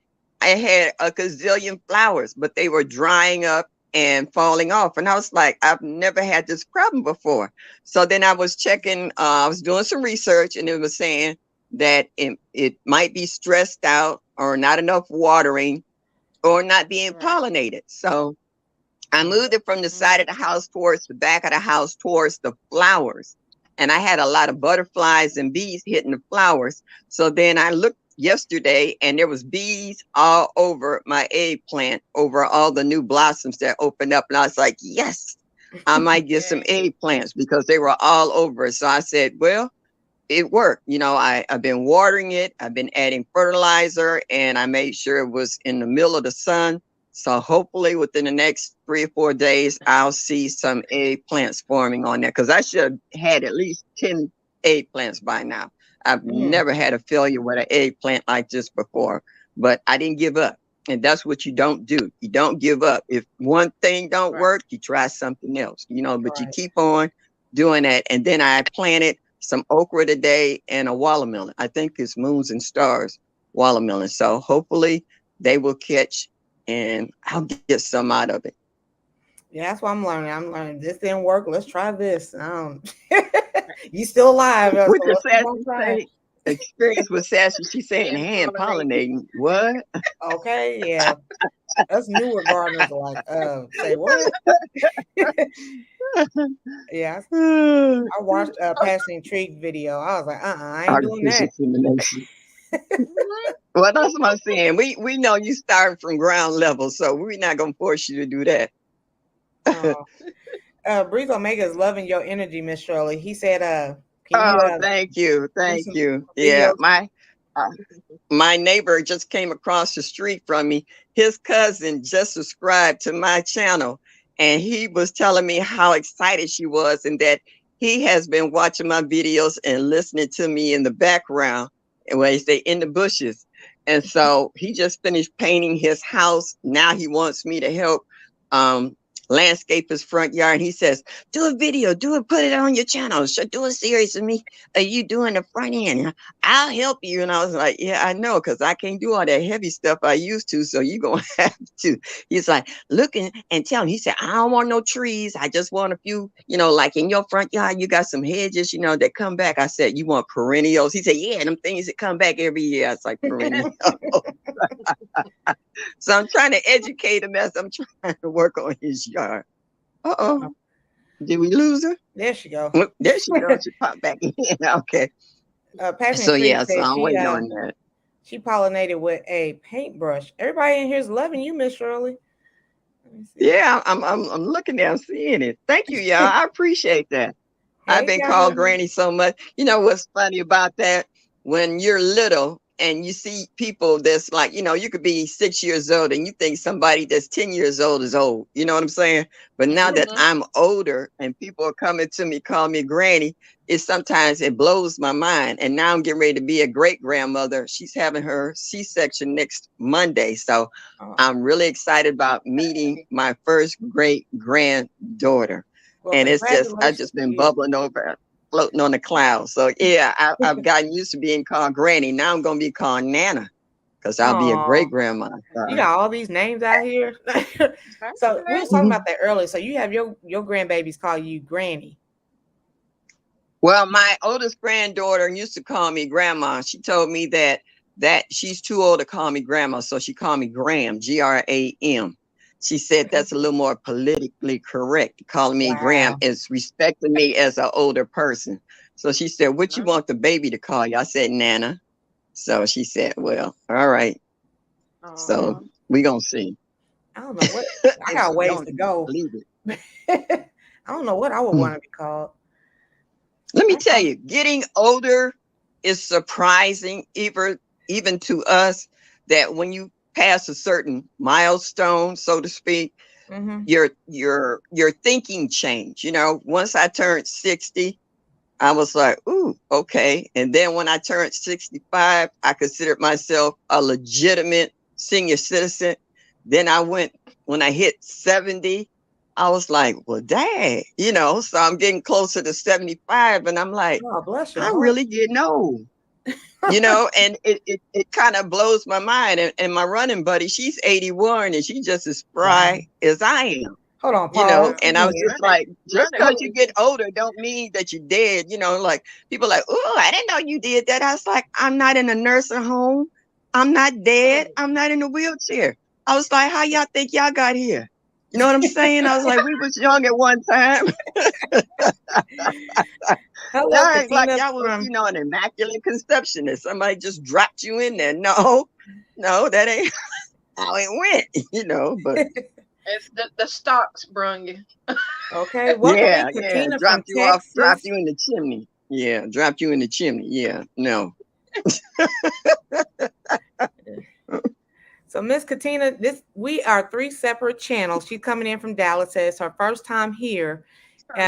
I had a gazillion flowers, but they were drying up and falling off. And I was like, I've never had this problem before. So then I was checking, I was doing some research, and it was saying that it might be stressed out or not enough watering or not being pollinated. So I moved it from the side of the house towards the back of the house towards the flowers. And I had a lot of butterflies and bees hitting the flowers. So then I looked yesterday and there was bees all over my eggplant, over all the new blossoms that opened up. And I was like, yes, I might get some eggplants because they were all over it. So I said, well, it worked. I've been watering it. I've been adding fertilizer and I made sure it was in the middle of the sun. So hopefully within the next 3 or 4 days, I'll see some eggplants forming on there because I should have had at least 10 eggplants by now. I've never had a failure with an eggplant like this before, but I didn't give up. And that's what you don't do. You don't give up. If one thing don't work, you try something else, but you keep on doing that. And then I planted some okra today and a watermelon. I think it's Moons and Stars watermelon. So hopefully they will catch and I'll get some out of it. Yeah, that's what I'm learning. I'm learning this didn't work. Let's try this. You still alive. With the sassy experience with sassy, she's saying hand pollinating. What? Okay, yeah. Us newer gardeners are like, say what? Yeah. I watched a Passing Intrigue video. I was like, I ain't doing that. Well, that's what I'm saying. We know you starting from ground level, so we're not gonna force you to do that. Breeze Omega is loving your energy, Miss Shirley. He said, thank you. Yeah, my neighbor just came across the street from me. His cousin just subscribed to my channel, and he was telling me how excited she was, and that he has been watching my videos and listening to me in the background. And when they say in the bushes. And so he just finished painting his house. Now he wants me to help landscape his front yard. And he says, do a video, put it on your channel. Do a series of me. Are you doing the front end? I'll help you. And I was like, yeah, I know, because I can't do all that heavy stuff I used to. So you're going to have to. He's like, looking and tell him. He said, I don't want no trees. I just want a few, like in your front yard, you got some hedges, that come back. I said, you want perennials? He said, yeah, them things that come back every year. I was like, perennials. So I'm trying to educate him as I'm trying to work on his yard. Uh-oh. Did we lose her? There she go. There she goes. She popped back in. Okay. So yeah, so I'm waiting on that. She pollinated with a paintbrush. Everybody in here is loving you, Miss Shirley. Yeah, I'm looking there, I'm seeing it. Thank you, y'all. I appreciate that. I've been called Granny so much. You know what's funny about that? When you're little and you see people that's like, you could be 6 years old and you think somebody that's 10 years old is old. You know what I'm saying? But now that I'm older and people are coming to me, call me Granny, sometimes it blows my mind. And now I'm getting ready to be a great grandmother. She's having her C-section next Monday. So I'm really excited about meeting my first great granddaughter. Well, and I've just been bubbling over, floating on the clouds. So yeah, I've gotten used to being called Granny. Now I'm going to be called Nana because I'll be a great grandma. You got all these names out here. So we were talking about that earlier. So you have your grandbabies call you Granny. Well, my oldest granddaughter used to call me Grandma. She told me that she's too old to call me Grandma, so she called me Gram, Gram. She said that's a little more politically correct. Calling me Gram is respecting me as an older person. So she said, what you want the baby to call you? I said, Nana. So she said, well, all right. So we're going to see. I don't know what. I got ways to go. I don't know what I would want to be called. Let me tell you, getting older is surprising, even to us, that when you pass a certain milestone, so to speak, your thinking change. Once I turned 60, I was like, ooh, okay. And then when I turned 65, I considered myself a legitimate senior citizen. Then when I hit 70, I was like, well, dang, so I'm getting closer to 75 and I'm like, oh, bless you. I'm really getting old, and it kind of blows my mind. And my running buddy, she's 81 and she's just as spry as I am. Hold on, Paul. And I was just like, just because you get older don't mean that you're dead. Like people are like, oh, I didn't know you did that. I was like, I'm not in a nursing home. I'm not dead. I'm not in a wheelchair. I was like, how y'all think y'all got here? You know what I'm saying? I was like, we was young at one time. Hello, Y'all act like Katina y'all was, from. an immaculate conception and somebody just dropped you in there. No, that ain't how it went, but It's the stocks brung you. Okay, welcome in, yeah, Katina from dropped you off, dropped Texas. you in the chimney. Yeah, dropped you in the chimney. Yeah, no. So, Miss Katina, we are 3 separate channels. She's coming in from Dallas. It's her first time here. We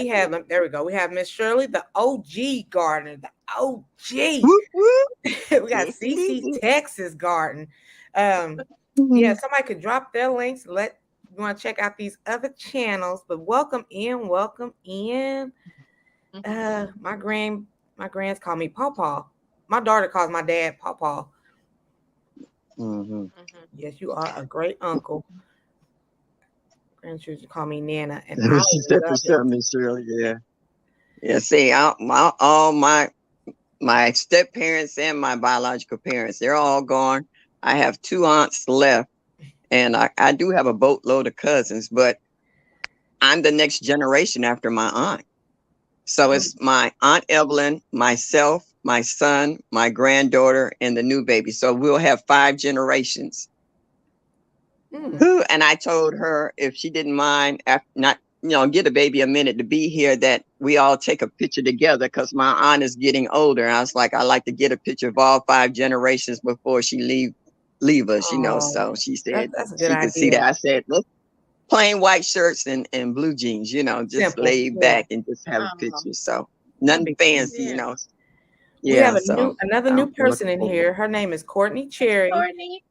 have, there we go. We have Miss Shirley, the OG gardener, the OG. Whoop, whoop. We got Yes, Cici'S indeed. Texas Garden. Yeah, somebody could drop their links. You want to check out these other channels, but welcome in, welcome in. My grands call me Pawpaw. My daughter calls my dad Pawpaw. Yes, you are a great uncle. Grandchildren call me Nana, and I She said for love sure, it. Miss Shirley. Yeah. Yeah. See, all my step parents and my biological parents, they're all gone. I have 2 aunts left, and I do have a boatload of cousins, but I'm the next generation after my aunt. So it's my Aunt Evelyn, myself, my son, my granddaughter, and the new baby. So we'll have 5 generations. And I told her if she didn't mind, not get a baby a minute to be here, that we all take a picture together because my aunt is getting older. And I was like, I like to get a picture of all 5 generations before she leave us. So she said that's a good she could see idea. that. I said, let's plain white shirts and blue jeans, just Simple, laid yeah. back and just have a picture. So nothing fancy, Yeah. We have another new I'm person looking in forward. here. Her name is Courtney Cherry. Courtney.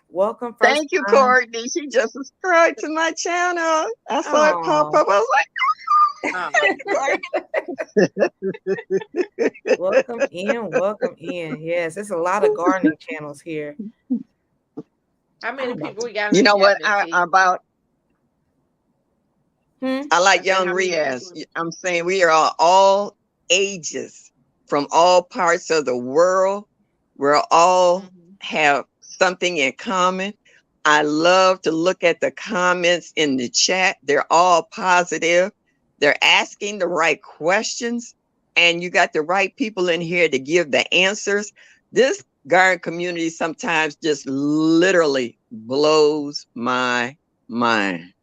Welcome. First Thank you, time. Courtney. She just subscribed to my channel. I saw it pop up. I was like, welcome in, welcome in. Yes, there's a lot of gardening channels here. How many people we got? You know what? I like young Riaz. I'm saying we are all ages from all parts of the world. We're all have something in common. I love to look at the comments in the chat. They're all positive. They're asking the right questions, and you got the right people in here to give the answers. This garden community sometimes just literally blows my mind.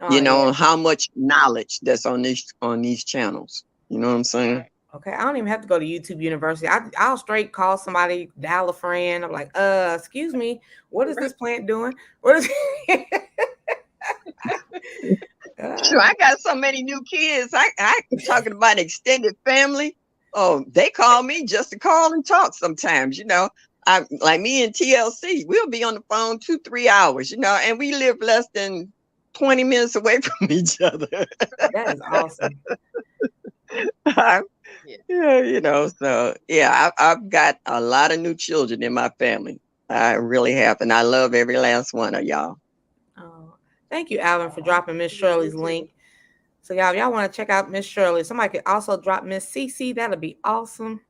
How much knowledge that's on these channels. You know what I'm saying? Okay, I don't even have to go to YouTube University. I'll straight call somebody, dial a friend. I'm like, excuse me, what is this plant doing? What is Sure, I got so many new kids. I talking about extended family. Oh, they call me just to call and talk sometimes, I like me and TLC, we'll be on the phone 2-3 hours, and we live less than 20 minutes away from each other. That is awesome. So yeah, I've got a lot of new children in my family. I really have, and I love every last one of y'all. Oh, thank you, Alvin, for dropping Miss Shirley's link. So y'all want to check out Miss Shirley. Somebody could also drop Miss Cici. That'll be awesome.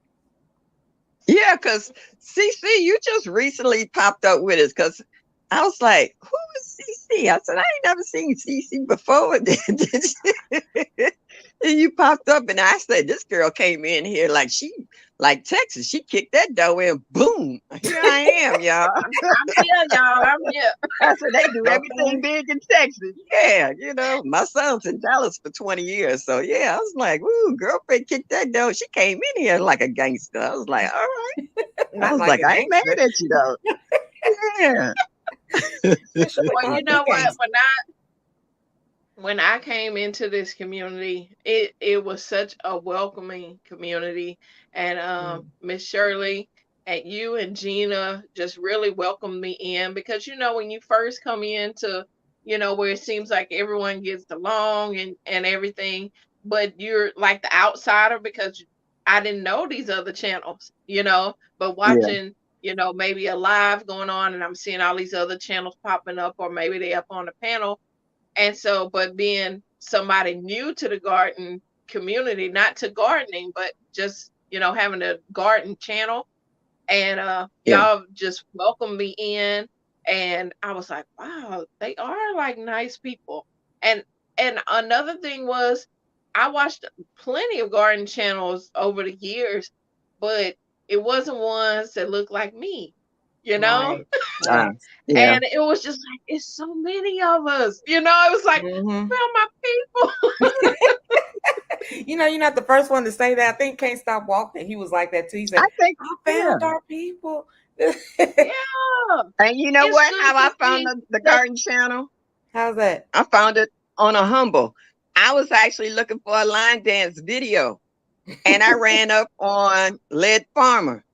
Yeah, because Cici, you just recently popped up with us, because I was like, who is Cici? I said, I ain't never seen Cici before. And you popped up, and I said, this girl came in here like Texas. She kicked that door in, boom. Here I am, y'all. I'm here, y'all. I'm here. I said, they do everything big in Texas. Yeah, my son's in Dallas for 20 years. So, yeah, I was like, ooh, girlfriend kicked that door. She came in here like a gangster. I was like, all right. I was like, I ain't mad at you, though. Yeah. Well, you know what? When I came into this community, it was such a welcoming community. And Miss Shirley and you and Gina just really welcomed me in, because when you first come into where it seems like everyone gets along and everything, but you're like the outsider, because I didn't know these other channels, but watching maybe a live going on, and I'm seeing all these other channels popping up, or maybe they up on the panel. And so, but being somebody new to the garden community, not to gardening, but just, having a garden channel, and y'all just welcomed me in. And I was like, wow, they are like nice people. And another thing was, I watched plenty of garden channels over the years, but it wasn't ones that looked like me, you know? Right. Uh, Right. yeah. And it was just like, it's so many of us, you know? It was like, Mm-hmm. found my people. You're not the first one to say that. I think Can't Stop Walking. He was like that too. He I said, think, I yeah. found our people. Yeah. And you know It's what? good How to I found see the that. garden channel? How's that? I found it on a humble. I was actually looking for a line dance video, and I ran up on Lead Farmer,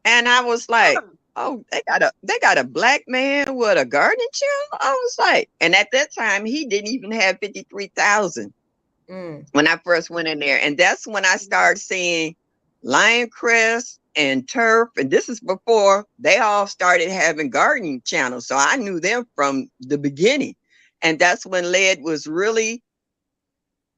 and I was like, Oh, "Oh, they got a black man with a gardening channel." I was like, and at that time, he didn't even have 53,000 Mm. when I first went in there, and that's when I started seeing Lioncrest and Turf, and this is before they all started having gardening channels, so I knew them from the beginning, and that's when Lead was really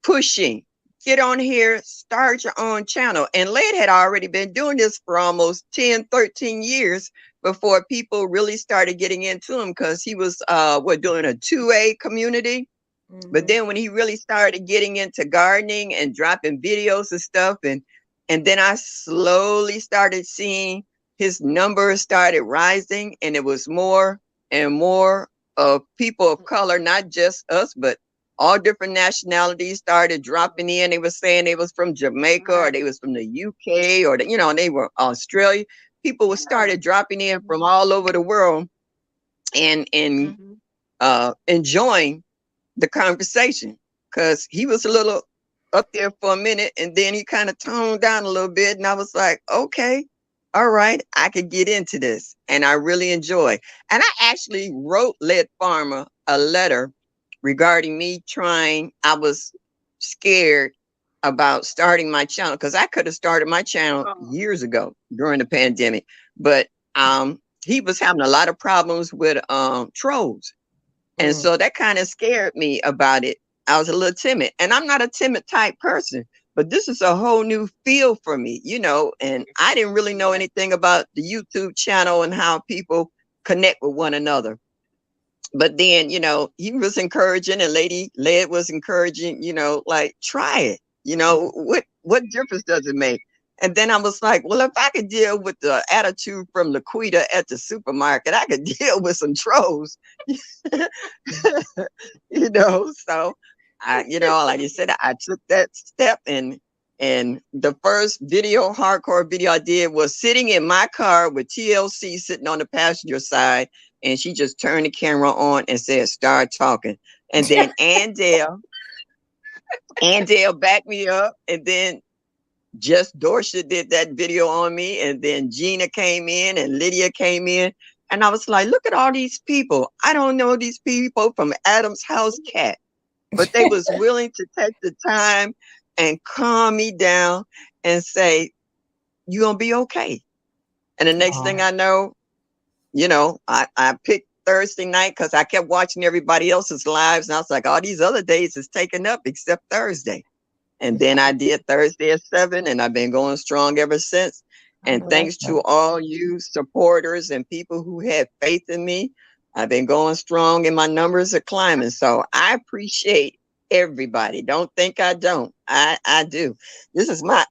pushing. Get on here, start your own channel. And Led had already been doing this for almost 10, 13 years before people really started getting into him because he was doing a 2A community. But Mm-hmm. then when he really started getting into gardening and dropping videos and stuff, and then I slowly started seeing his numbers started rising, and it was more and more of people of color, not just us, but all different nationalities started dropping in. They were saying they was from Jamaica or right. they was from the UK or they were Australia. People were Yeah. started dropping in from all over the world and Mm-hmm. enjoying the conversation because he was a little up there for a minute and then he kind of toned down a little bit. And I was like, okay, all right, I could get into this. And I really enjoy. And I actually wrote Led Farmer a letter regarding me trying. I was scared about starting my channel because I could have started my channel Oh, years ago during the pandemic. But he was having a lot of problems with trolls, and Mm. so that kind of scared me about it. I was a little timid, and I'm not a timid type person, but this is a whole new field for me, and I didn't really know yeah. anything about the YouTube channel and how people connect with one another. But then, he was encouraging and Lady Led was encouraging, like try it. What difference does it make? And then I was like, well, if I could deal with the attitude from Laquita at the supermarket, I could deal with some trolls. So like you said, I took that step, and the first hardcore video I did was sitting in my car with TLC sitting on the passenger side, and she just turned the camera on and said, start talking. And then Andale backed me up, and then just Dorsha did that video on me, and then Gina came in and Lydia came in. And I was like, look at all these people. I don't know these people from Adam's house cat, but they was willing to take the time and calm me down and say, you're going to be okay. And the next thing Oh. I know, I picked Thursday night because I kept watching everybody else's lives. And I was like, all these other days is taken up except Thursday. And then I did Thursday at 7, and I've been going strong ever since. I And know that's thanks right. to all you supporters and people who had faith in me, I've been going strong and my numbers are climbing. So I appreciate everybody. Don't think I don't. I do. This is my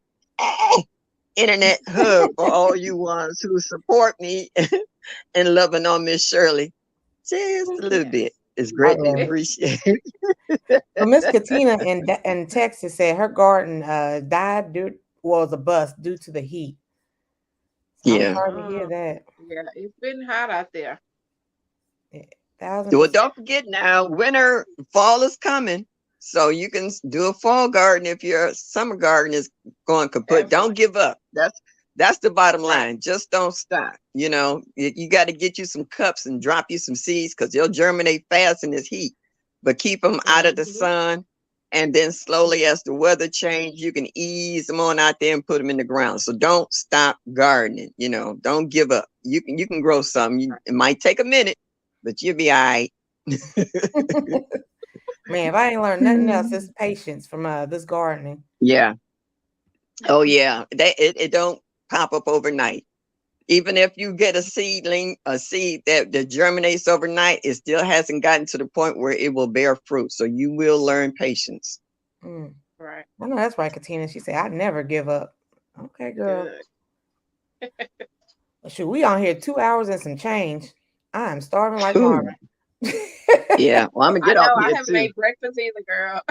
internet hub for all you ones who support me and loving on Miss Shirley just a little Yes. bit. It's Oh, greatly yeah. appreciated. So Miss Katina in Texas said her garden was a bust due to the heat. So I'm Yeah. sorry to hear that. Yeah, it's been hot out there. Yeah, thousand Well, percent. don't forget now, fall is coming. So you can do a fall garden if your summer garden is going kaput. Don't Definitely. give up. That's the bottom Right. line. Just don't stop. You got to get you some cups and drop you some seeds because they'll germinate fast in this heat. But keep them out of the Mm-hmm. sun. And then slowly, as the weather change, you can ease them on out there and put them in the ground. So don't stop gardening. Don't give up. You can grow something. It might take a minute, but you'll be all right. Man, if I ain't learned nothing else, it's patience from this gardening. Yeah. Oh yeah. It don't pop up overnight. Even if you get a seed that germinates overnight, it still hasn't gotten to the point where it will bear fruit. So you will learn patience. Right. I know that's right, Katina. She said, "I never give up." Okay, girl. Shoot, we on here 2 hours and some change. I am starving like Marvin. Yeah, well, I'm gonna get I know off I here haven't too. made breakfast either, girl.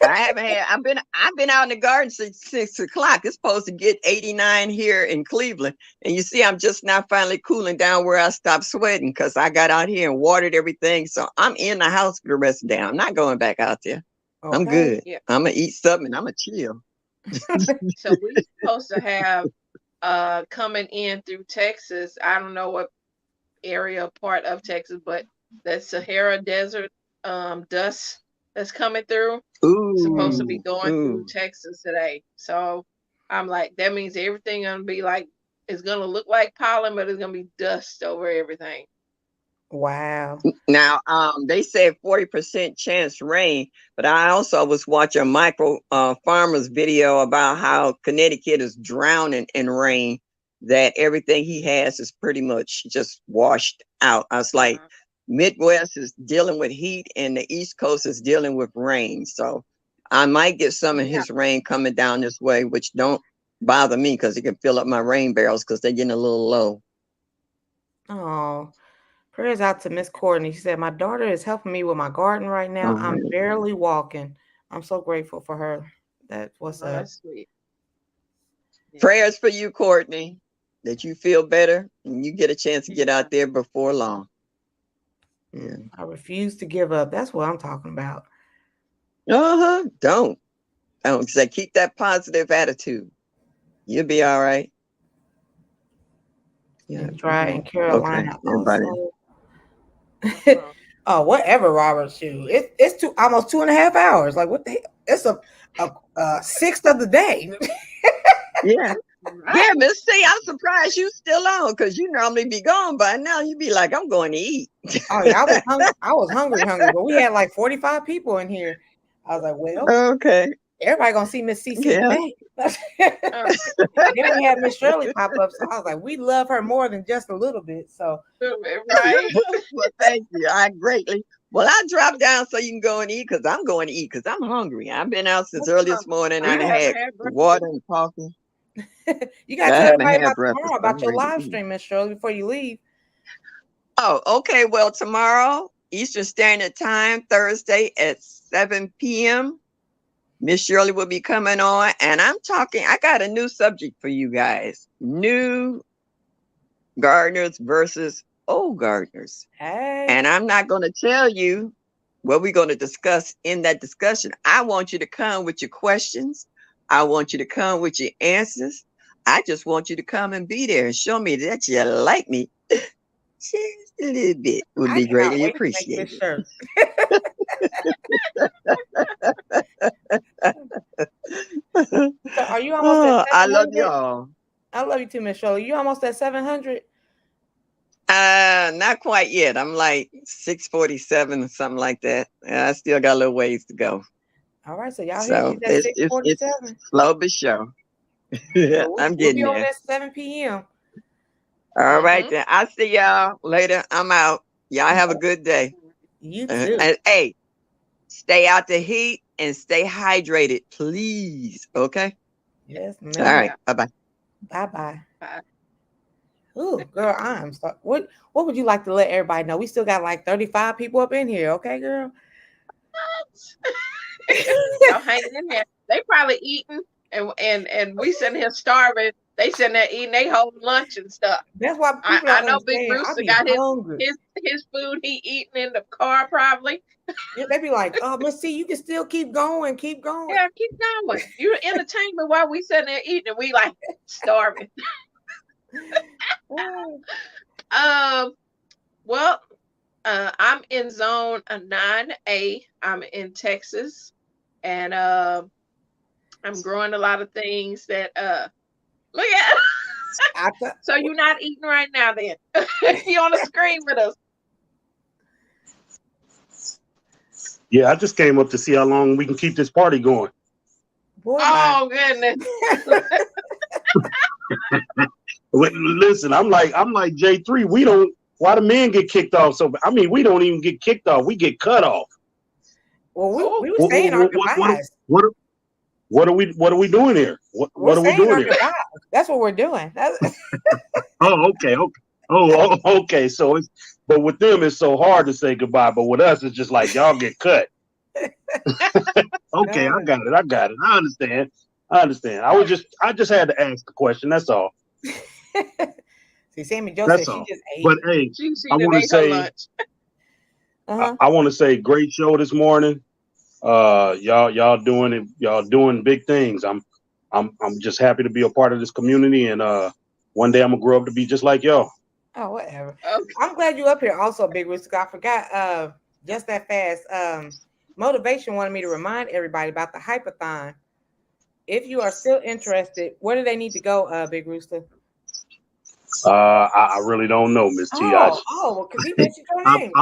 I haven't had. I've been out in the garden since 6 o'clock. It's supposed to get 89 here in Cleveland, and you see, I'm just now finally cooling down where I stopped sweating because I got out here and watered everything. So I'm in the house for the rest of the day. I'm not going back out there. Okay. I'm good. Yeah. I'm gonna eat something. And I'm gonna chill. So we're supposed to have coming in through Texas. I don't know what area part of Texas, but the Sahara Desert dust that's coming through. Supposed to be going through Texas today. So I'm like, that means everything gonna be like, it's gonna look like pollen, but it's gonna be dust over everything. Wow. Now, they said 40% chance rain, but I also was watching a micro farmer's video about how Connecticut is drowning in rain, that everything he has is pretty much just washed out. I was like, Midwest is dealing with heat and the East Coast is dealing with rain. So I might get some of his rain coming down this way, which don't bother me because it can fill up my rain barrels because they're getting a little low. Oh, prayers out to Miss Courtney. She said, "My daughter is helping me with my garden right now. I'm barely walking. I'm so grateful for her." That's what's up. That's sweet. Prayers for you, Courtney, that you feel better and you get a chance to get out there before long. Yeah. I refuse to give up. That's what I'm talking about. Don't say, keep that positive attitude. You'll be all right. Yeah. Dry in Carolina. Okay. Oh, whatever, Robert. Shoot, it's almost 2.5 hours. Like, what the hell? It's a sixth of the day. Yeah. Yeah, Miss C, I'm surprised you still on because you normally be gone by now. You be like, I'm going to eat. Oh yeah, I was hungry, but we had like 45 people in here. I was like, well, okay. Everybody gonna see Miss Cici'S today. Then we had Miss Shirley pop up, so I was like, we love her more than just a little bit. So right. Well, thank you. I greatly. Well, I dropped down so you can go and eat because I'm going to eat because I'm hungry. I've been out since early this morning. I had water and coffee. You got to tell everybody about tomorrow, about your live stream, Miss Shirley, before you leave. Oh, okay. Well, tomorrow, Eastern Standard Time, Thursday at 7 p.m., Miss Shirley will be coming on, and I got a new subject for you guys. New gardeners versus old gardeners. Hey. And I'm not going to tell you what we're going to discuss in that discussion. I want you to come with your questions. I want you to come with your answers. I just want you to come and be there and show me that you like me. Just a little bit would be greatly appreciated. So are you almost at 700? I love y'all. I love you too, Miss Shirley. You almost at 700? Not quite yet. I'm like 647 or something like that. I still got a little ways to go. All right, so y'all hear she's at 647. It's slow but sure. Yeah, I'm getting we'll be there. on at 7 p.m. All right, then. I'll see y'all later. I'm out. Y'all have a good day. You too. And hey, stay out the heat and stay hydrated, please. Okay? Yes, ma'am. All right. Bye-bye. Bye-bye. Bye. Ooh, girl, I'm sorry. What would you like to let everybody know? We still got like 35 people up in here, okay, girl? Y'all hanging in there. They probably eating and we sitting here starving. They sitting there eating their whole lunch and stuff. That's why I know Big Brewster got his food he eating in the car probably. Yeah, they be like, oh, but see, you can still keep going. Yeah, keep going. You're entertainment while we sitting there eating and we like starving. Well, I'm in zone 9A. I'm in Texas, and I'm growing a lot of things that look at. So you're not eating right now, then? You on the screen with us? Yeah, I just came up to see how long we can keep this party going. Boy, oh goodness. Listen, I'm like J3. We don't. Why the men get kicked off? So I mean, we don't even get kicked off. We get cut off. Well, we were saying our goodbyes. What are we doing here? What are we doing here? Goodbyes. That's what we're doing. Oh, okay. Oh, okay. So but with them it's so hard to say goodbye, but with us it's just like y'all get cut. Okay, I got it. I understand. I just had to ask the question. That's all. See, Sammy Joe said she just ate. But hey, I want to say, I want to say, great show this morning. Y'all doing it. Y'all doing big things. I'm just happy to be a part of this community, and one day I'm gonna grow up to be just like y'all. Oh, whatever. Okay. I'm glad you up here. Also, Big Rooster. I forgot. Just that fast. Motivation wanted me to remind everybody about the Hypathon. If you are still interested, where do they need to go, Big Rooster? I really don't know, Miss T. Well, because he mentioned your name.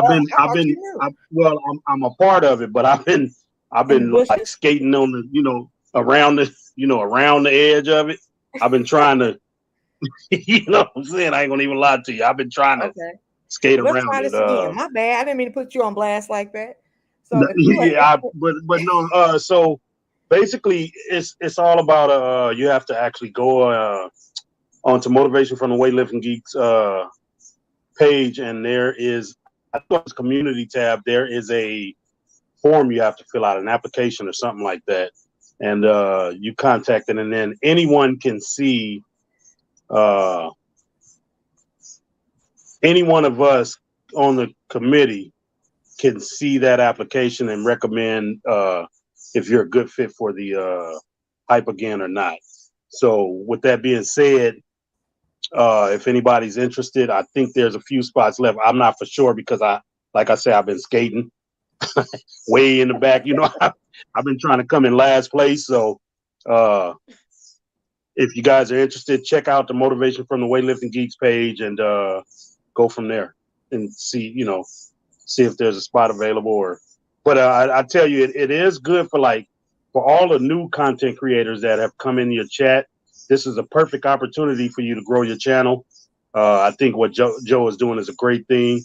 I'm a part of it, but I've been like skating on the, around the edge of it. I've been trying to, you know what I'm saying? I ain't gonna even lie to you. I've been trying to skate around it. Let's try this again. My bad. I didn't mean to put you on blast like that. So but no. So basically, it's all about you have to actually go onto Motivation from the Weightlifting Geeks page, and there is, I think it's community tab. There is a form you have to fill out, an application or something like that, and you contact it, and then anyone can see. Any one of us on the committee can see that application and recommend if you're a good fit for the hype again or not. So with that being said, if anybody's interested, I think there's a few spots left. I'm not for sure because like I said, I've been skating way in the back. I've been trying to come in last place. So if you guys are interested, check out the Motivation from the Weightlifting Geeks page and go from there and see if there's a spot available. But I tell you, it is good for all the new content creators that have come in your chat. This is a perfect opportunity for you to grow your channel. I think what Joe is doing is a great thing.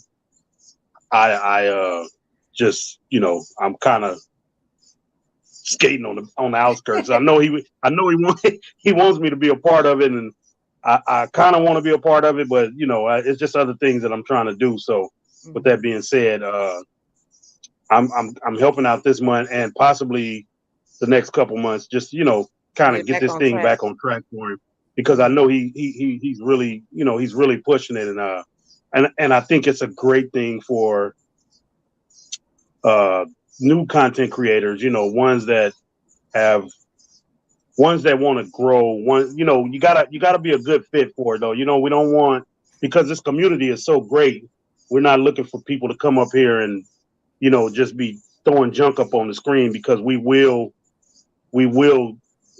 I just, I'm kind of skating on the outskirts. I know he wants me to be a part of it, and I kind of want to be a part of it, but it's just other things that I'm trying to do. So with that being said, I'm helping out this month and possibly the next couple months, just kind of get this thing back on track for him, because I know he's really he's really pushing it, and I think it's a great thing for new content creators, ones that want to grow. You gotta be a good fit for it though. We don't want, because this community is so great, we're not looking for people to come up here and just be throwing junk up on the screen, because we will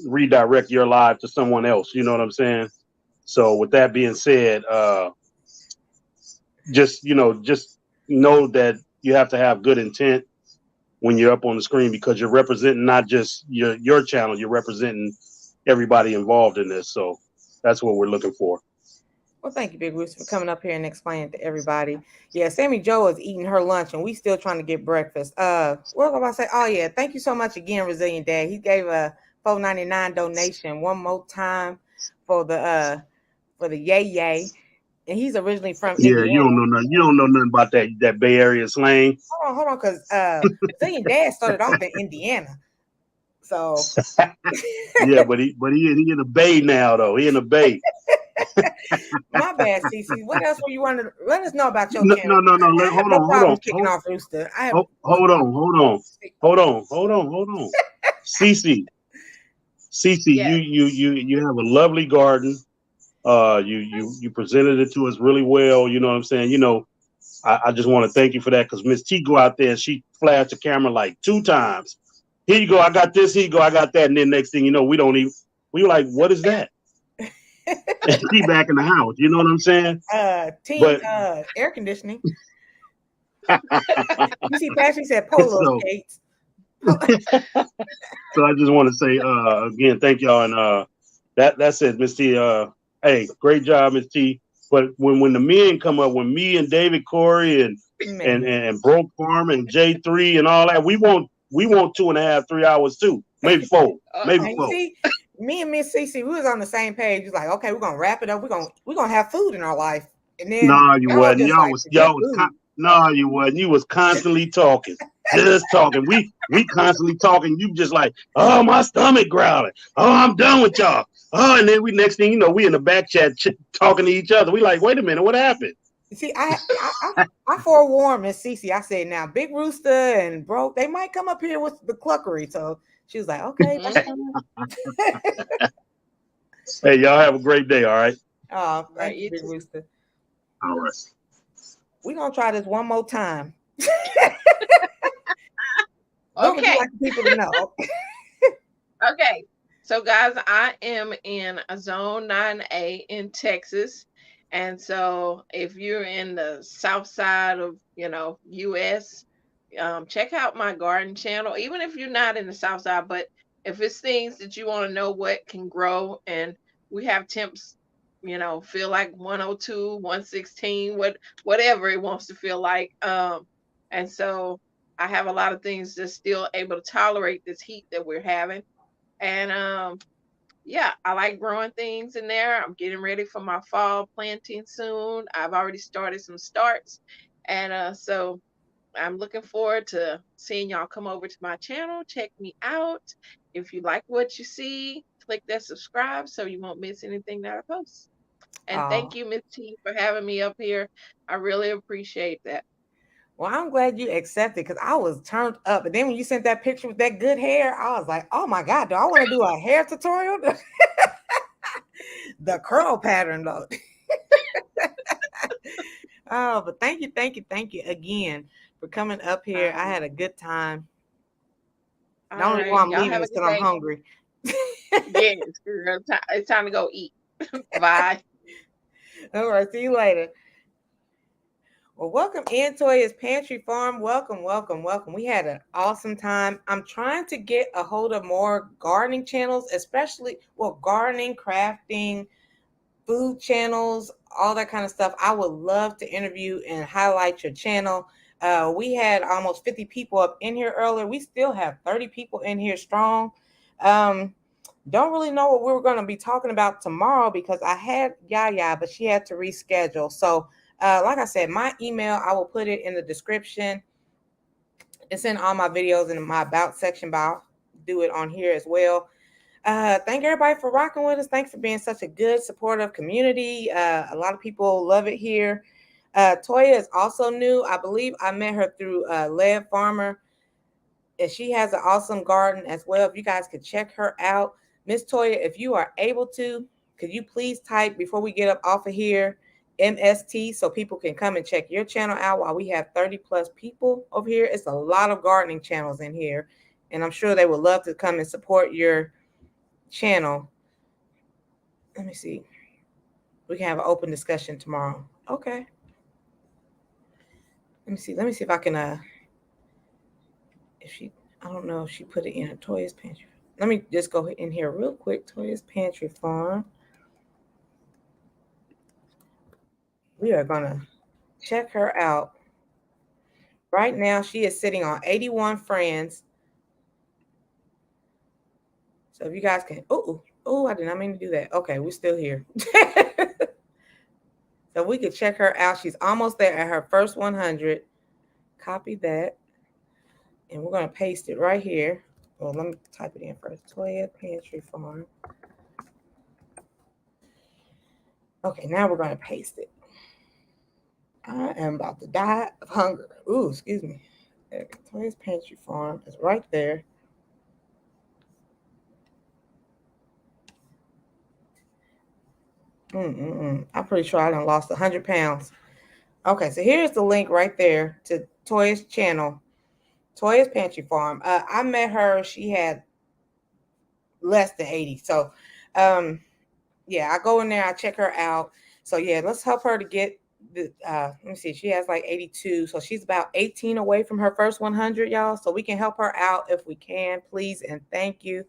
redirect your live to someone else. You know what I'm saying? So with that being said, just know that you have to have good intent when you're up on the screen, because you're representing not just your channel, you're representing everybody involved in this. So that's what we're looking for. Well, thank you, Big Rooster, for coming up here and explaining to everybody. Yeah, Sammy Joe is eating her lunch, and we still trying to get breakfast. What was I about to say? Oh, yeah, thank you so much again, Resilient Dad. He gave a $4.99 donation one more time for the yay. And he's originally from Indiana. You don't know nothing about that Bay Area slang. Hold on, because Resilient Dad started off in Indiana. So yeah, but he in the Bay now though. He in the Bay. My bad, Cici'S. What else were you wanting to let us know about your channel? No. Hold on. Kicking off Rooster. Hold on. Cici'S, Yeah. you have a lovely garden. You presented it to us really well. You know what I'm saying? I just want to thank you for that, because Miss T go out there and she flashed the camera like 2 times. Here you go, I got this. Here you go, I got that. And then next thing you know, we were like, what is that? And she back in the house. You know what I'm saying? Air conditioning. You see, Patrick said polo skates. So I just want to say again, thank y'all, and that's it, Miss T. Hey, great job, Miss T. But when the men come up, when me and David Corey and Broke Farm and J3 and all that, we want 2.5, 3 hours too. Maybe 4. Maybe And 4. see, me and Miss Cece, we was on the same page. It's like, okay, we're gonna wrap it up. We're gonna have food in our life. And then No, you wasn't. just like, No, you wasn't. You was constantly talking. Just talking. We constantly talking. You just like, oh, my stomach growling. Oh, I'm done with y'all. Oh, and then we next thing you know, we in the back chat talking to each other. We like, wait a minute, what happened? See, I forewarned Miss Cece. I said, now Big Rooster and Broke, they might come up here with the cluckery. So she was like, okay, that's fine. Hey, y'all have a great day, all right? Oh, thank you, Big Rooster. All right. We're gonna try this one more time. Okay. Like people to know. Okay. So guys, I am in Zone 9A in Texas. And so if you're in the south side of, US, check out my garden channel. Even if you're not in the south side, but if it's things that you want to know what can grow, and we have temps, feel like 102, 116, whatever it wants to feel like. And so I have a lot of things that's still able to tolerate this heat that we're having. And yeah, I like growing things in there. I'm getting ready for my fall planting soon. I've already started some starts. And so I'm looking forward to seeing y'all come over to my channel. Check me out. If you like what you see, click that subscribe so you won't miss anything that I post. And thank you, Miss T, for having me up here. I really appreciate that. Well, I'm glad you accepted, because I was turned up. And then when you sent that picture with that good hair, I was like, oh my God, do I want to do a hair tutorial? The curl pattern, though. Oh, but thank you again for coming up here. I had a good time. The only reason I'm leaving is because I'm hungry. Yes, it's time to go eat. Bye. All right, see you later. Well, welcome in Toya's Pantry Farm. Welcome. We had an awesome time. I'm trying to get a hold of more gardening channels, especially, gardening, crafting, food channels, all that kind of stuff. I would love to interview and highlight your channel. We had almost 50 people up in here earlier. We still have 30 people in here strong. Don't really know what we were going to be talking about tomorrow, because I had Yaya, but she had to reschedule. So like I said, my email, I will put it in the description. It's in all my videos in my about section, but I'll do it on here as well. Thank everybody for rocking with us. Thanks for being such a good, supportive community. A lot of people love it here. Toya is also new. I believe I met her through Lead Farmer, and she has an awesome garden as well. If you guys could check her out. Miss Toya, if you are able to, could you please type, before we get up off of here, MST, so people can come and check your channel out while we have 30 plus people over here. It's a lot of gardening channels in here, and I'm sure they would love to come and support your channel. Let me see. We can have an open discussion tomorrow. Okay. Let me see if I can I don't know if she put it in her Toya's Pantry. Let me just go in here real quick. Toya's Pantry Farm. We are gonna check her out. Right now, she is sitting on 81 friends. So if you guys can, I did not mean to do that. Okay, we're still here. So we could check her out. She's almost there at her first 100. Copy that. And we're going to paste it right here. Well, let me type it in first. Toya Pantry Farm. Okay, now we're going to paste it. I am about to die of hunger. Ooh, excuse me. Toya's Pantry Farm is right there. I'm pretty sure I done lost 100 pounds. Okay, so here's the link right there to Toya's channel, Toya's Pantry Farm. I met her. She had less than 80. So, yeah, I go in there. I check her out. So, yeah, let's help her to get the, let me see. She has like 82. So she's about 18 away from her first 100, y'all. So we can help her out if we can, please. And thank you.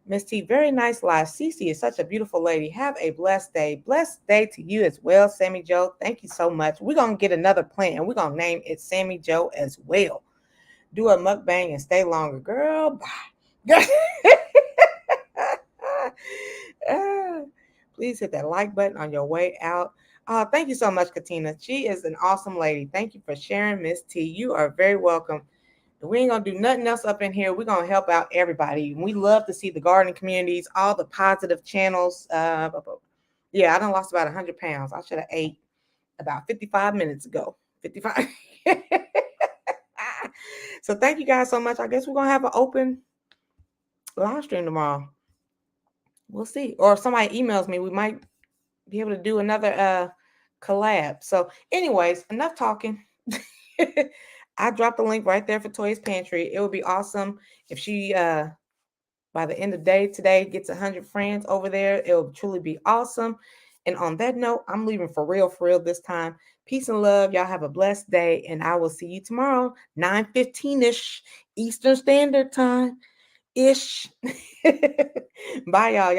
Miss T, very nice live. Cece is such a beautiful lady. Have a blessed day. Blessed day to you as well, Sammy Joe. Thank you so much. We're going to get another plant and we're going to name it Sammy Joe as well. Do a mukbang and stay longer. Girl, bye. Please hit that like button on your way out. Thank you so much, Katina. She is an awesome lady. Thank you for sharing, Miss T. You are very welcome. We ain't gonna do nothing else up in here. We're gonna help out everybody. We love to see the gardening communities, all the positive channels. Yeah, I done lost about 100 pounds. I should have ate about 55 minutes ago. 55. So thank you guys so much. I guess we're gonna have an open live stream tomorrow. We'll see. Or if somebody emails me, we might be able to do another collab. So anyways, enough talking. I dropped the link right there for Toya's Pantry. It would be awesome if she by the end of the day today gets 100 friends over there. It will truly be awesome. And on that note, I'm leaving for real this time. Peace and love. Y'all have a blessed day, and I will see you tomorrow, 9:15-ish Eastern Standard Time ish. Bye, y'all.